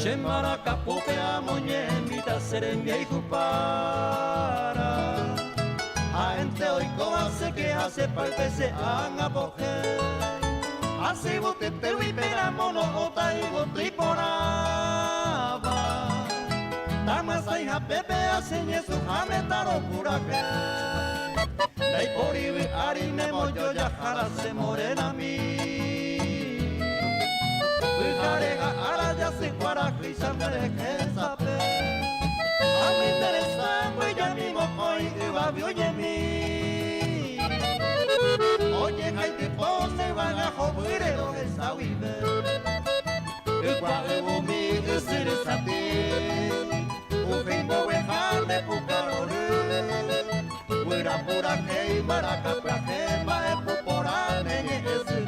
[SPEAKER 12] Shemaracapope amoñemita serembia y jupara. A gente hoy hace que hace palpe se han apoje. Hace bote pero y peramono ota y bote y poraba. Damas hay pepe hacen eso jametaro puraje. Dai por ibi harine moyo ya jara se morena mi. Carega araya se guaraja y sangre que sabe. A mí interesa pues ya mismo hoy iba oye mi. Oye hay tipo se van a joder lo que está vive. El cuadro mi es el sati. Un fin de dejar de pucarole. Fuera pura que y maraca pra que va a puporar en ese.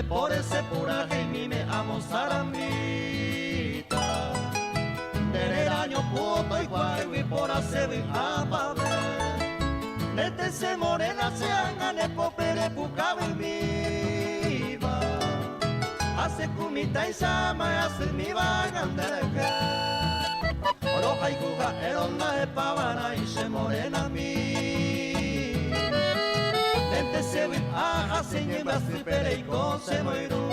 [SPEAKER 12] Por ese puraje y mi me amo sarambita. Tener año puto y guay por hacer apave. Nete se morena se hagan el popere pucabe viva. Hace kumita y sama hace mi vagandereje. Oroja y cuja eronda de pavana y se morena mi. Se ve a señor basipere y se moirú.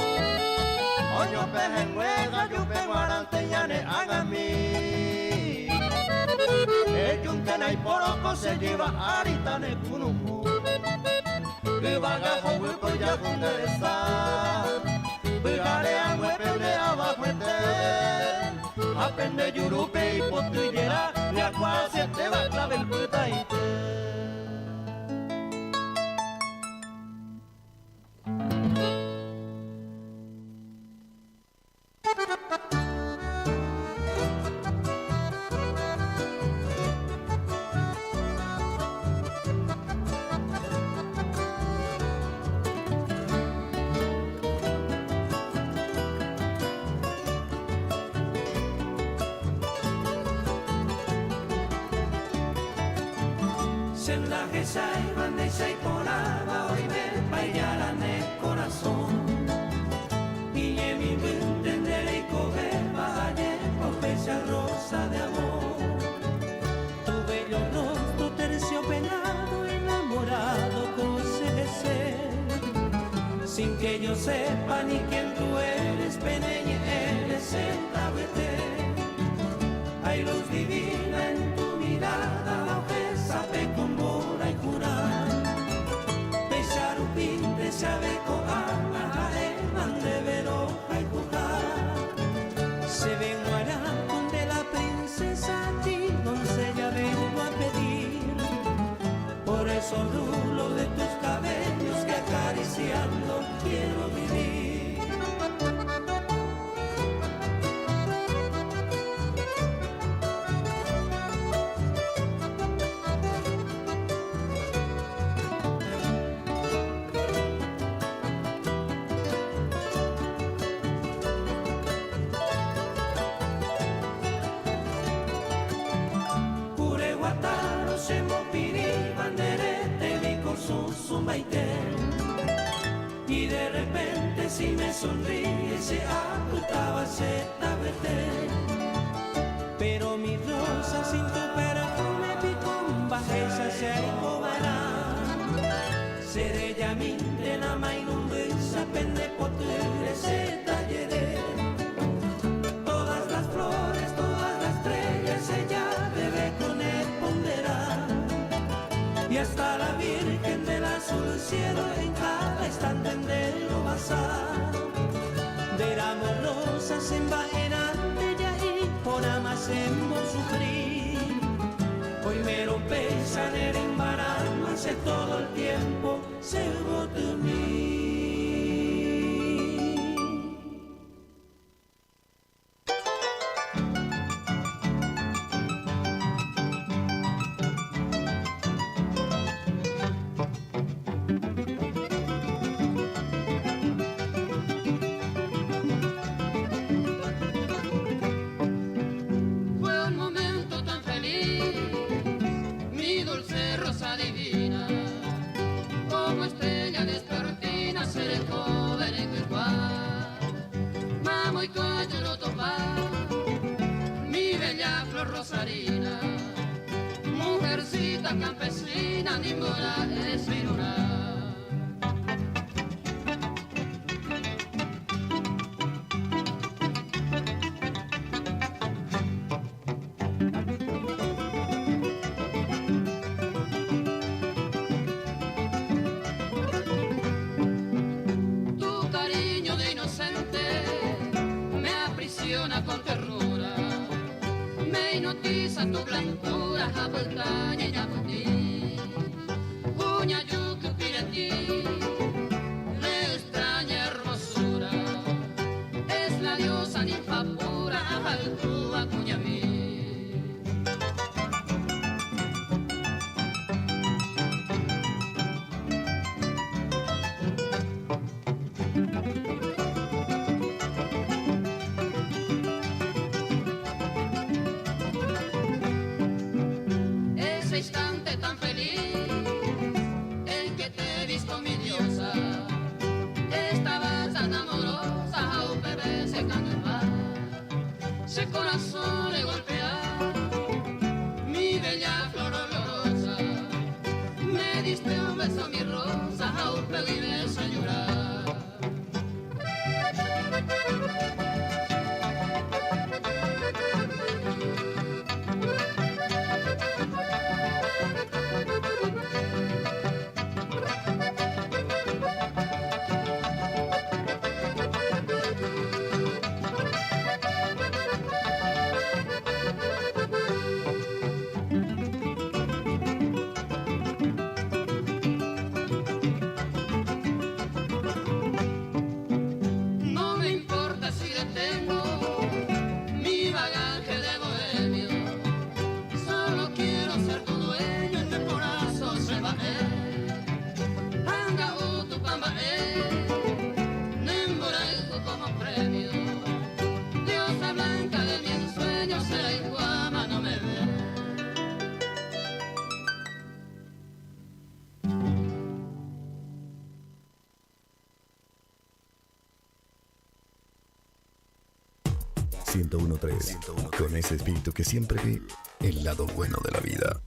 [SPEAKER 12] Oño peje nuega yo pego arante ya ne haga mi. El yuntena y poroco se lleva arita ne kunumu. Que bagajo hueco ya kunderesa. Pegare a huepe de abajo ete. Aprende yurupe y potillera. De agua se te va a clave el puta y te.
[SPEAKER 7] Sin que yo sepa ni quién tú eres, peneñe eres el tabete. Hay luz divina en tu mirada, la ojesa pe con mora y curar. Pesarupín te sabe coana, eman de veroja y jugar. Se ven guarapón de la princesa, a ti doncella vengo a pedir. Por esos rulos de tus cabellos que acariciando quiero vivir. Cureguataro se mopiri banderete vi con su zumbaitén. Y de repente si me sonríe se ocultaba se tabete. Pero mi rosa sin tu perfume picón bajeza se acobará. Seré yamin de la mainundesa pende potere se talleré. Todas las flores, todas las estrellas ella debe con él ponderar. Y hasta la Virgen del azul cielo en cada instante de lo bazar. Derramo rosas en vaerante ya y por amas en vos sufrir. Hoy me lo pesan en embararme hace todo el tiempo se votó de mí.
[SPEAKER 13] flor rosarina, mujercita campesina, ninguna es viruna. Con ternura me hipnotiza tu blancura, jabaltaña y yaputí, uña yucu piretí, de extraña hermosura, es la diosa ninfa pura, jaltúa cuñamí. Instante tan feliz en que te he visto, mi diosa, estabas tan amorosa, un bebé se canuma, ese corazón le golpea, mi bella flor olorosa, me diste un beso, mi rosa, un bebé y me hizo llorar.
[SPEAKER 17] Con ese espíritu que siempre ve el lado bueno de la vida.